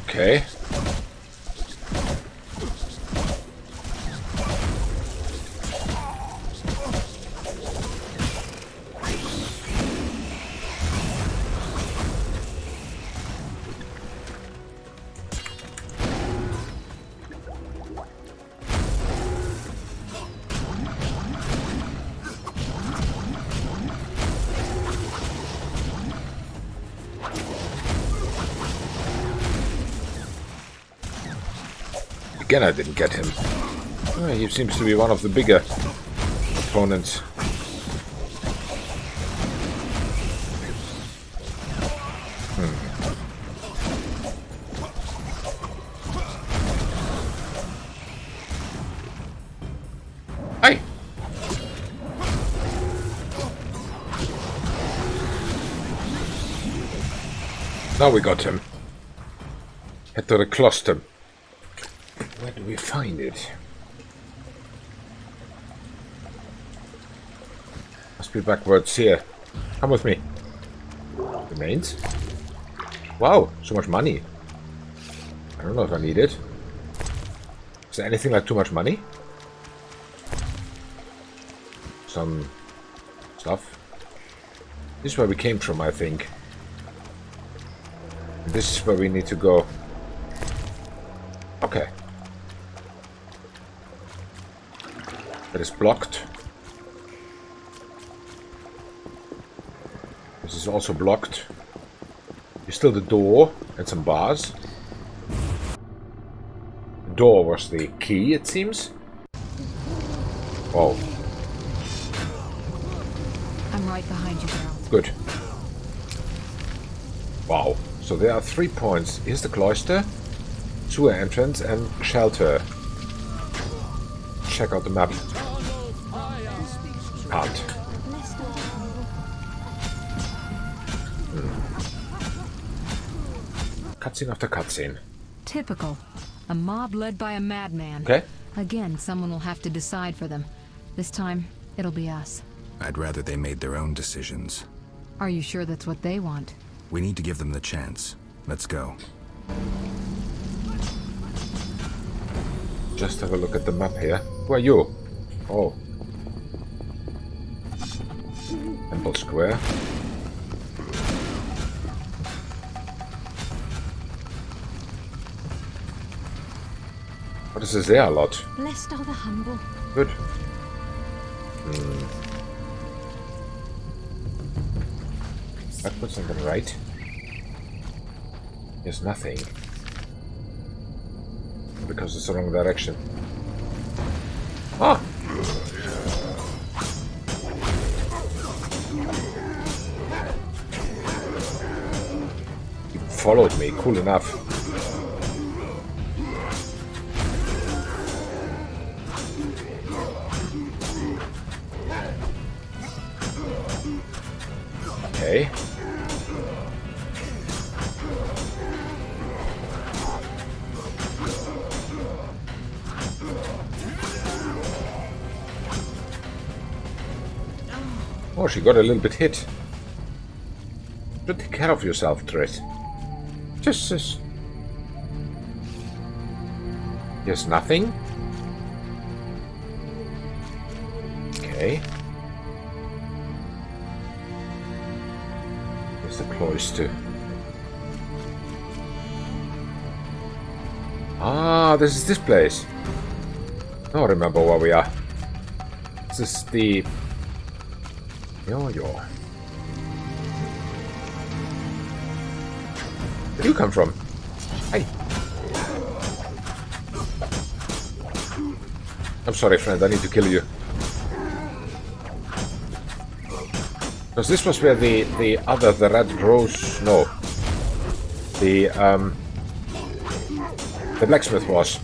Okay. Again, I didn't get him. Oh, he seems to be one of the bigger opponents. Hey! Now we got him. Head to the cluster. Where do we find it? Must be backwards here. Come with me. Remains? Wow, so much money. I don't know if I need it. Is there anything like too much money? Some stuff. This is where we came from, I think. This is where we need to go. Okay. That is blocked. This is also blocked. There's still the door and some bars. The door was the key, it seems. Oh. I'm right behind you, Geralt. Good. Wow. So there are 3 points. Here's the cloister, sewer entrance, and shelter. Check out the map. Can't. Cutscene after cutscene. Typical. A mob led by a madman. Okay. Again, someone will have to decide for them. This time, it'll be us. I'd rather they made their own decisions. Are you sure that's what they want? We need to give them the chance. Let's go. Just have a look at the map here. Who are you? Oh. Temple Square. What is this there a lot? Blessed are the humble. Good. Backwards and then right. There's nothing. Because it's the wrong direction. Ah! He followed me, cool enough. Okay. Oh, she got a little bit hit. Just take care of yourself, Triss. Just... Here's nothing. Okay. Here's the cloister. Ah, this is this place. Now I remember where we are. This is the... Yo. Where do you come from? Hey. I'm sorry, friend. I need to kill you. Because this was where the red rose... No. The blacksmith was.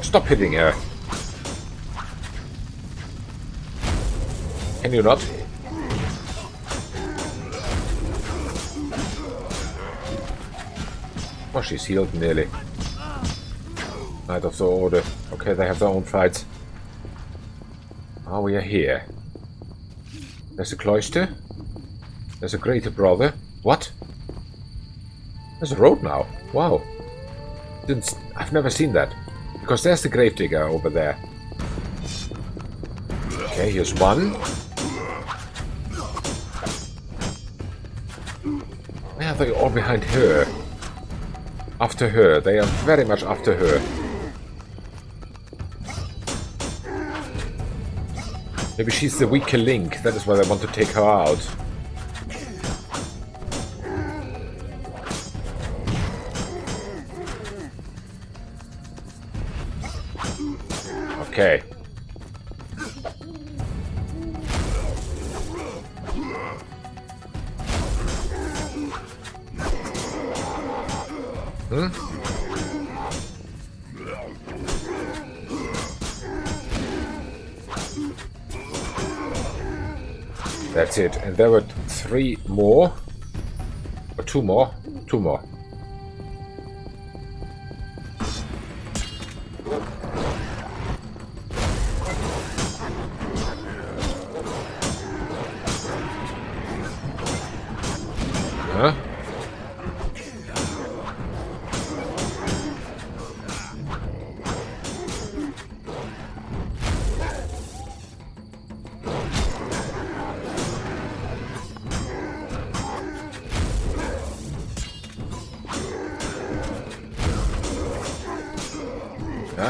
Stop hitting her. Can you not? Oh, she's healed nearly. Knight of the Order. Okay, they have their own fights. Oh, we are here. There's a cloister. There's a greater brother. What? There's a road now. Wow. I've never seen that. Because there's the gravedigger over there. Okay, here's one. Why are they all behind her? After her. They are very much after her. Maybe she's the weaker link. That is why they want to take her out. Okay. That's it. And there were 3 more. Or 2 more. 2 more. Huh?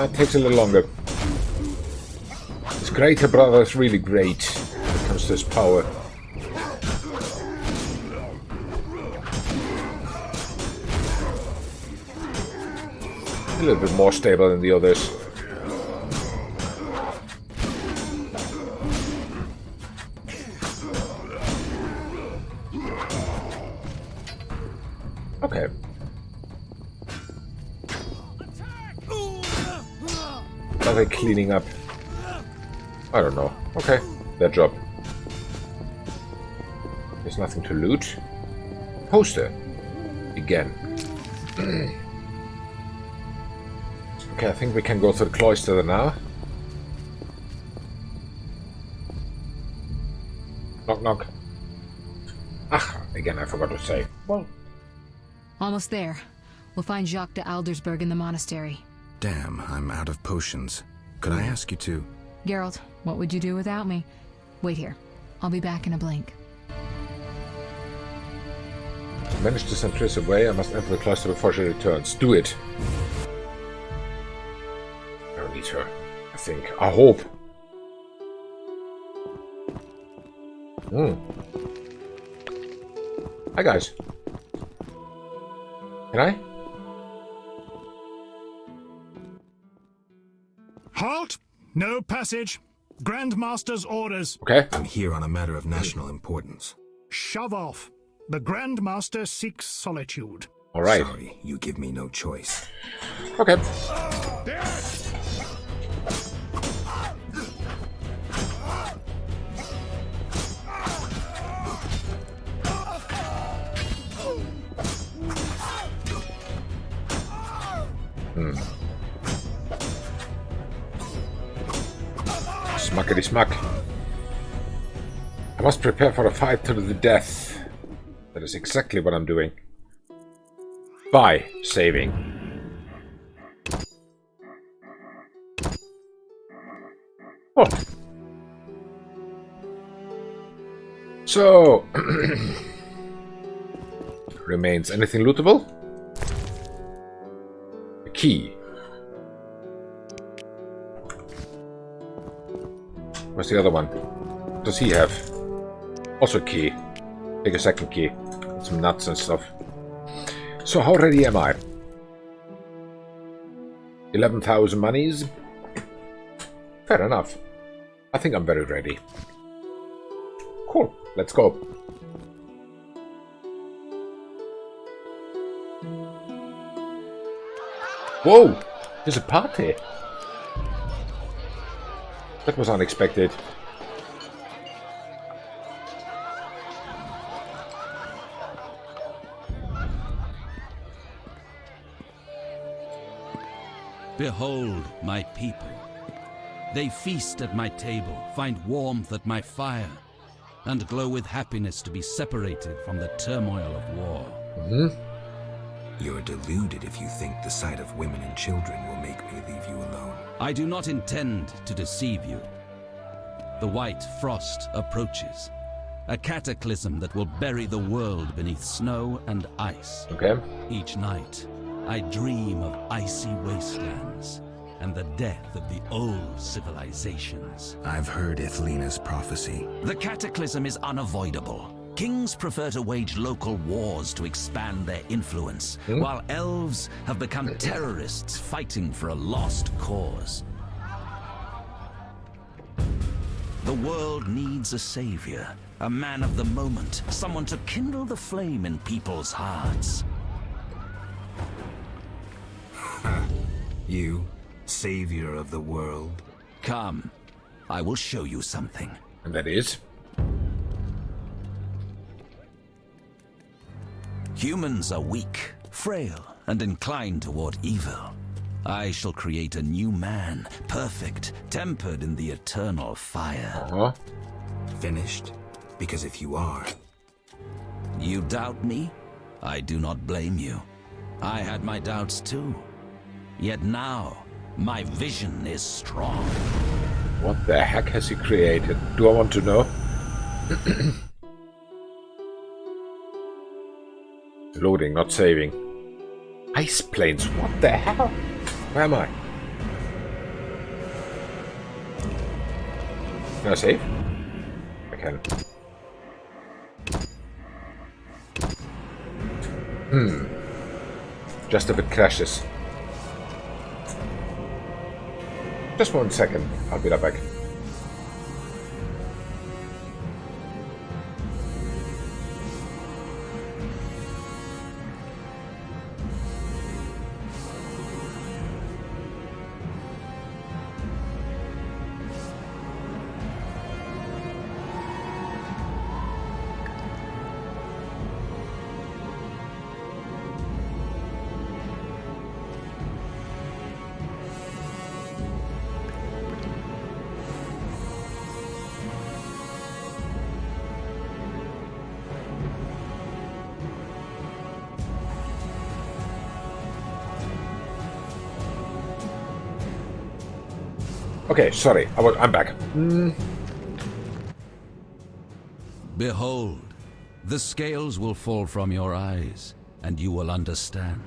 It takes a little longer. This greater brother is really great when it comes to his power. A little bit more stable than the others. Okay. Are they cleaning up? I don't know. Okay, their job. There's nothing to loot. Poster. Again. Okay, I think we can go to the cloister now. Knock, knock. Ah, again, I forgot to say. Well. Almost there. We'll find Jacques de Aldersberg in the monastery. Damn, I'm out of potions. Could I ask you to... Geralt, what would you do without me? Wait here. I'll be back in a blink. To manage to send Triss away, I must enter the cloister before she returns. Do it. I don't need her. I think. I hope. Hi, guys. Can I? Halt! No passage. Grandmaster's orders. Okay. I'm here on a matter of national importance. Shove off. The Grandmaster seeks solitude. All right. Sorry, you give me no choice. Okay. Smackety smack. I must prepare for a fight to the death. That is exactly what I'm doing. By saving. Oh. So... remains anything lootable? A key. Where's the other one? What does he have? Also a key. Take a second key. Some nuts and stuff. So how ready am I? 11,000 monies? Fair enough. I think I'm very ready. Cool. Let's go. Whoa! There's a party. That was unexpected. Behold my people. They feast at my table, find warmth at my fire, and glow with happiness to be separated from the turmoil of war. You're deluded if you think the sight of women and children will make me leave you alone. I do not intend to deceive you. The white frost approaches, a cataclysm that will bury the world beneath snow and ice. Okay. Each night, I dream of icy wastelands and the death of the old civilizations. I've heard Ithlina's prophecy. The cataclysm is unavoidable. Kings prefer to wage local wars to expand their influence, while elves have become terrorists fighting for a lost cause. The world needs a savior, a man of the moment, someone to kindle the flame in people's hearts. You, savior of the world? Come, I will show you something. And that is? Humans are weak, frail, and inclined toward evil. I shall create a new man, perfect, tempered in the eternal fire. Finished? Because if you are... You doubt me? I do not blame you. I had my doubts too. Yet now, my vision is strong. What the heck has he created? Do I want to know? Loading, not saving. Ice planes, what the hell? Where am I? Can I save? I can. Just if it crashes. Just 1 second, I'll be right back. Okay, sorry, I'm back. Behold, the scales will fall from your eyes, and you will understand.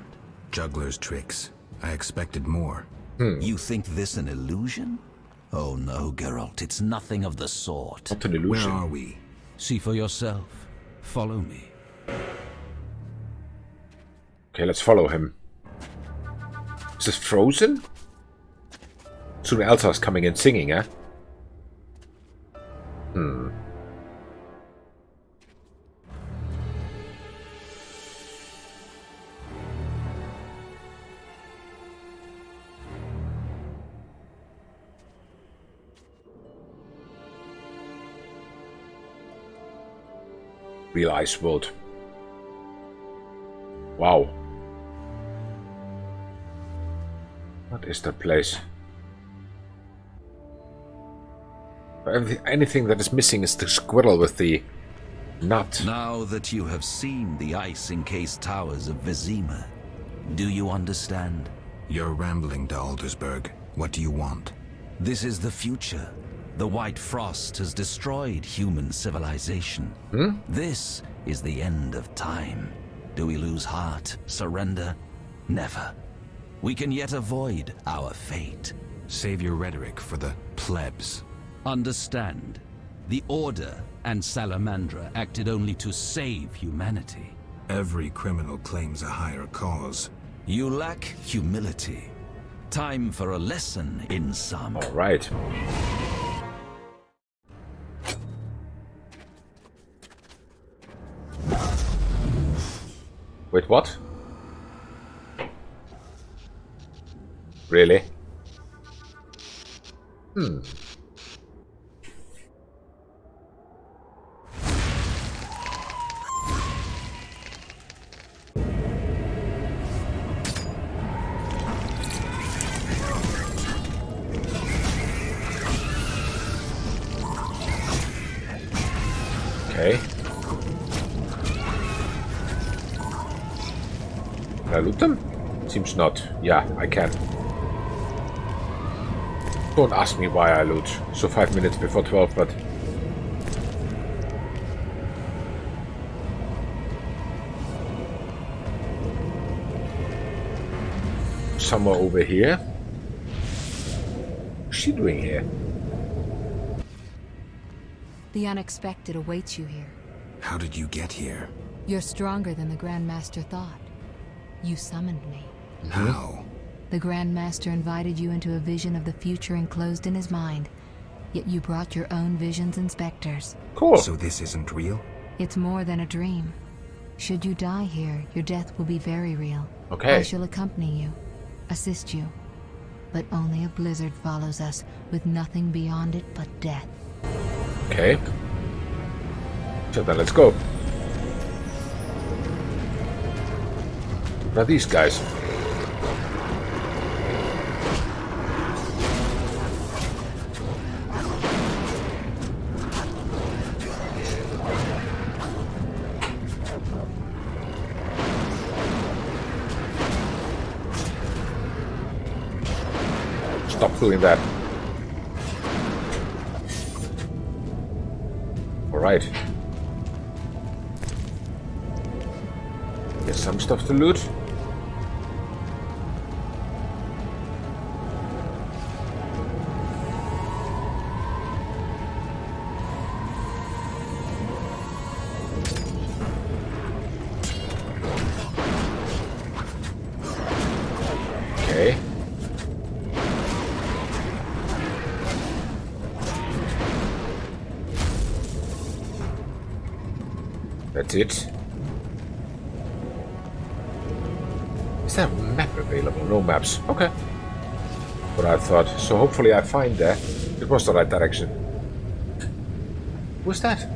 Juggler's tricks. I expected more. You think this an illusion? Oh no, Geralt, it's nothing of the sort. Not an illusion. Where are we? See for yourself. Follow me. Okay, let's follow him. Is this frozen? Soon Elsa's coming in singing, eh? Real ice world. Wow. What is that place? Anything that is missing is the squirrel with the nut. Now that you have seen the ice-encased towers of Vizima, do you understand? You're rambling, de Aldersberg. What do you want? This is the future. The White Frost has destroyed human civilization. This is the end of time. Do we lose heart, surrender? Never. We can yet avoid our fate. Save your rhetoric for the plebs. Understand, the Order and Salamandra acted only to save humanity. Every criminal claims a higher cause. You lack humility. Time for a lesson in some. All right. Wait, what? Really? Okay. Can I loot them? Seems not. Yeah, I can. Don't ask me why I loot. So 5 minutes before 12, but... somewhere over here? What's she doing here? The unexpected awaits you here. How did you get here? You're stronger than the Grand Master thought. You summoned me. How? The Grand Master invited you into a vision of the future enclosed in his mind. Yet you brought your own visions and specters. Cool. So this isn't real? It's more than a dream. Should you die here, your death will be very real. Okay. I shall accompany you, assist you. But only a blizzard follows us, with nothing beyond it but death. Okay. So then let's go. Now these guys. Stop doing that. Alright. There's some stuff to loot. Okay. That's it. Is there a map available? No maps. Okay. What I thought. So hopefully I find that. It was the right direction. Who's that?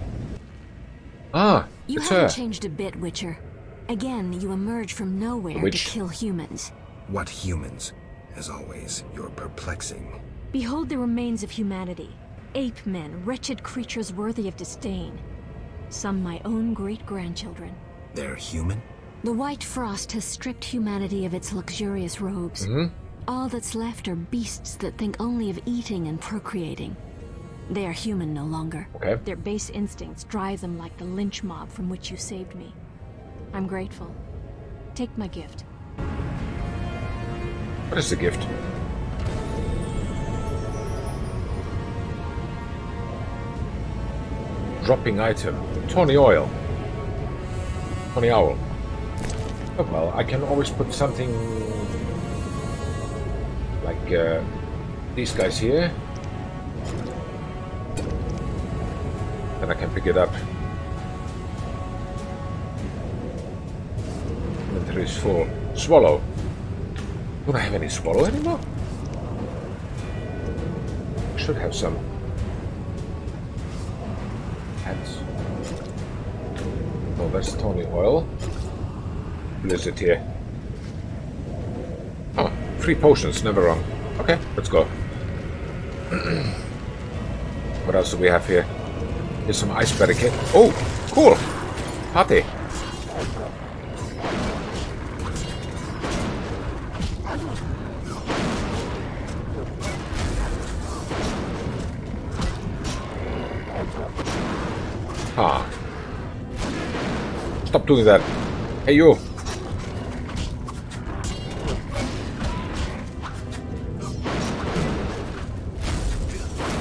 Ah, You it's haven't her. changed a bit, Witcher. Again, you emerge from nowhere to Witch. kill humans. What humans? As always, you're perplexing. Behold the remains of humanity. Ape men, wretched creatures worthy of disdain. Some my own great-grandchildren. They're human? The White Frost has stripped humanity of its luxurious robes. All that's left are beasts that think only of eating and procreating. They are human no longer. Okay. Their base instincts drive them like the lynch mob from which you saved me. I'm grateful. Take my gift. What is the gift? Dropping item. Tawny oil. Tawny owl. Oh well, I can always put something like these guys here. Then I can pick it up. Inventory is full. Swallow. Don't I have any swallow anymore? I should have some. Hats. Oh, that's tawny oil. Blizzard here. Oh, 3 potions, never wrong. Okay, let's go. What else do we have here? Here's some ice barricade. Oh, cool! Party! Ah. Stop doing that. Hey, you!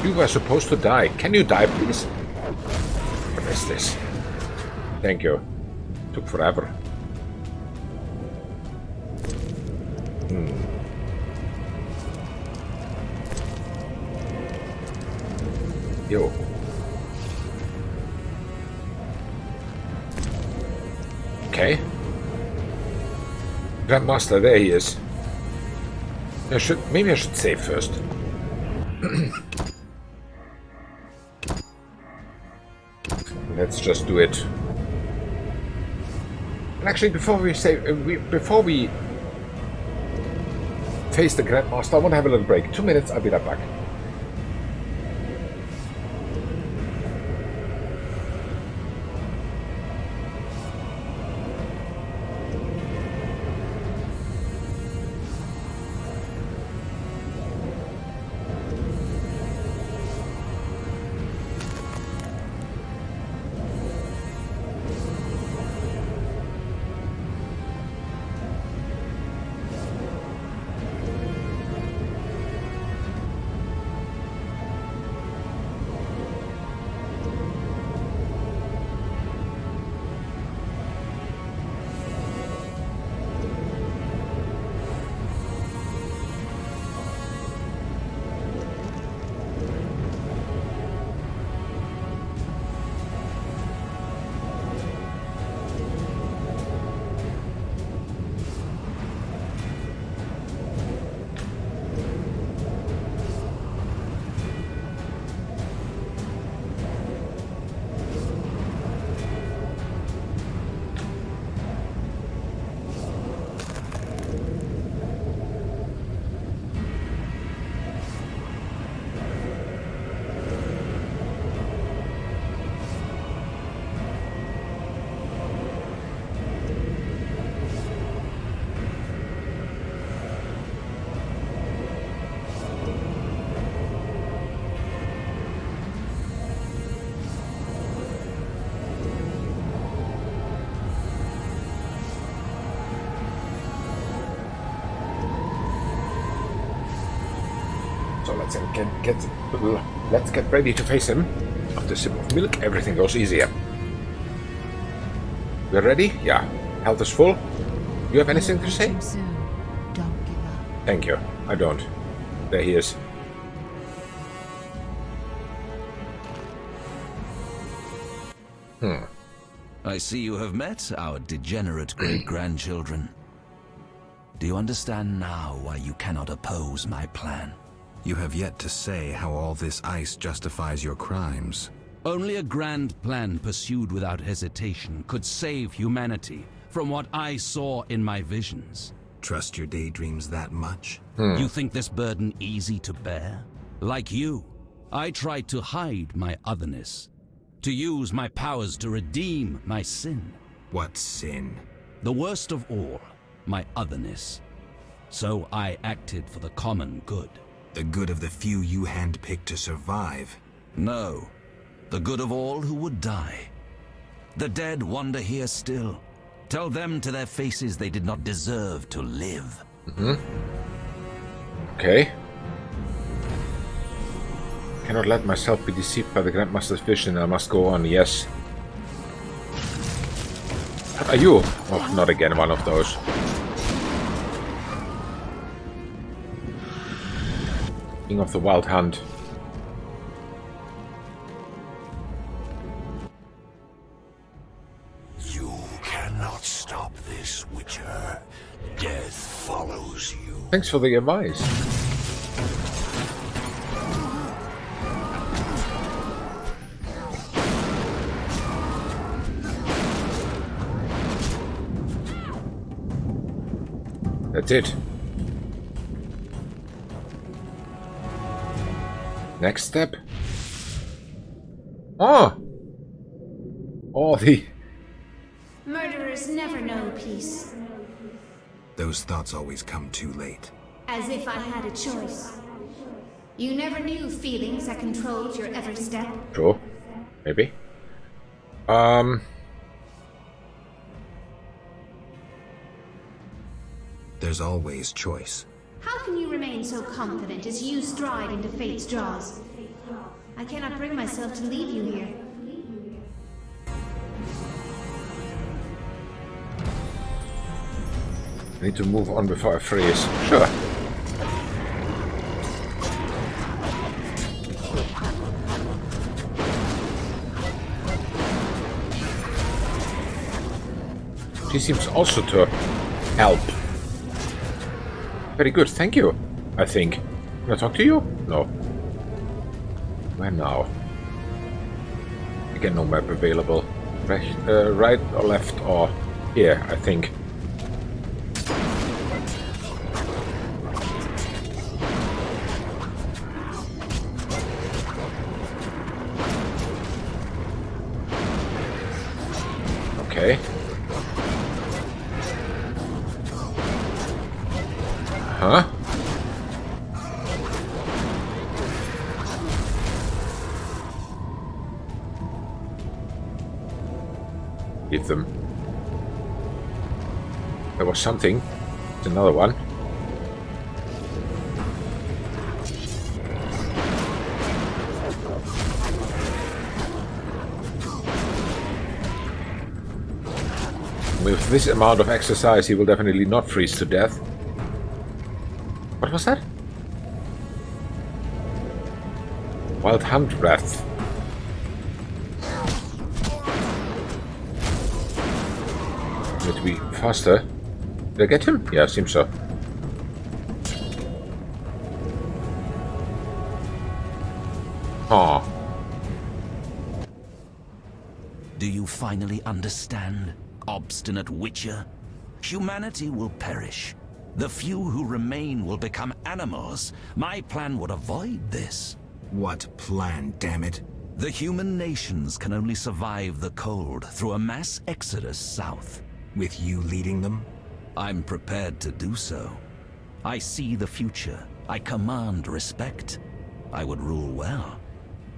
You were supposed to die. Can you die, please? What is this? Thank you. Took forever. Yo. Okay. Grandmaster, there he is. Maybe I should save first. Let's just do it. And actually, before we save, before we face the Grandmaster, I want to have a little break. 2 minutes. I'll be right back. So let's get ready to face him. After a sip of milk, everything goes easier. We're ready? Yeah. Health is full. You have anything to say? Don't give up. Thank you. I don't. There he is. I see you have met our degenerate great-grandchildren. Do you understand now why you cannot oppose my plan? You have yet to say how all this ice justifies your crimes. Only a grand plan pursued without hesitation could save humanity from what I saw in my visions. Trust your daydreams that much? You think this burden easy to bear? Like you, I tried to hide my otherness, to use my powers to redeem my sin. What sin? The worst of all, my otherness. So I acted for the common good. The good of the few you handpicked to survive? No, the good of all who would die. The dead wander here still. Tell them to their faces they did not deserve to live. Okay. Cannot let myself be deceived by the Grandmaster's vision. I must go on, yes. What are you? Oh, not again one of those. King of the Wild Hunt. You cannot stop this, Witcher. Death follows you. Thanks for the advice. That's it. Next step. Oh! Oh, the... Murderers never know peace. Those thoughts always come too late. As if I had a choice. You never knew feelings that controlled your every step. Sure. Maybe. There's always choice. How can you remain so confident as you stride into fate's jaws? I cannot bring myself to leave you here. I need to move on before I freeze. Sure. She seems also to help. Very good, thank you, I think. Can I talk to you? No. Where now? Again, no map available. Right or left or here, I think. Okay. Huh? Give them. There was something. It's another one. With this amount of exercise, he will definitely not freeze to death. What was that? Wild Hunt Breath. Need to be faster. Did I get him? Yeah, seems so. Aw. Do you finally understand, obstinate witcher? Humanity will perish. The few who remain will become animals. My plan would avoid this. What plan, damn it? The human nations can only survive the cold through a mass exodus south. With you leading them? I'm prepared to do so. I see the future. I command respect. I would rule well.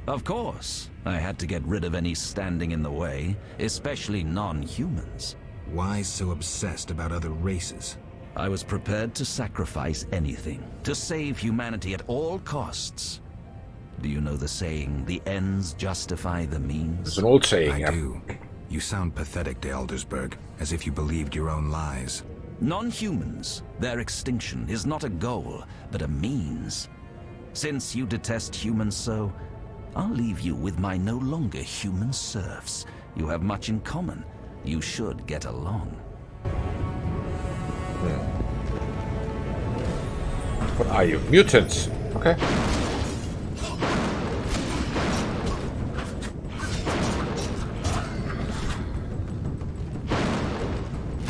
Of course, I had to get rid of any standing in the way, especially non-humans. Why so obsessed about other races? I was prepared to sacrifice anything, to save humanity at all costs. Do you know the saying, the ends justify the means? It's an old saying, I do. You sound pathetic to Eldersburg, as if you believed your own lies. Non-humans, their extinction is not a goal, but a means. Since you detest humans so, I'll leave you with my no longer human serfs. You have much in common. You should get along. What are you? Mutants. Okay.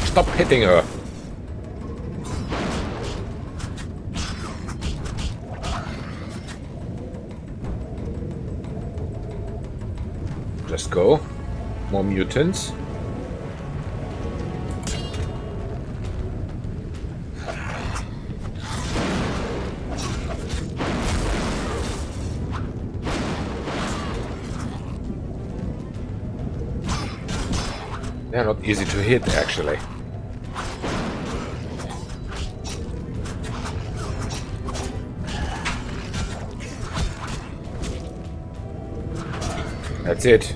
Stop hitting her. Just go. More mutants. They're not easy to hit, actually. That's it.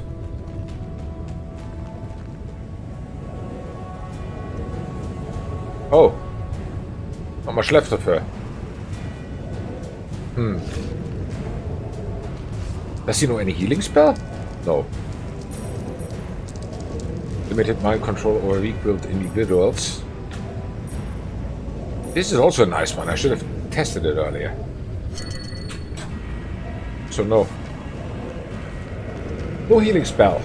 Oh. Not much left of her. Does he know any healing spell? No. Limited mind control over weak-willed individuals. This is also a nice one. I should have tested it earlier. So no. No healing spell.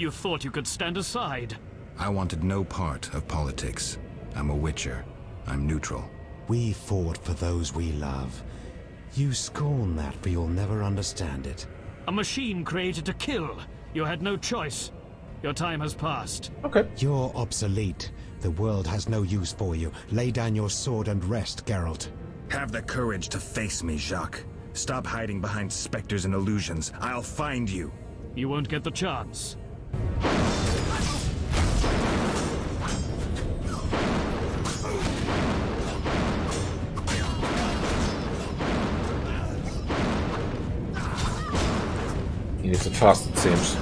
You thought you could stand aside. I wanted no part of politics. I'm a witcher. I'm neutral. We fought for those we love. You scorn that, but you'll never understand it. A machine created to kill. You had no choice. Your time has passed. Okay. You're obsolete. The world has no use for you. Lay down your sword and rest, Geralt. Have the courage to face me, Jacques. Stop hiding behind specters and illusions. I'll find you. You won't get the chance. He needs it fast, it seems.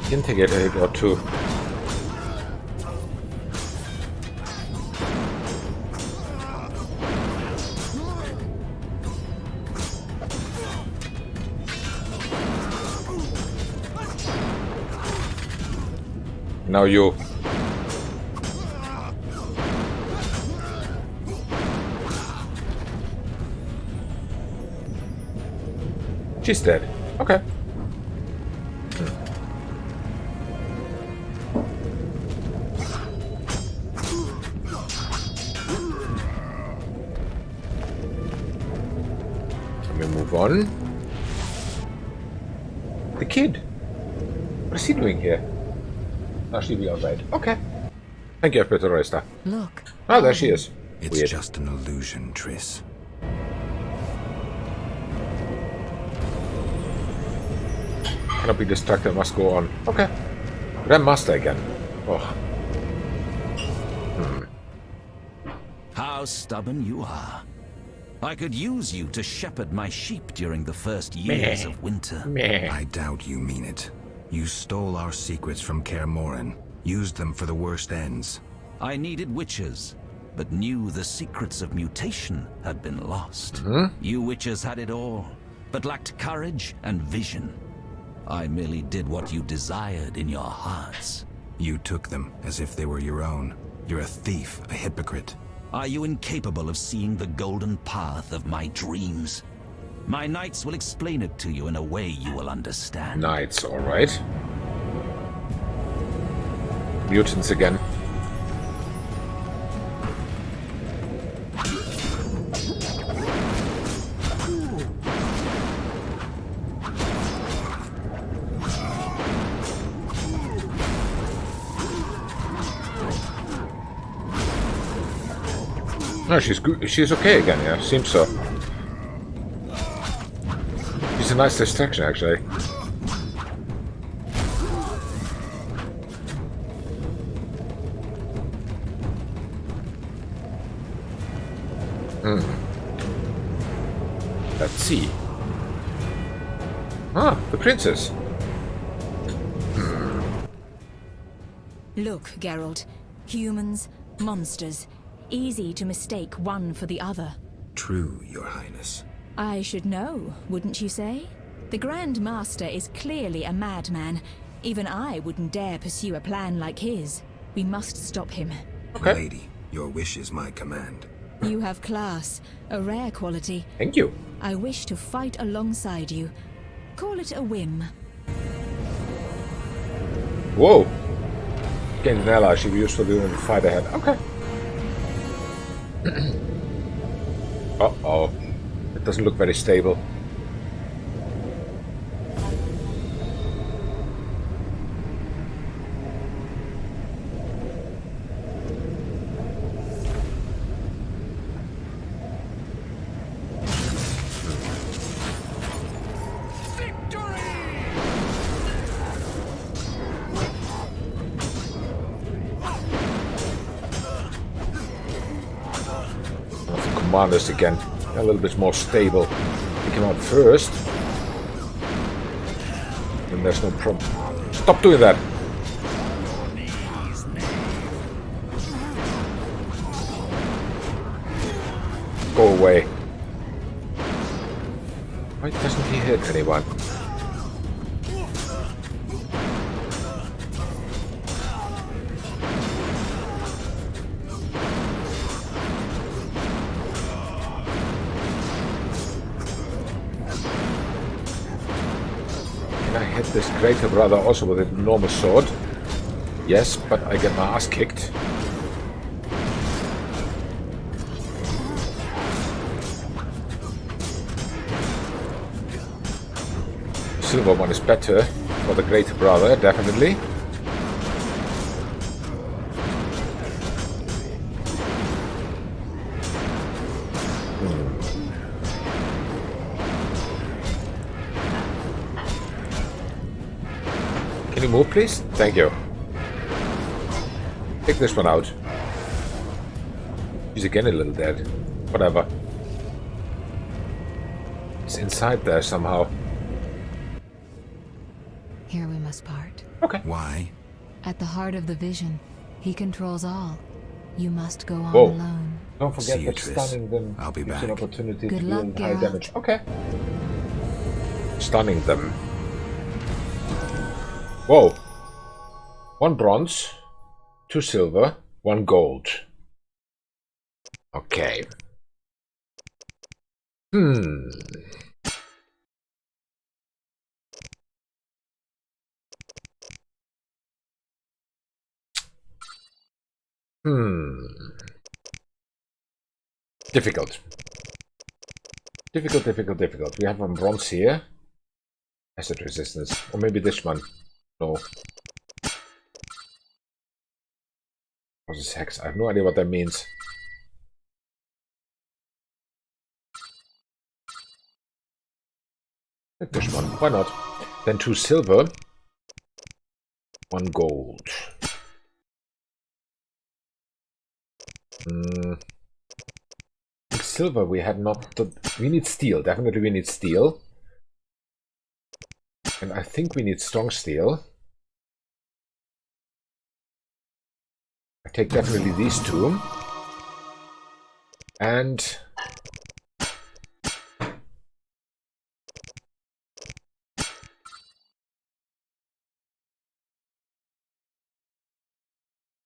Can take it a hit or two. Now you. She's dead. Okay. Let me move on. The kid. What is he doing here? Now she'll be alright. Okay. Thank you, Petroresta. Look. Oh, there she is. It's Weird. just an illusion, Triss. Cannot be distracted, must go on. Okay. Grandmaster again. Oh. How stubborn you are. I could use you to shepherd my sheep during the first years of winter. I doubt you mean it. You stole our secrets from Kaer Morhen, used them for the worst ends. I needed witches, but knew the secrets of mutation had been lost. You witches had it all, but lacked courage and vision. I merely did what you desired in your hearts. You took them as if they were your own. You're a thief, a hypocrite. Are you incapable of seeing the golden path of my dreams? My knights will explain it to you in a way you will understand. Knights, alright. Mutants again. No, she's good. She's okay again, yeah. Seems so. She's a nice distraction, actually. Let's see. Ah, the princess. Look, Geralt. Humans, monsters. Easy to mistake one for the other. True, Your Highness. I should know, wouldn't you say? The Grand Master is clearly a madman. Even I wouldn't dare pursue a plan like his. We must stop him. Okay. Lady, your wish is my command. You have class, a rare quality. Thank you. I wish to fight alongside you. Call it a whim. Whoa. Gain an ally should be useful during the fight ahead. Okay. Uh-oh. It doesn't look very stable. Commanders again, a little bit more stable. Pick him out first. And there's no problem. Stop doing that! Go away. Why doesn't he hit anyone? Can I hit this greater brother also with an enormous sword? Yes, but I get my ass kicked. Silver one is better for the greater brother, definitely. Can you move, please? Thank you. Take this one out. He's again a little dead. Whatever. He's inside there somehow. Here we must part. Okay. Why? At the heart of the vision, he controls all. You must go on Whoa. alone. Don't forget See you, that Triss. stunning them I'll be gives back. an opportunity Good to luck, deal high Geralt. damage. Okay. Stunning them. Whoa. 1 bronze, 2 silver, 1 gold. Okay. Difficult. Difficult. We have 1 bronze here. Acid resistance. Or maybe this one. No. Causes hex. I have no idea what that means. Take this one. Why not? Then 2 silver. 1 gold. Silver we had not... We need steel. Definitely we need steel. And I think we need strong steel. I take definitely these 2. And...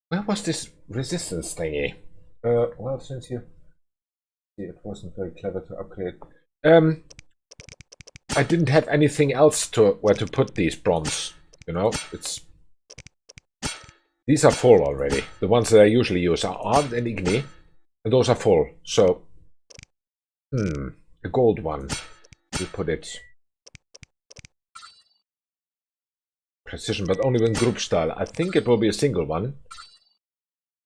where was this resistance thingy? Well, since you... It wasn't very clever to upgrade. I didn't have anything else to where to put these bronze. You know, it's... These are full already. The ones that I usually use are Ard and Igni. And those are full. So... a gold one. We put it... Precision, but only when group style. I think it will be a single one.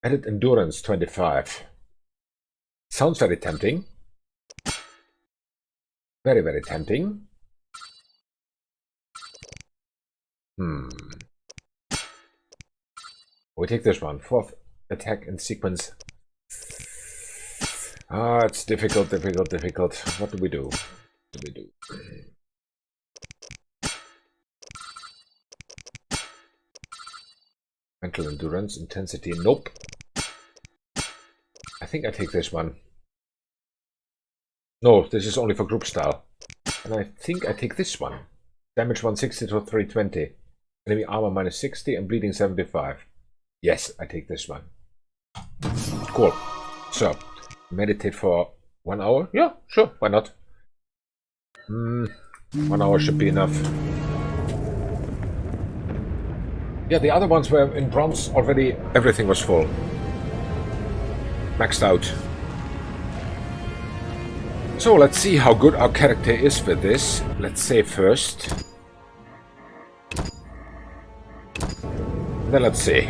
Added endurance 25. Sounds very tempting. Very, very tempting. We take this one. 4th attack in sequence. Ah, it's difficult. What do we do? Mental endurance, intensity, nope. I think I take this one. No, this is only for group style. And I think I take this one. Damage 160 to 320. Enemy armor minus 60 and bleeding 75. Yes, I take this one. Cool. So, meditate for 1 hour? Yeah, sure, why not? 1 hour should be enough. Yeah, the other ones were in bronze already. Everything was full. Maxed out. So let's see how good our character is with this. Let's save first. Then let's see.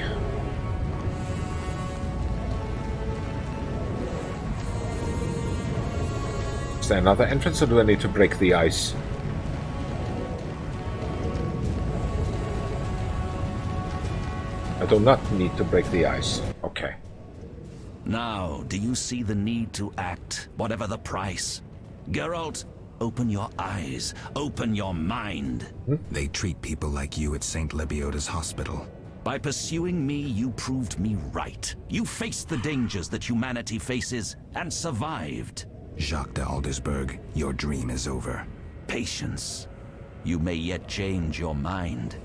Is there another entrance or do I need to break the ice? I do not need to break the ice. Okay. Now, do you see the need to act, whatever the price? Geralt, open your eyes, open your mind. They treat people like you at St. Lebioda's hospital. By pursuing me, you proved me right. You faced the dangers that humanity faces and survived. Jacques de Aldersberg, your dream is over. Patience. You may yet change your mind.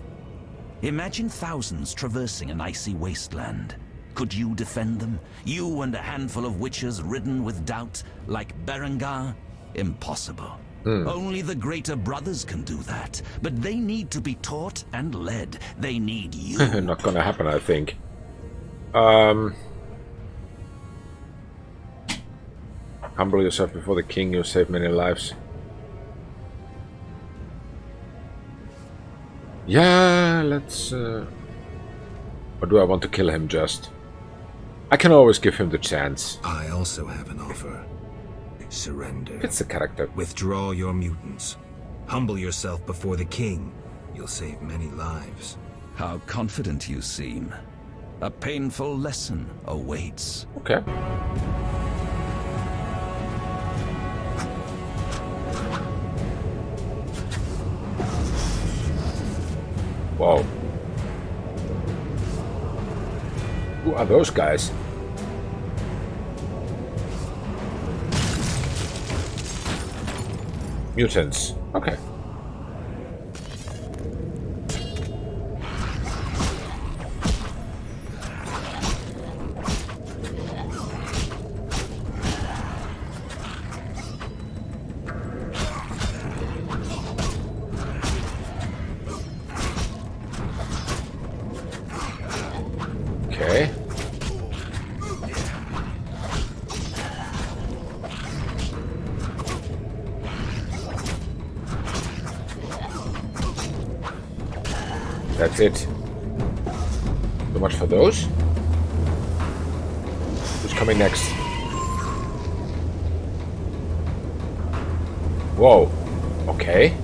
Imagine thousands traversing an icy wasteland. Could you defend them? You and a handful of witches ridden with doubt, like Berengar? Impossible. Only the greater brothers can do that. But they need to be taught and led. They need you. Not gonna happen, I think. Humble yourself before the king, you'll save many lives. Yeah, let's... Or do I want to kill him just? I can always give him the chance. I also have an offer. Surrender. It's the character. Withdraw your mutants. Humble yourself before the king. You'll save many lives. How confident you seem. A painful lesson awaits. Okay. Whoa. Who are those guys? Mutants. Okay. Okay. That's it. So much for those. Who's coming next? Whoa. Okay.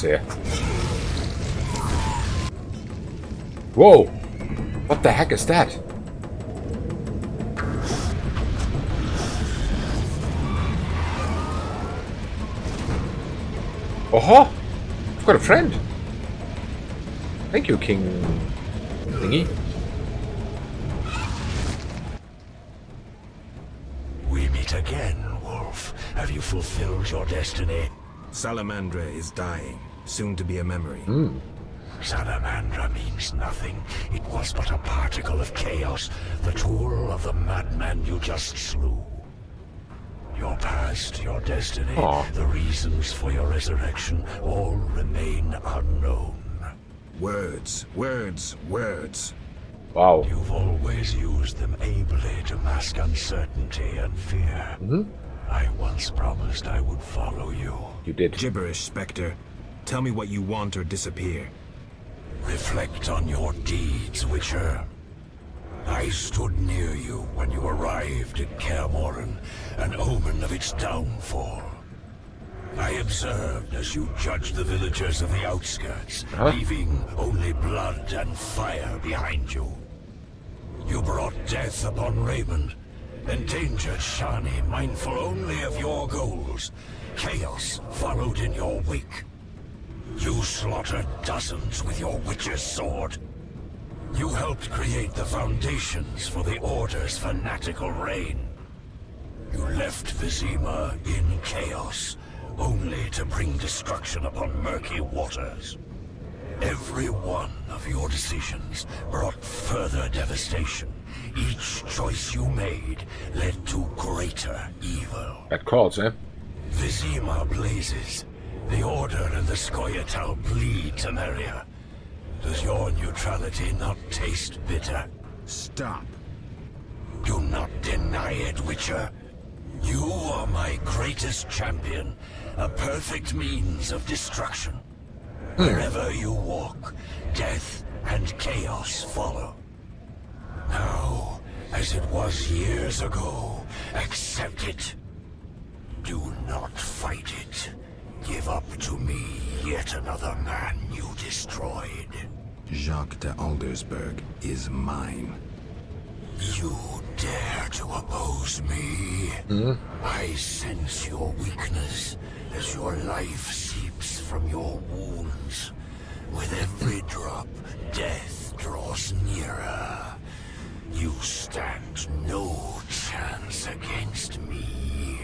Here. Whoa! What the heck is that? Oh, I've got a friend. Thank you, King Thingy. We meet again, Wolf. Have you fulfilled your destiny? Salamandra is dying, soon to be a memory. Salamandra means nothing. It was but a particle of chaos, the tool of the madman you just slew. Your past, your destiny, the reasons for your resurrection, all remain unknown. Words, words, words. Wow. You've always used them ably to mask uncertainty and fear. I once promised I would follow you. You did. Gibberish, Spectre. Tell me what you want or disappear. Reflect on your deeds, Witcher. I stood near you when you arrived at Kaer Morhen, an omen of its downfall. I observed as you judged the villagers of the outskirts, leaving only blood and fire behind you. You brought death upon Raymond, endangered Shani, mindful only of your goals. Chaos followed in your wake. You slaughtered dozens with your witch's sword. You helped create the foundations for the Order's fanatical reign. You left Vizima in chaos, only to bring destruction upon murky waters. Every one of your decisions brought further devastation. Each choice you made led to greater evil. That calls, eh? Vizima blazes. The Order and the Scoia'tael bleed, Temeria. Does your neutrality not taste bitter? Stop. Do not deny it, Witcher. You are my greatest champion, a perfect means of destruction. Wherever you walk, death and chaos follow. Now, as it was years ago, accept it. Do not fight it. Give up to me yet another man you destroyed. Jacques de Aldersberg is mine. You dare to oppose me? I sense your weakness as your life seeps from your wounds. With every drop, death draws nearer. You stand no chance against me.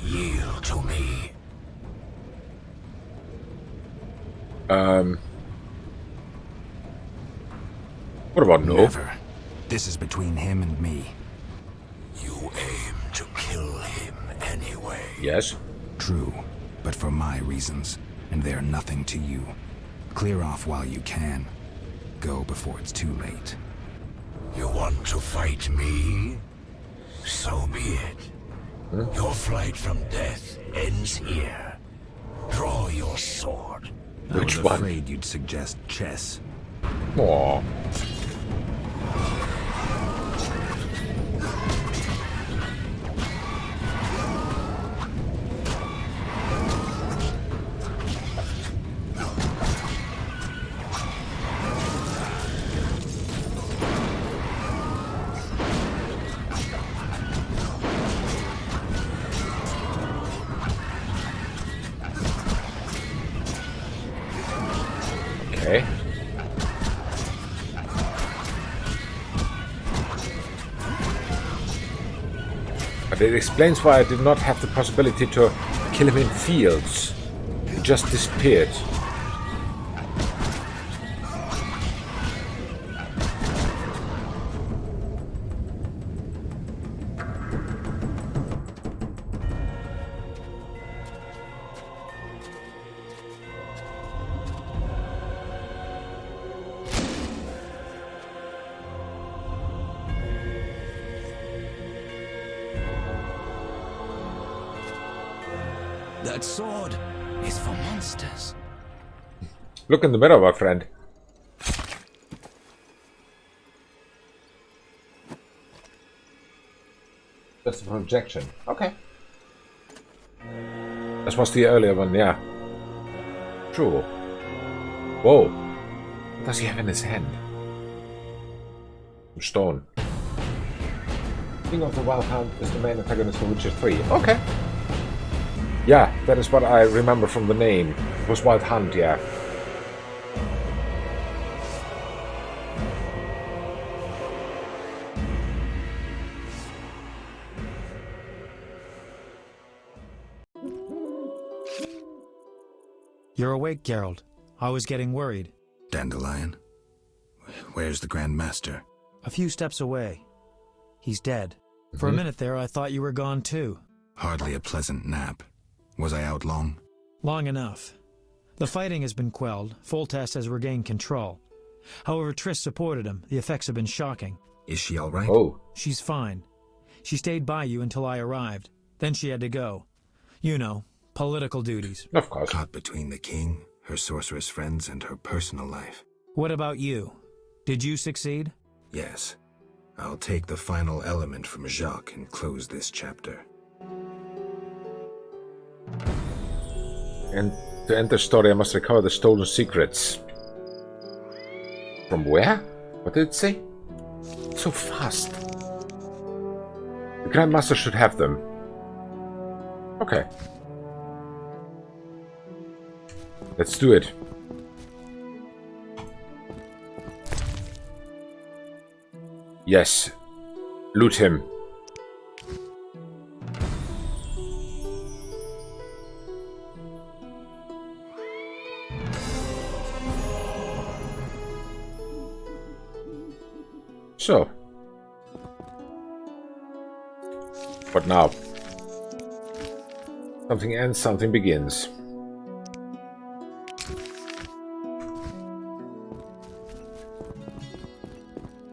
Yield to me. What about no? Never. This is between him and me. You aim to kill him anyway. Yes. True, but for my reasons, and they're nothing to you. Clear off while you can. Go before it's too late. You want to fight me? So be it. Your flight from death ends here. Draw your sword. Which one? I was afraid you'd suggest chess. Aww. Okay. But it explains why I did not have the possibility to kill him in fields. He just disappeared. That sword is for monsters. Look in the mirror, my friend. That's a projection. Okay. This was the earlier one, yeah. True. Whoa. What does he have in his hand? Stone. King of the Wild Hunt is the main antagonist for Witcher 3. Okay. Yeah, that is what I remember from the name. It was Wild Hunt, yeah. You're awake, Geralt. I was getting worried. Dandelion? Where's the Grand Master? A few steps away. He's dead. For a minute there, I thought you were gone too. Hardly a pleasant nap. Was I out long? Long enough. The fighting has been quelled. Foltest has regained control. However, Triss supported him. The effects have been shocking. Is she all right? Oh. She's fine. She stayed by you until I arrived. Then she had to go. You know, political duties. Of course. Caught between the king, her sorceress friends, and her personal life. What about you? Did you succeed? Yes. I'll take the final element from Jacques and close this chapter. And to end the story, I must recover the stolen secrets. From where? What did it say? So fast. The Grand Master should have them. Okay. Let's do it. Yes. Loot him. So. What now? Something ends, something begins.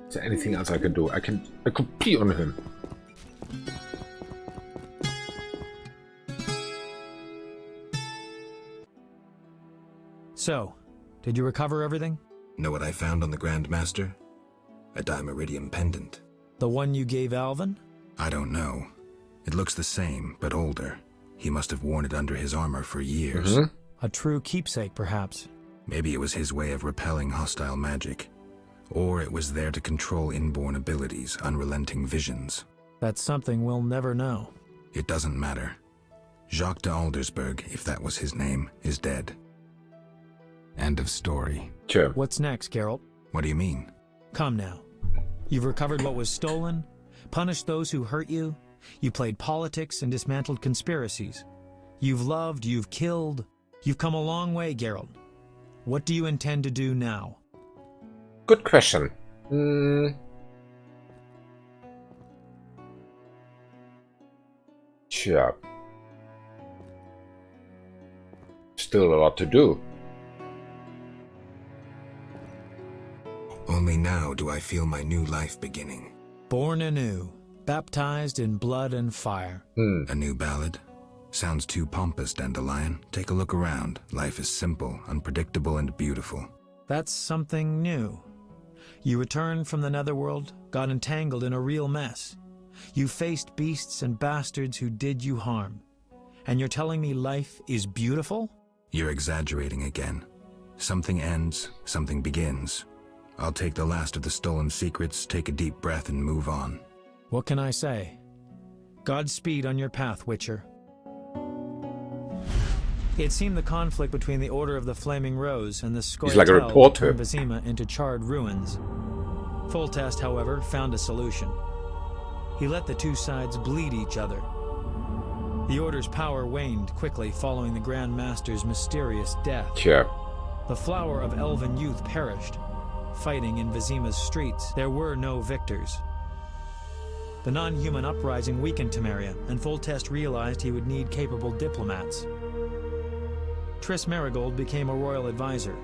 Is there anything else I can do? I could pee on him. So, did you recover everything? Know what I found on the Grand Master? A dimeridium pendant. The one you gave Alvin? I don't know. It looks the same, but older. He must have worn it under his armor for years. A true keepsake, perhaps. Maybe it was his way of repelling hostile magic. Or it was there to control inborn abilities, unrelenting visions. That's something we'll never know. It doesn't matter. Jacques de Aldersberg, if that was his name, is dead. End of story. Sure. What's next, Geralt? What do you mean? Come now. You've recovered what was stolen, punished those who hurt you, you played politics and dismantled conspiracies. You've loved, you've killed. You've come a long way, Geralt. What do you intend to do now? Good question. Sure. Still a lot to do. Only now do I feel my new life beginning. Born anew, baptized in blood and fire. A new ballad? Sounds too pompous, Dandelion. Take a look around. Life is simple, unpredictable, and beautiful. That's something new. You returned from the netherworld, got entangled in a real mess. You faced beasts and bastards who did you harm. And you're telling me life is beautiful? You're exaggerating again. Something ends, something begins. I'll take the last of the stolen secrets, take a deep breath, and move on. What can I say? Godspeed on your path, Witcher. It seemed the conflict between the Order of the Flaming Rose and the He's like a reporter. turned Vizima into charred ruins. Foltest, however, found a solution. He let the two sides bleed each other. The Order's power waned quickly following the Grand Master's mysterious death. Sure. The flower of elven youth perished. Fighting in Vizima's streets, there were no victors. The non-human uprising weakened Temeria, and Foltest realized he would need capable diplomats. Triss Merigold became a royal advisor.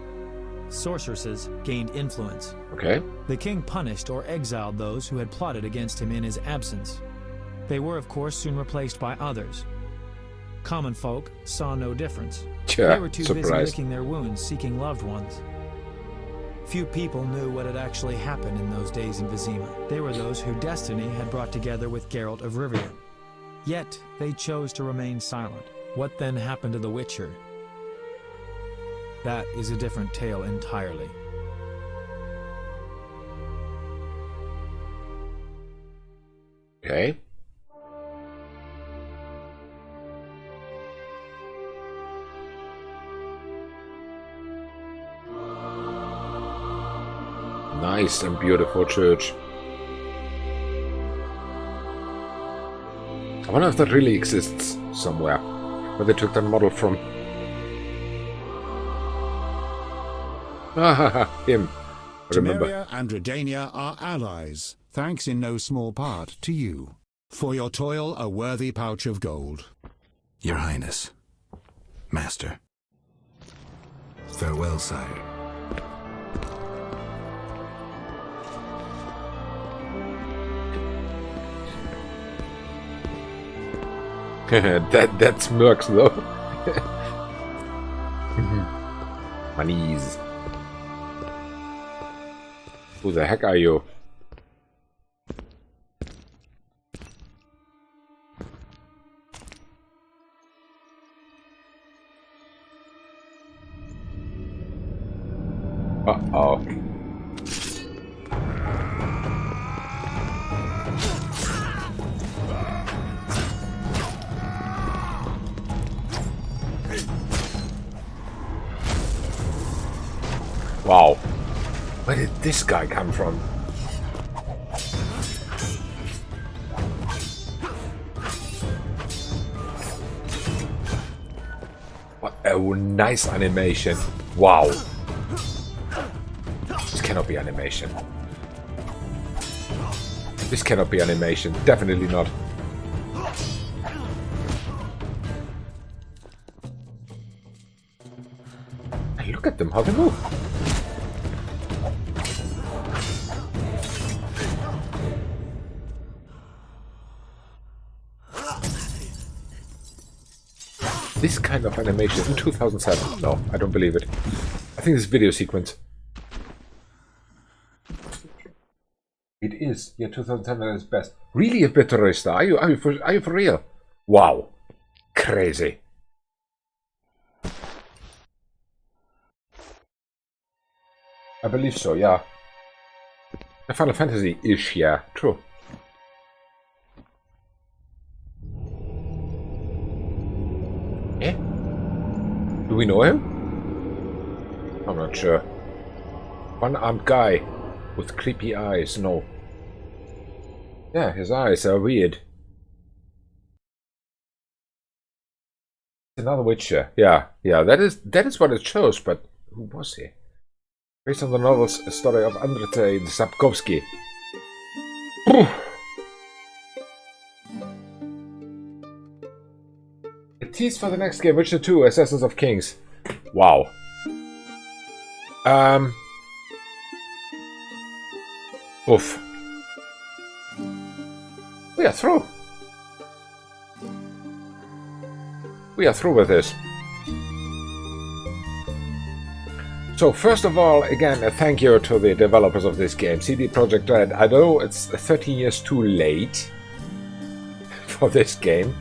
Sorceresses gained influence. Okay. The king punished or exiled those who had plotted against him in his absence. They were, of course, soon replaced by others. Common folk saw no difference. Yeah, they were too busy licking their wounds, seeking loved ones. Few people knew what had actually happened in those days in Vizima. They were those who destiny had brought together with Geralt of Rivia. Yet, they chose to remain silent. What then happened to the Witcher? That is a different tale entirely. Okay. Nice and beautiful church. I wonder if that really exists somewhere, where they took that model from. Him. Remember. Temeria and Redania are allies, thanks in no small part to you. For your toil, a worthy pouch of gold. Your Highness. Master. Farewell, sire. that smirks though. My knees. Who the heck are you? Uh-oh. Wow. Where did this guy come from? What a nice animation. Wow. This cannot be animation. This cannot be animation. Definitely not. Hey, look at them, how they move. This kind of animation in 2007. No, I don't believe it. I think this video sequence. It is. Yeah, 2007 at its best. Really a bitterista. Are you for real? Wow. Crazy. I believe so, yeah. The Final Fantasy-ish, yeah, true. Eh? Do we know him? I'm not sure. One-armed guy with creepy eyes, no. Yeah, his eyes are weird. Another Witcher, yeah, that is what it shows, but who was he? Based on the novel's story of Andrzej Sapkowski. A tease for the next game, Witcher 2, Assassins of Kings. Wow. Oof. We are through. We are through with this. So first of all, again, a thank you to the developers of this game, CD Projekt Red. I know it's 13 years too late for this game,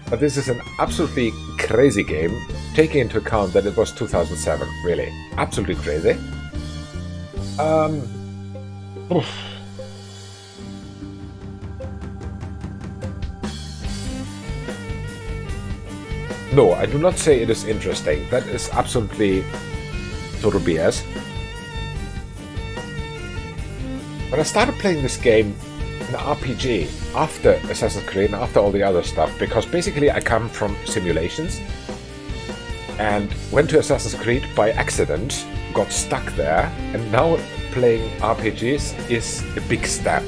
but this is an absolutely crazy game, taking into account that it was 2007, really. Absolutely crazy. Oof. No, I do not say it is interesting. That is absolutely total BS. When I started playing this game, an RPG, after Assassin's Creed and after all the other stuff, because basically I come from simulations and went to Assassin's Creed by accident, got stuck there, and now playing RPGs is a big step.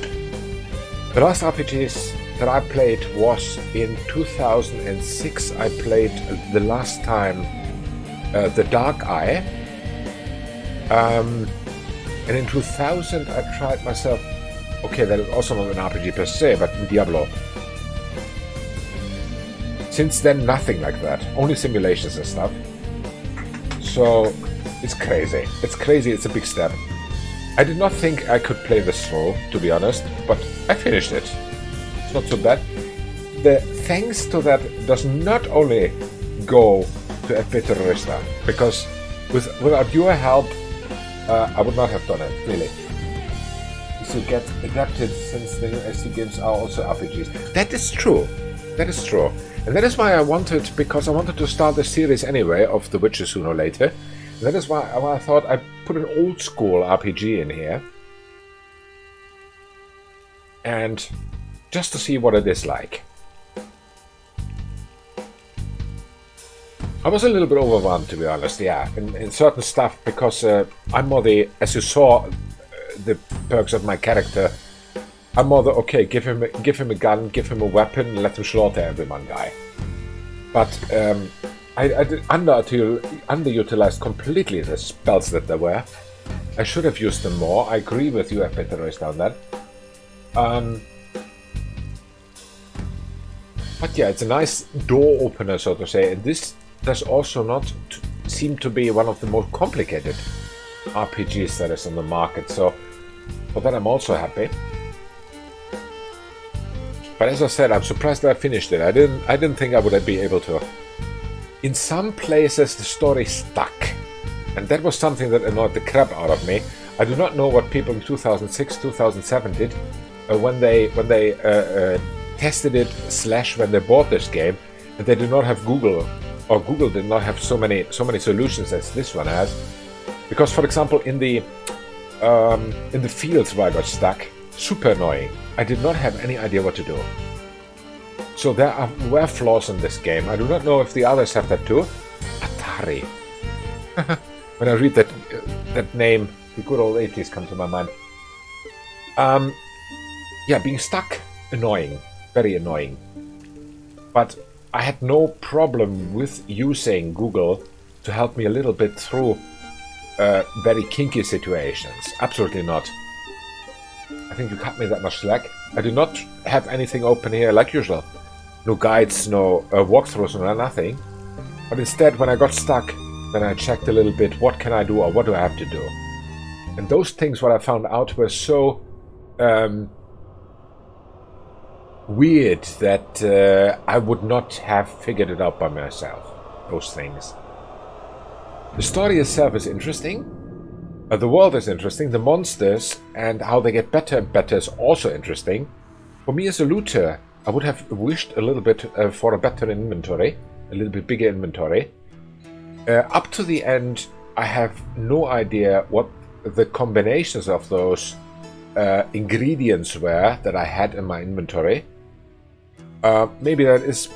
The last RPGs that I played was in 2006. I played the last time The Dark Eye. And in 2000 I tried myself, okay, that is also not an RPG per se, but in Diablo. Since then, nothing like that. Only simulations and stuff. So, it's crazy. It's crazy, it's a big step. I did not think I could play this through, to be honest, but I finished it. It's not so bad. The thanks to that does not only go to FP Terrorista, because without your help, I would not have done it, really. To get adapted since the new SC games are also RPGs. That is true. That is true. And that is why I wanted to start the series anyway of The Witcher sooner or later. And that is why I thought I'd put an old school RPG in here. And just to see what it is like. I was a little bit overwhelmed, to be honest, yeah, in certain stuff, because I'm more the, as you saw, the perks of my character, I'm more the, okay, give him a gun, give him a weapon, let him slaughter everyone guy. But I did underutilized completely the spells that there were. I should have used them more. I agree with you, FP Terrorista, on that. But yeah, it's a nice door opener, so to say, and this does also not seem to be one of the most complicated RPGs that is on the market, so for that I'm also happy. But as I said, I'm surprised that I finished it. I didn't think I would be able to. In some places the story stuck, and that was something that annoyed the crap out of me. I do not know what people in 2006, 2007 did when they tested it / when they bought this game, and they do not have Google, or Google did not have so many solutions as this one has. Because, for example, in the fields where I got stuck, super annoying. I did not have any idea what to do. So there were flaws in this game. I do not know if the others have that too. Atari. When I read that name, the good old 80s come to my mind. Yeah, being stuck, annoying. Very annoying. But I had no problem with using Google to help me a little bit through very kinky situations. Absolutely not. I think you cut me that much slack. I do not have anything open here like usual. No guides, no walkthroughs, no nothing. But instead, when I got stuck, then I checked a little bit, what can I do or what do I have to do? And those things, what I found out, were so weird that I would not have figured it out by myself. Those things. The story itself is interesting. The world is interesting. The monsters and how they get better and better is also interesting. For me as a looter, I would have wished a little bit for a better inventory, a little bit bigger inventory. Up to the end, I have no idea what the combinations of those ingredients were that I had in my inventory. Maybe that is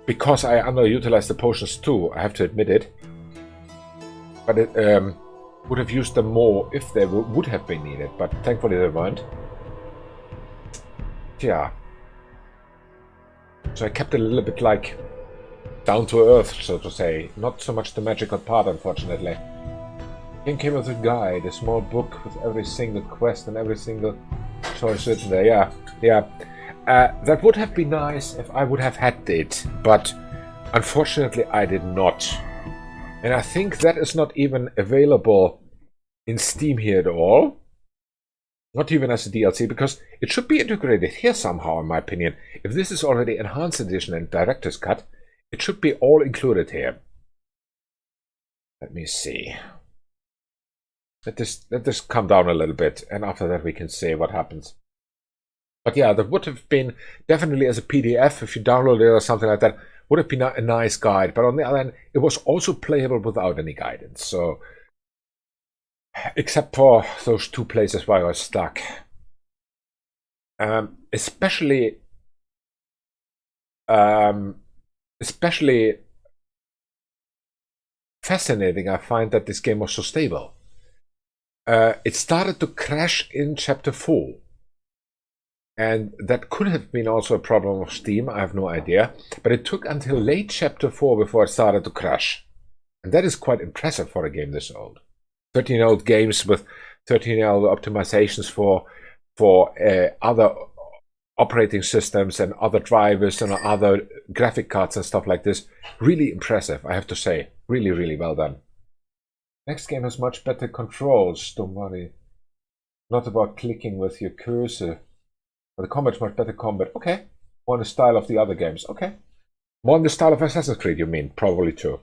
because I underutilized the potions too, I have to admit it. But it would have used them more if they would have been needed, but thankfully they weren't. Yeah. So I kept it a little bit like down to earth, so to say. Not so much the magical part, unfortunately. Game came with a guide, a small book with every single quest and every single choice written there. Yeah. That would have been nice if I would have had it, but unfortunately I did not. And I think that is not even available in Steam here at all. Not even as a DLC, because it should be integrated here somehow, in my opinion. If this is already Enhanced Edition and Director's Cut, it should be all included here. Let me see. Let this calm down a little bit, and after that we can see what happens. But yeah, that would have been definitely as a PDF, if you download it or something like that, would have been a nice guide. But on the other hand, it was also playable without any guidance. So, except for those two places where I was stuck. Especially fascinating, I find that this game was so stable. It started to crash in Chapter 4. And that could have been also a problem of Steam, I have no idea. But it took until late Chapter 4 before it started to crash. And that is quite impressive for a game this old. 13-year-old games with 13-year-old optimizations for other operating systems and other drivers and other graphic cards and stuff like this. Really impressive, I have to say. Really, really well done. Next game has much better controls, don't worry. Not about clicking with your cursor. But the combat's much better combat. Okay. More in the style of the other games. Okay. More in the style of Assassin's Creed, you mean? Probably too.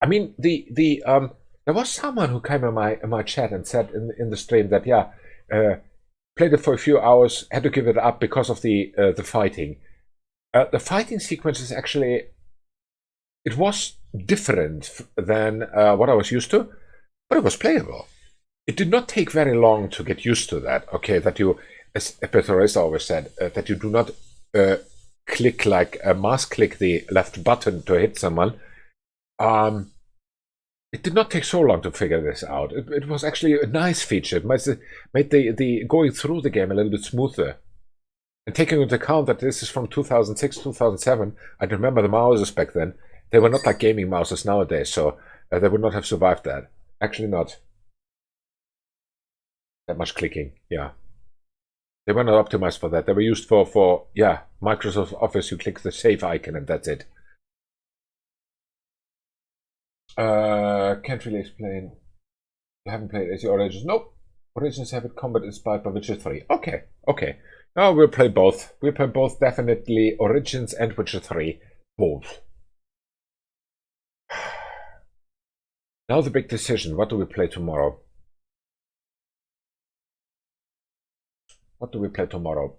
I mean, there was someone who came in my chat and said in the stream that, yeah, played it for a few hours, had to give it up because of the fighting. The fighting sequence is actually, it was different than what I was used to, but it was playable. It did not take very long to get used to that. Okay, that you, as Epitheresa always said, that you do not click like mouse click the left button to hit someone. It did not take so long to figure this out. It was actually a nice feature. It made the going through the game a little bit smoother. And taking into account that this is from 2006, 2007, I remember the mouses back then. They were not like gaming mouses nowadays, so they would not have survived that. Actually not. That much clicking, yeah. They were not optimized for that. They were used for yeah, Microsoft Office. You click the save icon and that's it. Can't really explain. You haven't played AC Origins? Nope. Origins have it combat inspired by Witcher 3. Okay, okay. Now we'll play both. We'll play both, definitely. Origins and Witcher 3. Both. Now the big decision. What do we play tomorrow? What do we play tomorrow?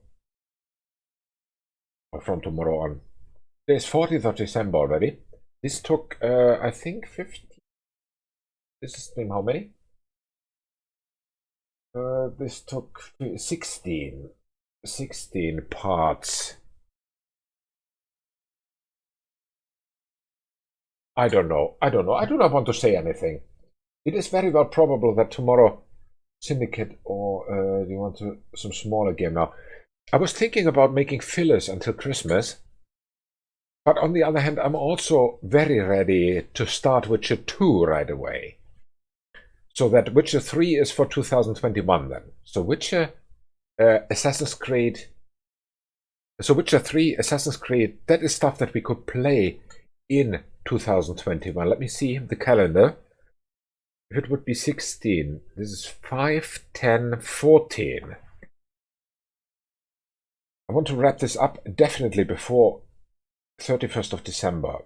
Or from tomorrow on? It's 14th of December already. This took, I think, 50. This is how many? This took 16 parts. I don't know. I do not want to say anything. It is very well probable that tomorrow Syndicate or do you want some smaller game now? I was thinking about making fillers until Christmas. But on the other hand, I'm also very ready to start Witcher 2 right away. So that Witcher 3 is for 2021 then. So Witcher, Assassin's Creed. So Witcher 3, Assassin's Creed, that is stuff that we could play in 2021. Let me see the calendar. If it would be 16, this is 5, 10, 14. I want to wrap this up definitely before 31st of December.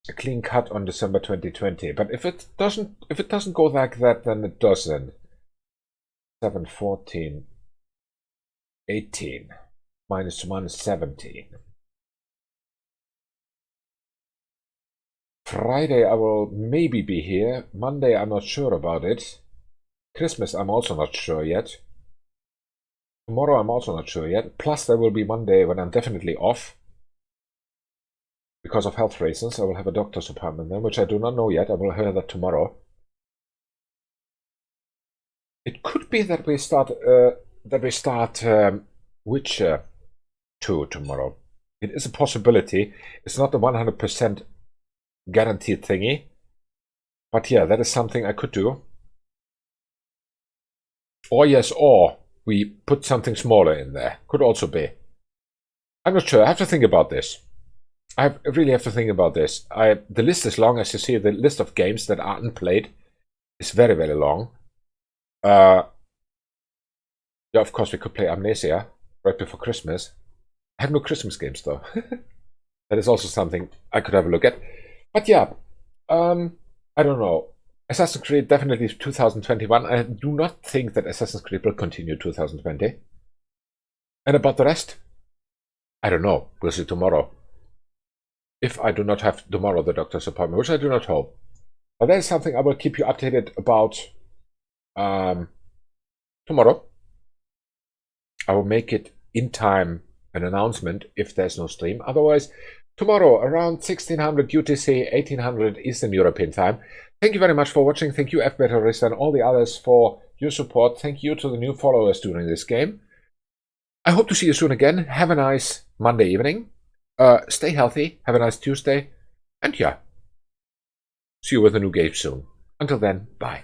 a clean cut on December 2020. But if it doesn't go like that, then it doesn't. 7, 14, 18, minus 17. Friday I will maybe be here. Monday I'm not sure about it. Christmas I'm also not sure yet. Tomorrow I'm also not sure yet. Plus there will be Monday when I'm definitely off. Because of health reasons. I will have a doctor's appointment then, which I do not know yet. I will hear that tomorrow. It could be that we start Witcher 2 tomorrow. It is a possibility. It's not a 100% guaranteed thingy. But yeah, that is something I could do. Or yes, or we put something smaller in there. Could also be. I'm not sure. I have to think about this. I really have to think about this. The list is long, as you see. The list of games that are unplayed is very, very long. Yeah, of course, we could play Amnesia right before Christmas. I have no Christmas games, though. That is also something I could have a look at. But yeah, I don't know. Assassin's Creed definitely 2021. I do not think that Assassin's Creed will continue 2020. And about the rest, I don't know. We'll see tomorrow. If I do not have tomorrow the doctor's appointment, which I do not hope. But that is something I will keep you updated about tomorrow. I will make it in time an announcement if there's no stream. Otherwise, tomorrow around 1600 UTC, 1800 Eastern European time. Thank you very much for watching. Thank you, FBetterist, and all the others for your support. Thank you to the new followers during this game. I hope to see you soon again. Have a nice Monday evening. Stay healthy. Have a nice Tuesday. And yeah, see you with a new game soon. Until then, bye.